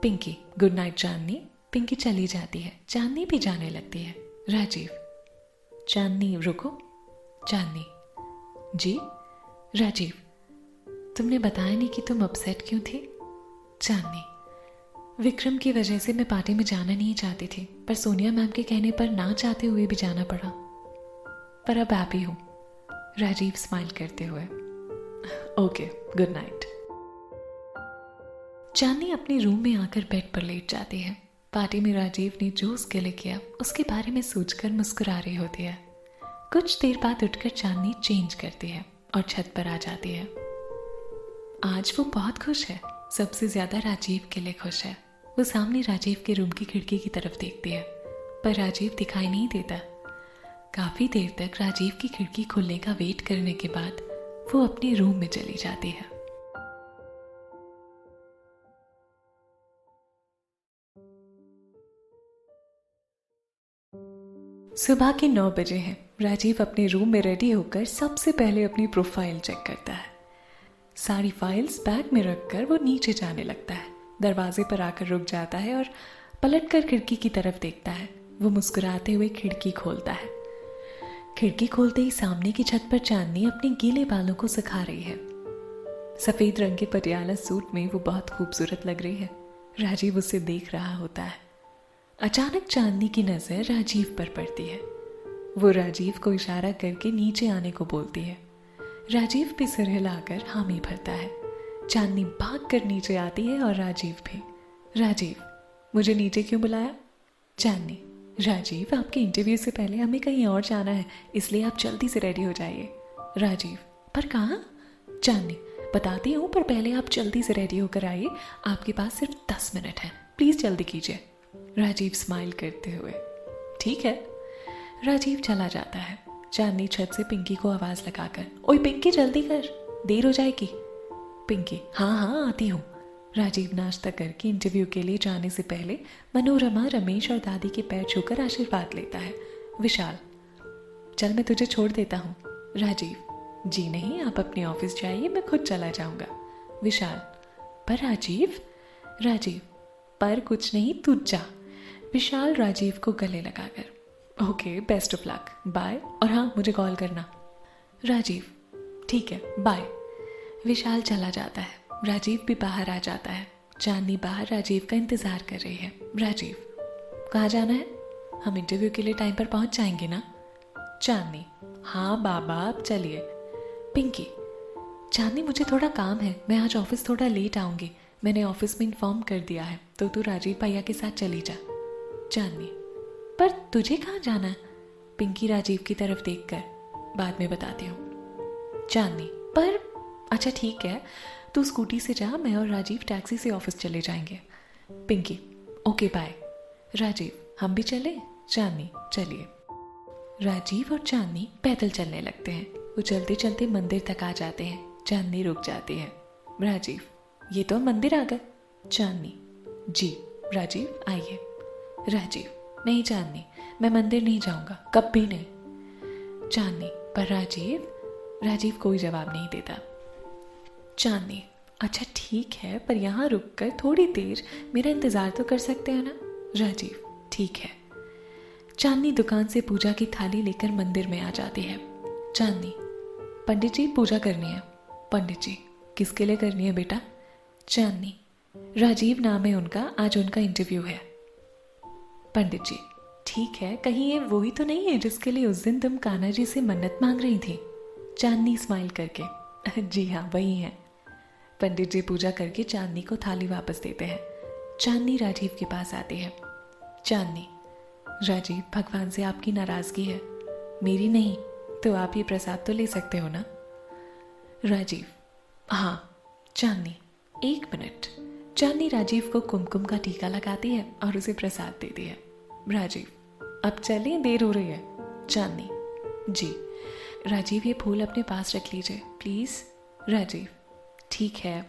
Pinky, good night Chandni. Pinky चली जाती है, चांदनी भी जाने लगती है। राजीव, चांदनी रुको। चांदनी, जी। राजीव, तुमने बताया नहीं कि तुम अपसेट क्यों थी? चांदनी, विक्रम की वजह से मैं पार्टी में जाना नहीं चाहती थी, पर सोनिया मैम के कहने पर ना चाहते हुए भी जाना पड़ा, पर अब हैप्पी हूं। राजीव स्माइल करते हुए, ओके, गुड नाइट। चांदनी अपने रूम में आकर बेड पर लेट जाती है। पार्टी में राजीव ने जो उसके लिए किया उसके बारे में सोचकर मुस्कुरा रही होती है। कुछ देर बाद उठकर चांदनी चेंज करती है और छत पर आ जाती है। आज वो बहुत खुश है, सबसे ज्यादा राजीव के लिए खुश है। वो सामने राजीव के रूम की खिड़की की तरफ देखती है, पर राजीव दिखाई नहीं देता। काफी देर तक राजीव की खिड़की खुलने का वेट करने के बाद वो अपने रूम में चली जाती है। सुबह के 9 बजे हैं। राजीव अपने रूम में रेडी होकर सबसे पहले अपनी प्रोफाइल चेक करता है। सारी फाइल्स बैग में रखकर वो नीचे जाने लगता है। दरवाजे पर आकर रुक जाता है और पलटकर खिड़की की तरफ देखता है। वो मुस्कुराते हुए खिड़की खोलता है। खिड़की खोलते ही सामने की छत पर चांदनी अपने गीले बालों को सुखा रही है। सफेद रंग के पटियाला सूट में वो बहुत खूबसूरत लग रही है। राजीव उसे देख रहा होता है। अचानक चांदनी की नजर राजीव पर पड़ती है। वो राजीव को इशारा करके नीचे आने को बोलती है। राजीव भी सिर हिलाकर हामी भरता है। चांदनी भागकर नीचे आती है और राजीव भी। राजीव, मुझे नीचे क्यों बुलाया? चांदनी, राजीव, आपके इंटरव्यू से पहले हमें कहीं और जाना है, इसलिए आप जल्दी से रेडी हो जाइए। राजीव, पर कहाँ? चांदनी, बताती हूँ, पर पहले आप जल्दी से रेडी होकर आइए, आपके पास सिर्फ 10 मिनट है, प्लीज जल्दी कीजिए। राजीव स्माइल करते हुए, ठीक है। राजीव चला जाता है। चांदनी छत से पिंकी को आवाज लगाकर, ओए पिंकी जल्दी कर, देर हो जाएगी। पिंकी, हाँ हाँ आती हूँ। राजीव नाश्ता करके इंटरव्यू के लिए जाने से पहले मनोरमा, रमेश और दादी के पैर छूकर आशीर्वाद लेता है। विशाल, चल मैं तुझे छोड़ देता हूँ। राजीव, जी नहीं, आप अपने ऑफिस जाइए, मैं खुद चला जाऊंगा। विशाल, पर राजीव। राजीव, पर कुछ नहीं, तू जा। विशाल राजीव को गले लगाकर, okay best of luck, bye, और हाँ मुझे कॉल करना। राजीव, ठीक है बाय। विशाल चला जाता है। राजीव भी बाहर आ जाता है। चांदनी बाहर राजीव का इंतजार कर रही है। राजीव, कहाँ जाना है? हम इंटरव्यू के लिए टाइम पर पहुंच जाएंगे ना? चांदनी, हाँ बाबा आप चलिए। पिंकी, चांदनी मुझे थोड़ा काम है, मैं आज ऑफिस थोड़ा लेट आऊंगी, मैंने ऑफिस में इन्फॉर्म कर दिया है, तो तू राजीव भैया के साथ चली जा। चांदनी, पर तुझे कहाँ जाना है? पिंकी राजीव की तरफ देखकर, बाद में बताती हूँ। चांदनी, पर अच्छा ठीक है, तू स्कूटी से जा, मैं और राजीव टैक्सी से ऑफिस चले जाएंगे। Pinky, okay bye. राजीव, हम भी चले? चांदनी, चलिए। राजीव और चांदनी पैदल चलने लगते हैं। वो चलते चलते मंदिर तक आ जाते हैं। चांदनी रुक जाती है। राजीव, ये तो मंदिर आ गए। चांदनी, जी। राजीव, आइए। राजीव, नहीं चांदनी, मैं मंदिर नहीं जाऊंगा, कभी नहीं। चांदनी, पर राजीव। राजीव कोई जवाब नहीं देता। चांदनी, अच्छा ठीक है, पर यहाँ रुककर थोड़ी देर मेरा इंतजार तो कर सकते हैं ना? राजीव, ठीक है। चांदनी दुकान से पूजा की थाली लेकर मंदिर में आ जाती है। चांदनी, पंडित जी पूजा करनी है। पंडित जी, किसके लिए करनी है बेटा? चांदनी, राजीव नाम है उनका, आज उनका इंटरव्यू है। पंडित जी, ठीक है, कहीं ये वही तो नहीं है जिसके लिए उस दिन तुम कान्हा जी से मन्नत मांग रही थी? चांदनी स्माइल करके, जी हाँ वही है। पंडित जी पूजा करके चांदनी को थाली वापस देते हैं। चांदनी राजीव के पास आती है। चांदनी, राजीव भगवान से आपकी नाराजगी है? मेरी नहीं, तो आप ये प्रसाद तो ले सकते हो ना? राजीव, हाँ। चांदनी, एक मिनट। चांदनी राजीव को कुमकुम का टीका लगाती है और उसे प्रसाद देती है। राजीव, अब चलें, देर हो रही है। चांदनी, जी। राजीव, ये फूल अपने पास रख लीजिए प्लीज। राजीव, ठीक है।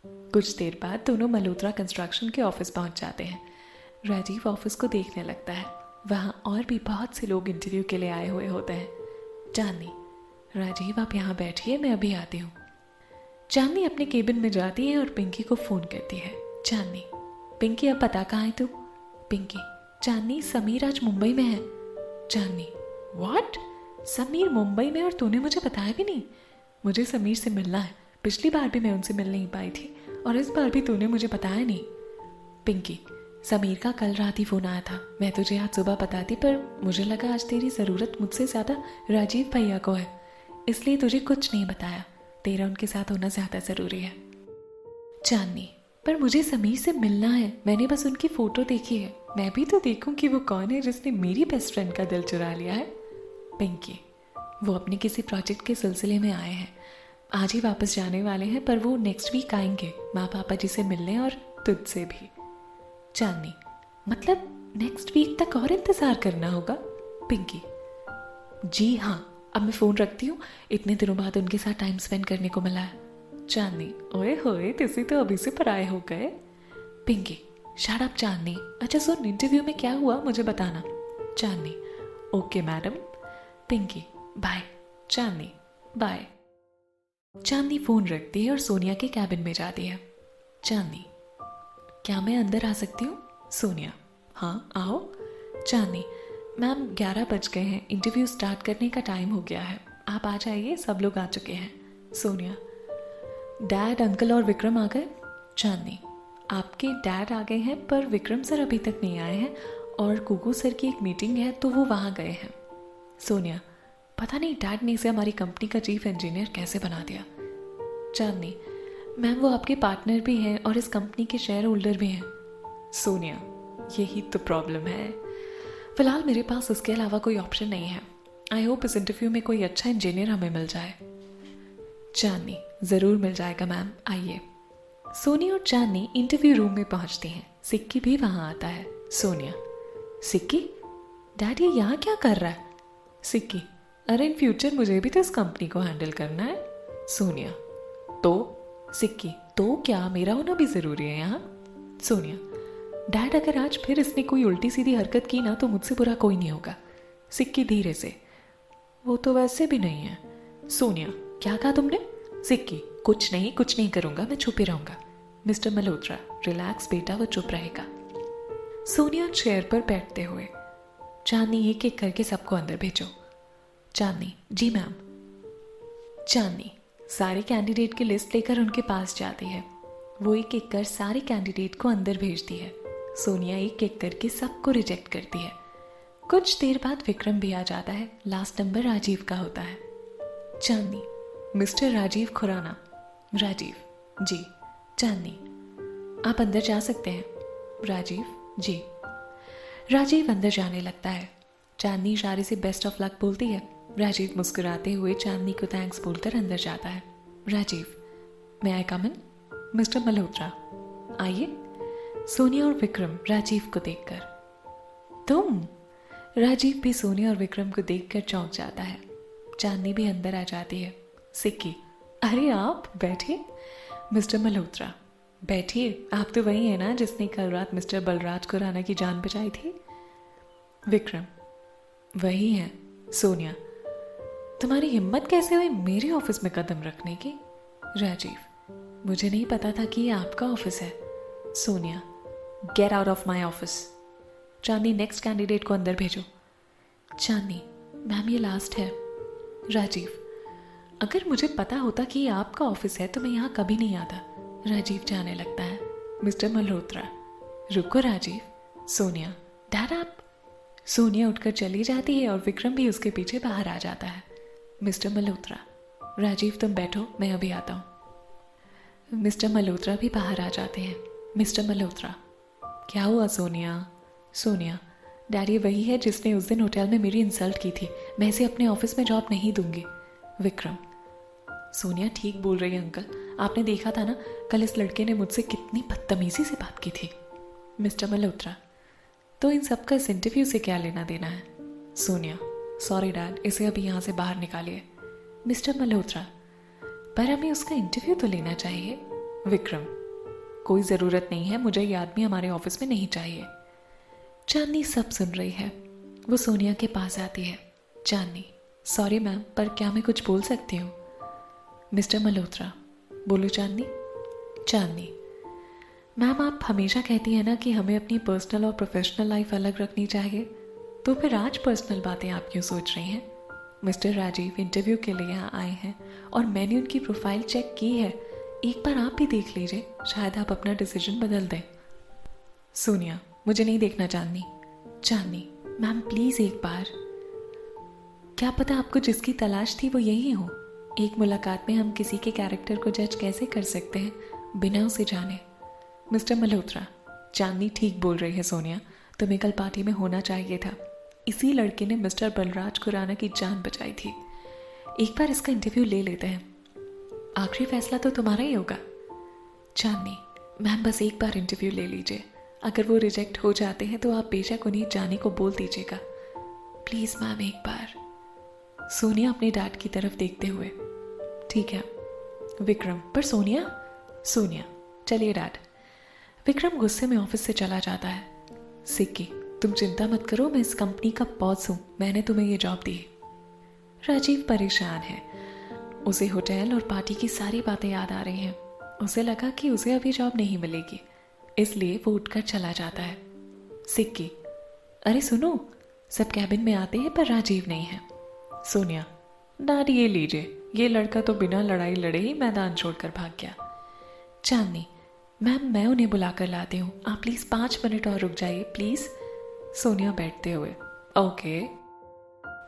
कुछ देर बाद दोनों मल्होत्रा कंस्ट्रक्शन के ऑफिस पहुंच जाते हैं। राजीव ऑफिस को देखने लगता है। वहां और भी बहुत से लोग इंटरव्यू के लिए आए हुए होते हैं। चांदनी, राजीव आप यहाँ बैठिए, मैं अभी आती हूँ। चांदनी अपने केबिन में जाती है और पिंकी को फोन करती है। चांदनी, पिंकी अब पता कहाँ है तू? पिंकी, चांदनी समीर आज मुंबई में है। चांदनी, व्हाट? समीर मुंबई में और तूने मुझे बताया भी नहीं? मुझे समीर से मिलना है, पिछली बार भी मैं उनसे मिल नहीं पाई थी और इस बार भी तूने मुझे बताया नहीं। पिंकी, समीर का कल रात ही फोन आया था, मैं तुझे आज सुबह बताती, पर मुझे लगा आज तेरी ज़रूरत मुझसे ज़्यादा राजीव भैया को है, इसलिए तुझे कुछ नहीं बताया। तेरा उनके साथ होना ज़्यादा ज़रूरी है। चांदनी, पर मुझे समीर से मिलना है, मैंने बस उनकी फ़ोटो देखी है, मैं भी तो देखूं कि वो कौन है जिसने मेरी बेस्ट फ्रेंड का दिल चुरा लिया है। पिंकी, वो अपने किसी प्रोजेक्ट के सिलसिले में आए हैं, आज ही वापस जाने वाले हैं, पर वो नेक्स्ट वीक आएंगे माँ पापा जी से मिलने और तुझसे भी। चांदनी, मतलब नेक्स्ट वीक तक और इंतजार करना होगा? पिंकी, जी हाँ, अब मैं फ़ोन रखती हूँ, इतने दिनों बाद उनके साथ टाइम स्पेंड करने को मिला है। चांदनी, ओए होए तुसी तो अभी से पराए हो गए। पिंकी, शट अप चांदनी, अच्छा सुन, इंटरव्यू में क्या हुआ मुझे बताना। चांदनी, ओके मैडम। पिंकी, बाय। चांदनी, बाय। चांदनी फ़ोन रखती है और सोनिया के कैबिन में जाती है। चांदनी, क्या मैं अंदर आ सकती हूँ? सोनिया, हाँ आओ। चांदनी, मैम 11 बज गए हैं, इंटरव्यू स्टार्ट करने का टाइम हो गया है, आप आ जाइए, सब लोग आ चुके हैं। सोनिया, डैड अंकल और विक्रम आ गए? चांदनी, आपके डैड आ गए हैं, पर विक्रम सर अभी तक नहीं आए हैं और कुकू सर की एक मीटिंग है तो वो वहाँ गए हैं। सोनिया, पता नहीं डैड ने इसे हमारी कंपनी का चीफ इंजीनियर कैसे बना दिया। चांदनी, मैम वो आपके पार्टनर भी हैं और इस कंपनी के शेयर होल्डर भी हैं। सोनिया, यही तो प्रॉब्लम है, फिलहाल मेरे पास उसके अलावा कोई ऑप्शन नहीं है। आई होप इस इंटरव्यू में कोई अच्छा इंजीनियर हमें मिल जाए। चांदनी, ज़रूर मिल जाएगा मैम, आइए। सोनिया और चांदनी इंटरव्यू रूम में पहुंचती हैं। सिक्की भी वहां आता है। सोनिया, सिक्की, डैड ये यहाँ क्या कर रहा है? सिक्की, अरे इन फ्यूचर मुझे भी तो इस कंपनी को हैंडल करना है। सोनिया, तो सिक्की, तो क्या मेरा होना भी ज़रूरी है यहाँ? सोनिया, डैड अगर आज फिर इसने कोई उल्टी सीधी हरकत की ना तो मुझसे बुरा कोई नहीं होगा। सिक्की धीरे से, वो तो वैसे भी नहीं है। सोनिया, क्या कहा तुमने? सिक्की, कुछ नहीं करूँगा, मैं छुपे रहूँगा। मिस्टर मल्होत्रा, रिलैक्स बेटा, वो चुप रहेगा। सोनिया चेयर पर बैठते हुए, चांदनी एक एक करके सबको अंदर भेजो। चांदनी, जी मैम। चांदनी सारे कैंडिडेट की लिस्ट लेकर उनके पास जाती है। वो एक एक कर सारे कैंडिडेट को अंदर भेजती है। सोनिया एक एक करके सबको रिजेक्ट करती है। कुछ देर बाद विक्रम भी आ जाता है। लास्ट नंबर राजीव का होता है। चांदनी, मिस्टर राजीव खुराना। राजीव, जी। चांदनी, आप अंदर जा सकते हैं। राजीव, जी। राजीव अंदर जाने लगता है। चांदनी इशारे से बेस्ट ऑफ लक बोलती है। राजीव मुस्कुराते हुए चांदनी को थैंक्स बोलकर अंदर जाता है। राजीव, मैं आई कम इन? मिस्टर मल्होत्रा, आइए। सोनिया और विक्रम राजीव को देखकर, तुम? राजीव भी सोनिया और विक्रम को देखकर चौंक जाता है। चांदनी भी अंदर आ जाती है। सिक्की, अरे आप बैठिए। मिस्टर मल्होत्रा, बैठिए, आप तो वही है ना जिसने कल रात मिस्टर बलराज खुराना की जान बचाई थी? विक्रम, वही है। सोनिया, तुम्हारी हिम्मत कैसे हुई मेरे ऑफिस में कदम रखने की? राजीव, मुझे नहीं पता था कि ये आपका ऑफिस है। Sonia, get out of my office. Chandni, next candidate को अंदर भेजो। चांदनी, मैम ये लास्ट है। राजीव, अगर मुझे पता होता कि ये आपका ऑफिस है तो मैं यहाँ कभी नहीं आता। राजीव जाने लगता है। मिस्टर मल्होत्रा, रुको राजीव। सोनिया, डैड आप? सोनिया उठकर चली जाती है और विक्रम भी उसके पीछे बाहर आ जाता है। मिस्टर मल्होत्रा, राजीव तुम बैठो, मैं अभी आता हूँ। मिस्टर मल्होत्रा भी बाहर आ जाते हैं। मिस्टर मल्होत्रा, क्या हुआ सोनिया? सोनिया, डैडी वही है जिसने उस दिन होटल में मेरी इंसल्ट की थी। मैं इसे अपने ऑफिस में जॉब नहीं दूंगी। विक्रम, सोनिया ठीक बोल रही है अंकल, आपने देखा था ना कल इस लड़के ने मुझसे कितनी बदतमीजी से बात की थी। मिस्टर मल्होत्रा, तो इन सब का इस इंटरव्यू से क्या लेना देना है? सोनिया, सॉरी डैड, इसे अभी यहाँ से बाहर निकालिए। मिस्टर मल्होत्रा, पर हमें उसका इंटरव्यू तो लेना चाहिए। विक्रम, कोई ज़रूरत नहीं है, मुझे ये आदमी हमारे ऑफिस में नहीं चाहिए। चांदनी सब सुन रही है। वो सोनिया के पास आती है। चांदनी, सॉरी मैम, पर क्या मैं कुछ बोल सकती हूँ? मिस्टर मल्होत्रा, बोलो चांदनी। चांदनी, मैम आप हमेशा कहती हैं ना कि हमें अपनी पर्सनल और प्रोफेशनल लाइफ अलग रखनी चाहिए, तो फिर आज पर्सनल बातें आप क्यों सोच रही हैं? मिस्टर राजीव इंटरव्यू के लिए यहाँ आए हैं और मैंने उनकी प्रोफाइल चेक की है। एक बार आप भी देख लीजिए, शायद आप अपना डिसीजन बदल दें। सोनिया, मुझे नहीं देखना चांदनी। चांदनी, मैम प्लीज़ एक बार, क्या पता आपको जिसकी तलाश थी वो यही हो। एक मुलाकात में हम किसी के कैरेक्टर को जज कैसे कर सकते हैं बिना उसे जाने? मिस्टर मल्होत्रा, चांदनी ठीक बोल रही है सोनिया, तुम्हें कल पार्टी में होना चाहिए था। इसी लड़के ने मिस्टर बलराज खुराना की जान बचाई थी। एक बार इसका इंटरव्यू ले लेते हैं, आखिरी फैसला तो तुम्हारा ही होगा। चांदनी, मैम बस एक बार इंटरव्यू ले लीजिए, अगर वो रिजेक्ट हो जाते हैं तो आप बेशक उन्हें जाने को बोल दीजिएगा। प्लीज़ मैम एक बार। सोनिया अपने डैड की तरफ देखते हुए, ठीक है। विक्रम, पर सोनिया। सोनिया, चलिए डैड। विक्रम गुस्से में ऑफिस से चला जाता है। सिक्की, तुम चिंता मत करो, मैं इस कंपनी का बॉस हूँ, मैंने तुम्हें ये जॉब दी। राजीव परेशान है। उसे होटल और पार्टी की सारी बातें याद आ रही हैं। उसे लगा कि उसे अभी जॉब नहीं मिलेगी, इसलिए वो उठकर चला जाता है। सिक्की, अरे सुनो, सब कैबिन में आते हैं पर राजीव नहीं है। सोनिया, डैडी ये लीजिए, ये लड़का तो बिना लड़ाई लड़े ही मैदान छोड़कर भाग गया। चांदनी, मैम मैं उन्हें बुलाकर लाती हूँ, आप प्लीज़ 5 मिनट और रुक जाइए प्लीज़। सोनिया बैठते हुए, ओके।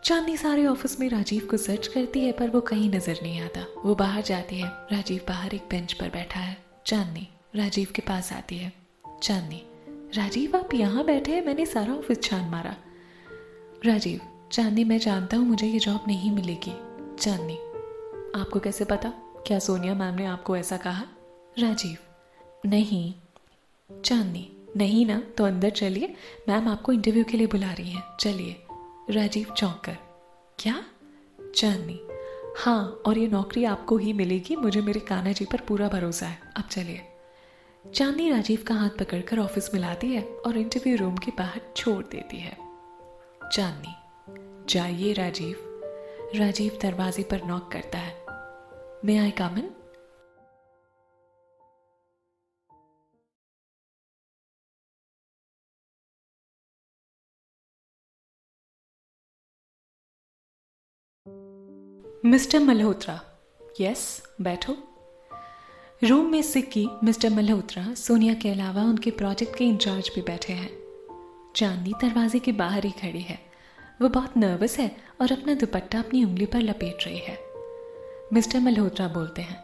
चांदनी सारे ऑफिस में राजीव को सर्च करती है पर वो कहीं नजर नहीं आता। वो बाहर जाती है। राजीव बाहर एक बेंच पर बैठा है। चांदनी राजीव के पास आती है। चांदनी, राजीव आप यहाँ बैठे हैं, मैंने सारा ऑफिस छान मारा। राजीव, चांदनी मैं जानता हूँ मुझे ये जॉब नहीं मिलेगी। चांदनी, आपको कैसे पता? क्या सोनिया मैम ने आपको ऐसा कहा? राजीव, नहीं। चांदनी, नहीं ना, तो अंदर चलिए, मैम आपको इंटरव्यू के लिए बुला रही हैं, चलिए। राजीव चौंक कर, क्या? चांदनी, हाँ, और ये नौकरी आपको ही मिलेगी, मुझे मेरे कान्हा जी पर पूरा भरोसा है, अब चलिए। चांदनी राजीव का हाथ पकड़कर ऑफिस में लाती है और इंटरव्यू रूम के बाहर छोड़ देती है। चांदनी, जाइए राजीव। राजीव दरवाजे पर नॉक करता है। मे आई कम इन? मिस्टर मल्होत्रा। यस, बैठो। रूम में सिक्की, मिस्टर मल्होत्रा, सोनिया के अलावा उनके प्रोजेक्ट के इंचार्ज भी बैठे हैं। चांदनी दरवाजे के बाहर ही खड़ी है। वो बहुत नर्वस है और अपना दुपट्टा अपनी उंगली पर लपेट रही है। मिस्टर मल्होत्रा बोलते हैं,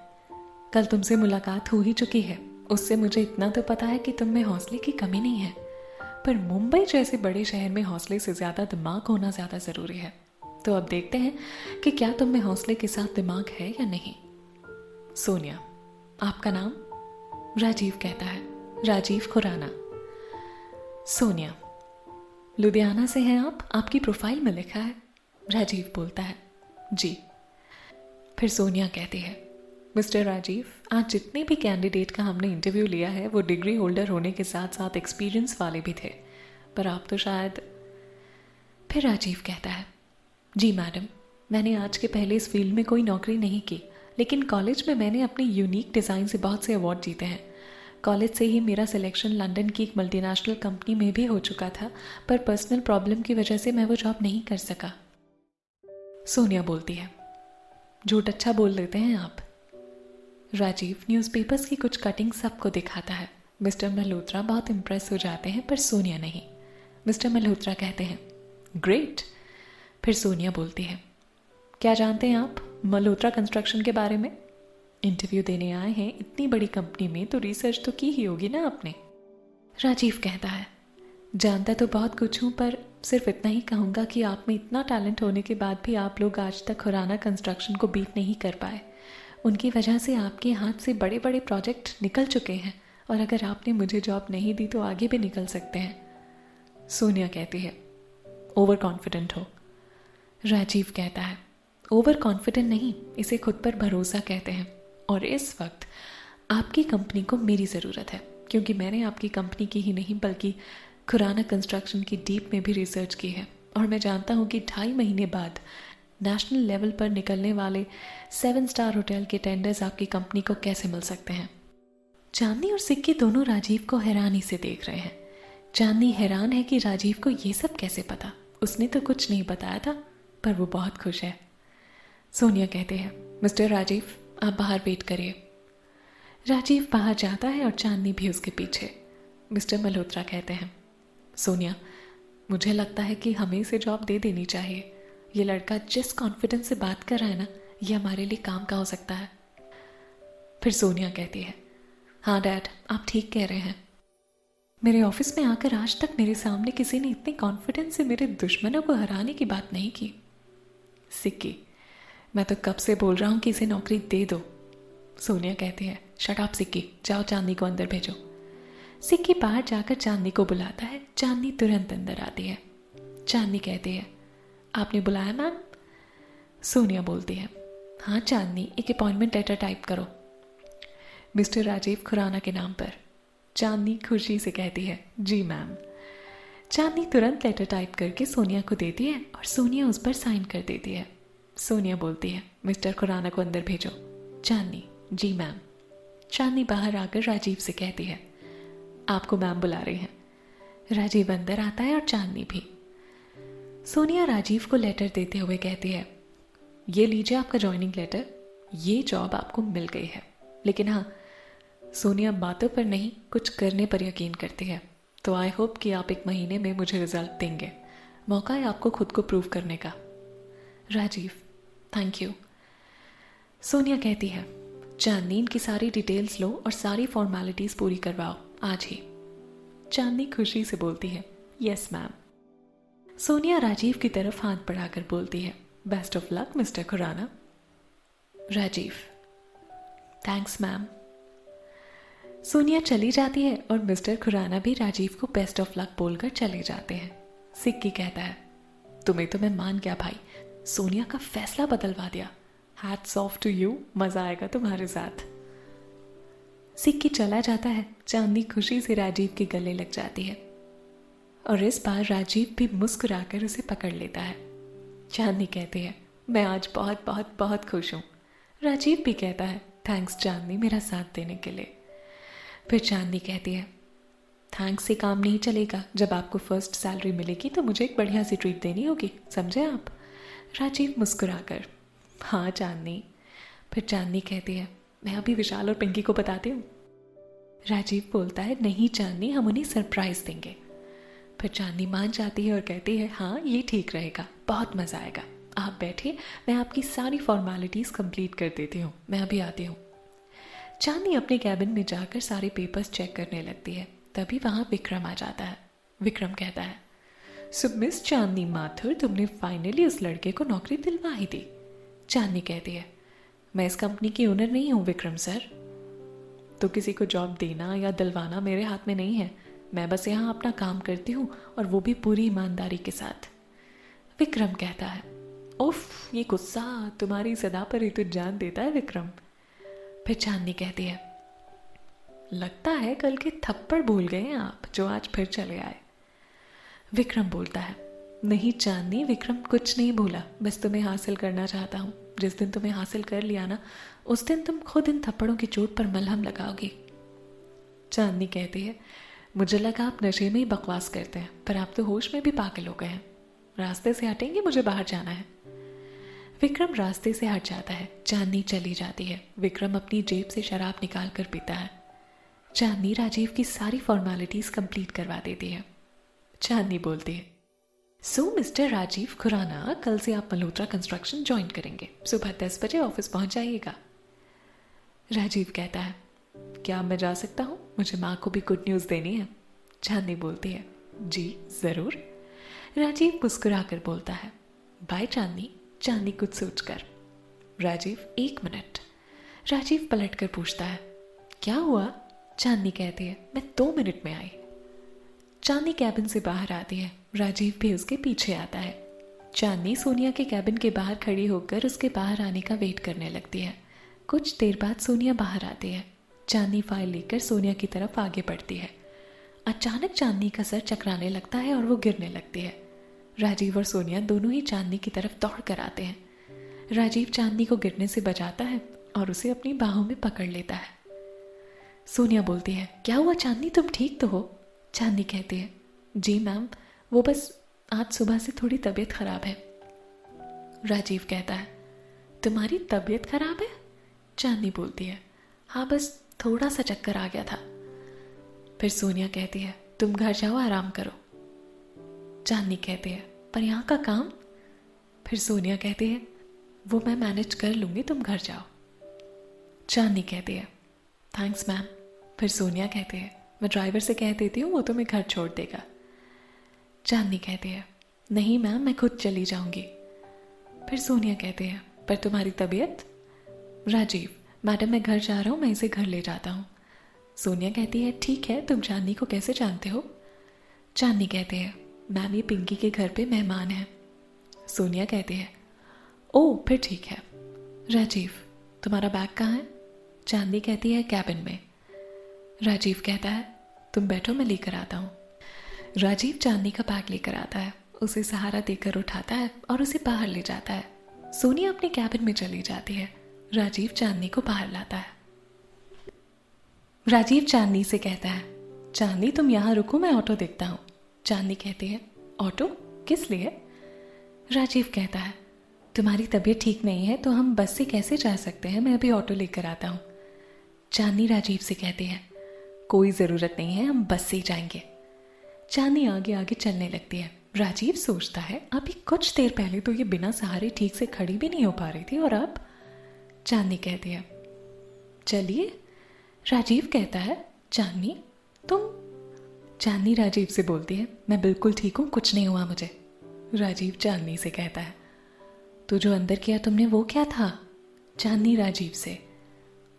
कल तुमसे मुलाकात हो ही चुकी है, उससे मुझे इतना तो पता है कि तुम में हौसले की कमी नहीं है, पर मुंबई जैसे बड़े शहर में हौसले से ज़्यादा दिमाग होना ज़्यादा ज़रूरी है। तो अब देखते हैं कि क्या तुम में हौसले के साथ दिमाग है या नहीं। सोनिया, आपका नाम? राजीव कहता है, राजीव खुराना। सोनिया, लुधियाना से हैं आप, आपकी प्रोफाइल में लिखा है। राजीव बोलता है, जी। फिर सोनिया कहती है, मिस्टर राजीव, आज जितने भी कैंडिडेट का हमने इंटरव्यू लिया है वो डिग्री होल्डर होने के साथ साथ एक्सपीरियंस वाले भी थे, पर आप तो शायद। फिर राजीव कहता है, जी मैडम, मैंने आज के पहले इस फील्ड में कोई नौकरी नहीं की, लेकिन कॉलेज में मैंने अपनी यूनिक डिज़ाइन से बहुत से अवार्ड जीते हैं। कॉलेज से ही मेरा सिलेक्शन लंदन की एक मल्टीनेशनल कंपनी में भी हो चुका था, पर पर्सनल प्रॉब्लम की वजह से मैं वो जॉब नहीं कर सका। सोनिया बोलती है, झूठ अच्छा बोल लेते हैं आप। राजीव न्यूज़पेपर्स की कुछ कटिंग सबको दिखाता है। मिस्टर मल्होत्रा बहुत इम्प्रेस हो जाते हैं, पर सोनिया नहीं। मिस्टर मल्होत्रा कहते हैं, ग्रेट। फिर सोनिया बोलती है, क्या जानते हैं आप मल्होत्रा कंस्ट्रक्शन के बारे में? इंटरव्यू देने आए हैं इतनी बड़ी कंपनी में, तो रिसर्च तो की ही होगी ना आपने। राजीव कहता है, जानता तो बहुत कुछ हूँ, पर सिर्फ इतना ही कहूँगा कि आप में इतना टैलेंट होने के बाद भी आप लोग आज तक खुराना कंस्ट्रक्शन को बीट नहीं कर पाए। उनकी वजह से आपके हाथ से बड़े बड़े प्रोजेक्ट निकल चुके हैं, और अगर आपने मुझे जॉब नहीं दी तो आगे भी निकल सकते हैं। सोनिया कहती है, ओवर कॉन्फिडेंट हो। राजीव कहता है, ओवर कॉन्फिडेंट नहीं, इसे खुद पर भरोसा कहते हैं, और इस वक्त आपकी कंपनी को मेरी ज़रूरत है, क्योंकि मैंने आपकी कंपनी की ही नहीं बल्कि खुराना कंस्ट्रक्शन की डीप में भी रिसर्च की है, और मैं जानता हूँ कि 2.5 महीने बाद नेशनल लेवल पर निकलने वाले 7 स्टार होटल के टेंडर्स आपकी कंपनी को कैसे मिल सकते हैं। चांदनी और सिक्की दोनों राजीव को हैरानी से देख रहे हैं। चांदनी हैरान है कि राजीव को ये सब कैसे पता, उसने तो कुछ नहीं बताया था, पर वो बहुत खुश है। सोनिया कहते हैं, मिस्टर राजीव, आप बाहर वेट करिए। राजीव बाहर जाता है और चांदनी भी उसके पीछे। मिस्टर मल्होत्रा कहते हैं, सोनिया, मुझे लगता है कि हमें इसे जॉब दे देनी चाहिए। ये लड़का जिस कॉन्फिडेंस से बात कर रहा है ना, ये हमारे लिए काम का हो सकता है। फिर सोनिया कहती है, हाँ डैड, आप ठीक कह रहे हैं। मेरे ऑफिस में आकर आज तक मेरे सामने किसी ने इतने कॉन्फिडेंस से मेरे दुश्मनों को हराने की बात नहीं की। सिक्की, मैं तो कब से बोल रहा हूँ कि इसे नौकरी दे दो। सोनिया कहती है, शट अप सिक्की, जाओ चांदनी को अंदर भेजो। सिक्की बाहर जाकर चांदनी को बुलाता है। चांदनी तुरंत अंदर आती है। चांदनी कहती है, आपने बुलाया मैम? सोनिया बोलती है, हाँ चांदनी, एक अपॉइंटमेंट लेटर टाइप करो मिस्टर राजीव खुराना के नाम पर। चांदनी खुशी से कहती है, जी मैम। चांदनी तुरंत लेटर टाइप करके सोनिया को देती है और सोनिया उस पर साइन कर देती है। सोनिया बोलती है, मिस्टर खुराना को अंदर भेजो। चांदनी, जी मैम। चांदनी बाहर आकर राजीव से कहती है, आपको मैम बुला रही हैं। राजीव अंदर आता है और चांदनी भी। सोनिया राजीव को लेटर देते हुए कहती है, ये लीजिए आपका ज्वाइनिंग लेटर, ये जॉब आपको मिल गई है। लेकिन हाँ, सोनिया बातों पर नहीं कुछ करने पर यकीन करती है, तो आई होप कि आप 1 महीने में मुझे रिजल्ट देंगे। मौका है आपको खुद को प्रूव करने का। Rajiv, thank you. सोनिया कहती है, चांदनी, इनकी सारी डिटेल्स लो और सारी फॉर्मेलिटीज़ पूरी करवाओ आज ही। चांदनी खुशी से बोलती है, यस मैम। सोनिया राजीव की तरफ हाथ बढ़ाकर बोलती है, best of luck mister Khurana. Rajiv, thanks ma'am. Sonia चली जाती है और मिस्टर खुराना भी राजीव को बेस्ट ऑफ लक बोलकर चले जाते हैं। सिक्की कहता है, तुम्हें तो मैं मान गया भाई, सोनिया का फैसला बदलवा दिया। हैट्स ऑफ टू यू, मजा आएगा तुम्हारे साथ। सिक्की चला जाता है। चांदनी खुशी से राजीव के गले लग जाती है और इस बार राजीव भी मुस्कुराकर उसे पकड़ लेता है। चांदनी कहती है, मैं आज बहुत बहुत बहुत खुश हूँ। राजीव भी कहता है, थैंक्स चांदनी मेरा साथ देने के लिए। फिर चांदनी कहती है, थैंक्स से काम नहीं चलेगा, जब आपको फर्स्ट सैलरी मिलेगी तो मुझे एक बढ़िया सी ट्रीट देनी होगी, समझे आप? राजीव मुस्कुराकर, हाँ चांदनी। फिर चांदनी कहती है, मैं अभी विशाल और पिंकी को बताती हूँ। राजीव बोलता है, नहीं चांदनी, हम उन्हें सरप्राइज देंगे। फिर चांदनी मान जाती है और कहती है, हाँ ये ठीक रहेगा, बहुत मज़ा आएगा। आप बैठिए, मैं आपकी सारी फॉर्मेलिटीज़ कंप्लीट कर देती हूँ, मैं अभी आती हूँ। चांदनी अपने कैबिन में जाकर सारे पेपर्स चेक करने लगती है। तभी वहाँ विक्रम आ जाता है। विक्रम कहता है, सो मिस चांदनी माथुर, तुमने फाइनली उस लड़के को नौकरी दिलवा ही दी। चांदनी कहती है, मैं इस कंपनी की ओनर नहीं हूँ विक्रम सर, तो किसी को जॉब देना या दिलवाना मेरे हाथ में नहीं है। मैं बस यहाँ अपना काम करती हूँ और वो भी पूरी ईमानदारी के साथ। विक्रम कहता है, उफ, ये गुस्सा तुम्हारी सदा पर ही तो जान देता है विक्रम। फिर चांदनी कहती है, लगता है कल के थप्पड़ भूल गए हैं आप, जो आज फिर चले आए। विक्रम बोलता है, नहीं चांदनी, विक्रम कुछ नहीं भूला, बस तुम्हें हासिल करना चाहता हूँ। जिस दिन तुम्हें हासिल कर लिया ना, उस दिन तुम खुद इन थप्पड़ों की चोट पर मलहम लगाओगी। चांदनी कहती है, मुझे लगा आप नशे में ही बकवास करते हैं, पर आप तो होश में भी पागल हो गए हैं। रास्ते से हटेंगे, मुझे बाहर जाना है। विक्रम रास्ते से हट जाता है। चांदनी चली जाती है। विक्रम अपनी जेब से शराब निकाल कर पीता है। चांदनी राजीव की सारी फॉर्मेलिटीज कंप्लीट करवा देती है। चांदनी बोलती है, सो मिस्टर राजीव खुराना, कल से आप मल्होत्रा कंस्ट्रक्शन ज्वाइन करेंगे। सुबह 10 बजे ऑफिस पहुंच जाइएगा। राजीव कहता है, क्या मैं जा सकता हूँ? मुझे माँ को भी गुड न्यूज़ देनी है। चांदनी बोलती है, जी ज़रूर। राजीव मुस्कुरा कर बोलता है, बाय चांदनी। चांदनी कुछ सोचकर, राजीव 1 मिनट। राजीव पलट कर पूछता है, क्या हुआ? चांदनी कहती है, मैं 2 मिनट में आई। चांदनी कैबिन से बाहर आती है। राजीव भी उसके पीछे आता है। चांदनी सोनिया के कैबिन के बाहर खड़ी होकर उसके बाहर आने का वेट करने लगती है। कुछ देर बाद सोनिया बाहर आती है। चांदनी फाइल लेकर सोनिया की तरफ आगे बढ़ती है। अचानक चांदनी का सर चकराने लगता है और वो गिरने लगती है। राजीव और सोनिया दोनों ही चांदनी की तरफ दौड़ कर आते हैं। राजीव चांदनी को गिरने से बचाता है और उसे अपनी बाहों में पकड़ लेता है। सोनिया बोलती है, क्या हुआ चांदनी, तुम ठीक तो हो? चांदनी कहती है, जी मैम, वो बस आज सुबह से थोड़ी तबीयत खराब है। राजीव कहता है, तुम्हारी तबीयत खराब है? चांदनी बोलती है, हाँ बस थोड़ा सा चक्कर आ गया था। फिर सोनिया कहती है, तुम घर जाओ, आराम करो। चांदनी कहती है, पर यहाँ का काम? फिर सोनिया कहती है, वो मैं मैनेज कर लूंगी, तुम घर जाओ। चांदनी कहती है, थैंक्स मैम। फिर सोनिया कहती है, मैं ड्राइवर से कह देती हूँ, वो तुम्हें घर छोड़ देगा। चांदनी कहती है, नहीं मैम, मैं खुद चली जाऊंगी। फिर सोनिया कहती है, पर तुम्हारी तबीयत? राजीव, मैडम मैं घर जा रहा हूँ, मैं इसे घर ले जाता हूँ। सोनिया कहती है, ठीक है, तुम चांदनी को कैसे जानते हो? चांदनी कहती है, मैम ये पिंकी के घर पे मेहमान है। सोनिया कहती है, ओह फिर ठीक है। राजीव, तुम्हारा बैग कहाँ है? चांदनी कहती है, कैबिन में। राजीव कहता है, तुम बैठो, मैं लेकर आता हूँ। राजीव चांदनी का बैग लेकर आता है, उसे सहारा देकर उठाता है और उसे बाहर ले जाता है। सोनिया अपने कैबिन में चली जाती है। राजीव चांदनी को बाहर लाता है। राजीव चांदनी से कहता है, चांदनी तुम यहाँ रुको, मैं ऑटो देखता हूँ। चांदनी कहती है, ऑटो किस लिए? राजीव कहता है, तुम्हारी तबीयत ठीक नहीं है तो हम बस से कैसे जा सकते हैं, मैं अभी ऑटो लेकर आता हूँ। चांदनी राजीव से कहती है, कोई ज़रूरत नहीं है, हम बस से ही जाएंगे। चांदनी आगे आगे चलने लगती है। राजीव सोचता है, अभी कुछ देर पहले तो ये बिना सहारे ठीक से खड़ी भी नहीं हो पा रही थी और अब? चांदनी कहती है, चलिए। राजीव कहता है, चांदनी तुम? चांदनी राजीव से बोलती है, मैं बिल्कुल ठीक हूँ, कुछ नहीं हुआ मुझे। राजीव चांदनी से कहता है, तो जो अंदर किया तुमने वो क्या था? चांदनी राजीव से,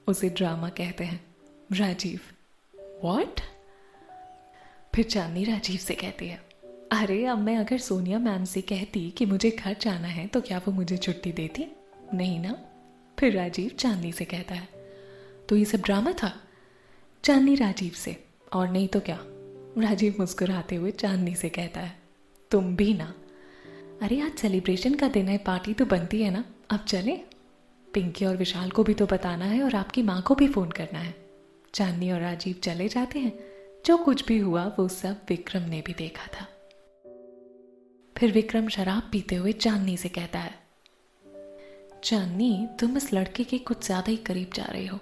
उसे ड्रामा कहते हैं। राजीव, व्हाट? फिर चांदनी राजीव से कहती है, अरे अब मैं अगर सोनिया मैम से कहती कि मुझे घर जाना है तो क्या वो मुझे छुट्टी देती? नहीं ना। फिर राजीव चांदनी से कहता है, तो ये सब ड्रामा था? चांदनी राजीव से, और नहीं तो क्या। राजीव मुस्कुराते हुए चांदनी से कहता है, तुम भी ना। अरे आज सेलिब्रेशन का दिन है, पार्टी तो बनती है ना, अब चले? पिंकी और विशाल को भी तो बताना है और आपकी माँ को भी फ़ोन करना है। चांदनी और राजीव चले जाते हैं। जो कुछ भी हुआ वो सब विक्रम ने भी देखा था। फिर विक्रम शराब पीते हुए चांदनी से कहता है, चांदनी तुम इस लड़के के कुछ ज़्यादा ही करीब जा रही हो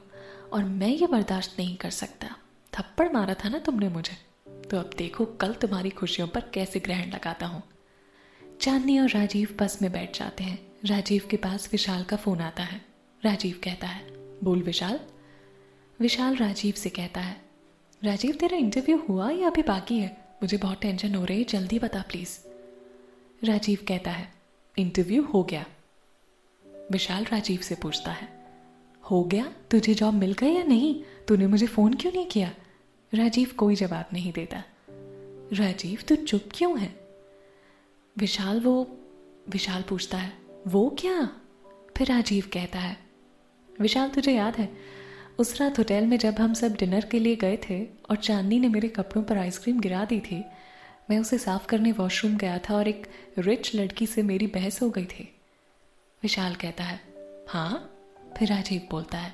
और मैं ये बर्दाश्त नहीं कर सकता। थप्पड़ मारा था ना तुमने मुझे, तो अब देखो कल तुम्हारी खुशियों पर कैसे ग्रहण लगाता हूँ। चांदनी और राजीव बस में बैठ जाते हैं। राजीव के पास विशाल का फ़ोन आता है। राजीव कहता है, बोल विशाल। विशाल राजीव से कहता है, राजीव तेरा इंटरव्यू हुआ या अभी बाकी है? मुझे बहुत टेंशन हो रही है, जल्दी बता प्लीज़। राजीव कहता है, इंटरव्यू हो गया। विशाल राजीव से पूछता है, हो गया? तुझे जॉब मिल गई या नहीं? तूने मुझे फ़ोन क्यों नहीं किया? राजीव कोई जवाब नहीं देता। राजीव तू चुप क्यों है? विशाल पूछता है, वो क्या? फिर राजीव कहता है, विशाल तुझे याद है उस रात होटल में जब हम सब डिनर के लिए गए थे और चांदनी ने मेरे कपड़ों पर आइसक्रीम गिरा दी थी? मैं उसे साफ करने वॉशरूम गया था और एक रिच लड़की से मेरी बहस हो गई थी। विशाल कहता है, हाँ? फिर राजीव बोलता है,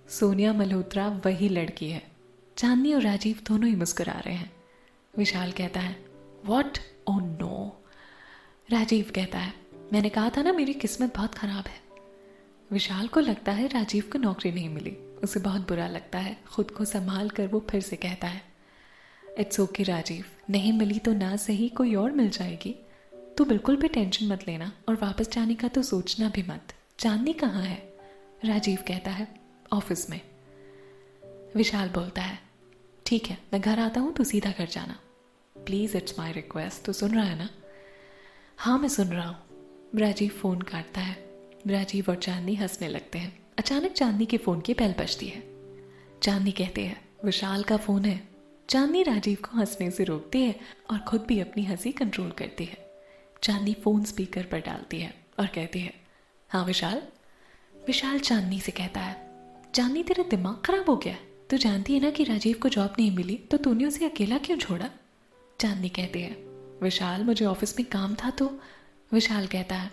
सोनिया मल्होत्रा वही लड़की है। चांदनी और राजीव दोनों ही मुस्कुरा रहे हैं। विशाल कहता है, व्हाट? Oh no. राजीव कहता है, मैंने कहा था ना मेरी किस्मत बहुत खराब है। विशाल को लगता है राजीव को नौकरी नहीं मिली। उसे बहुत बुरा लगता है। खुद को संभाल कर वो फिर से कहता है, इट्स ओके राजीव, नहीं मिली तो ना सही कोई और मिल जाएगी। तू बिल्कुल भी टेंशन मत लेना और वापस जाने का तो सोचना भी मत। चांदनी कहाँ है? राजीव कहता है, ऑफिस में। विशाल बोलता है, ठीक है मैं घर आता हूँ, तू सीधा घर जाना प्लीज़, इट्स माई रिक्वेस्ट। तो सुन रहा है ना? हाँ मैं सुन रहा हूँ। राजीव फ़ोन काटता है। राजीव और चांदनी हंसने लगते हैं। अचानक चांदनी के फ़ोन की बेल बजती है। चांदनी कहती है, विशाल का फ़ोन है। चांदनी राजीव को हंसने से रोकती है और खुद भी अपनी हंसी कंट्रोल करती है। चांदनी फ़ोन स्पीकर पर डालती है और कहती है, हाँ विशाल। विशाल चांदनी से कहता है, चांदनी तेरा दिमाग खराब हो गया है? तू जानती है ना कि राजीव को जॉब नहीं मिली, तो तूने उसे अकेला क्यों छोड़ा? चांदनी कहती है, विशाल मुझे ऑफिस में काम था तो। विशाल कहता है,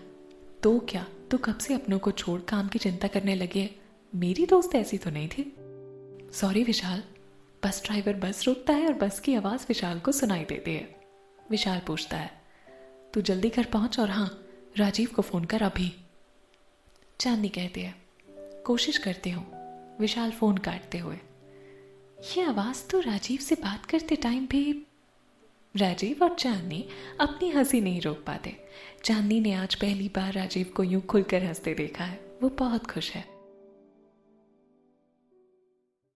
तो क्या तू कब से अपनों को छोड़ काम की चिंता करने लगी है? मेरी दोस्त ऐसी तो नहीं थी। सॉरी विशाल। बस ड्राइवर बस रोकता है और बस की आवाज़ विशाल को सुनाई देती है। विशाल पूछता है, तू जल्दी घर पहुंच और हाँ राजीव को फ़ोन कर अभी। चांदनी कहती है, कोशिश करती हूँ। विशाल फ़ोन काटते हुए, ये आवाज़ तो राजीव से बात करते टाइम भी। राजीव और चांदनी अपनी हंसी नहीं रोक पाते। चांदनी ने आज पहली बार राजीव को यूं खुलकर हंसते देखा है। वो बहुत खुश है।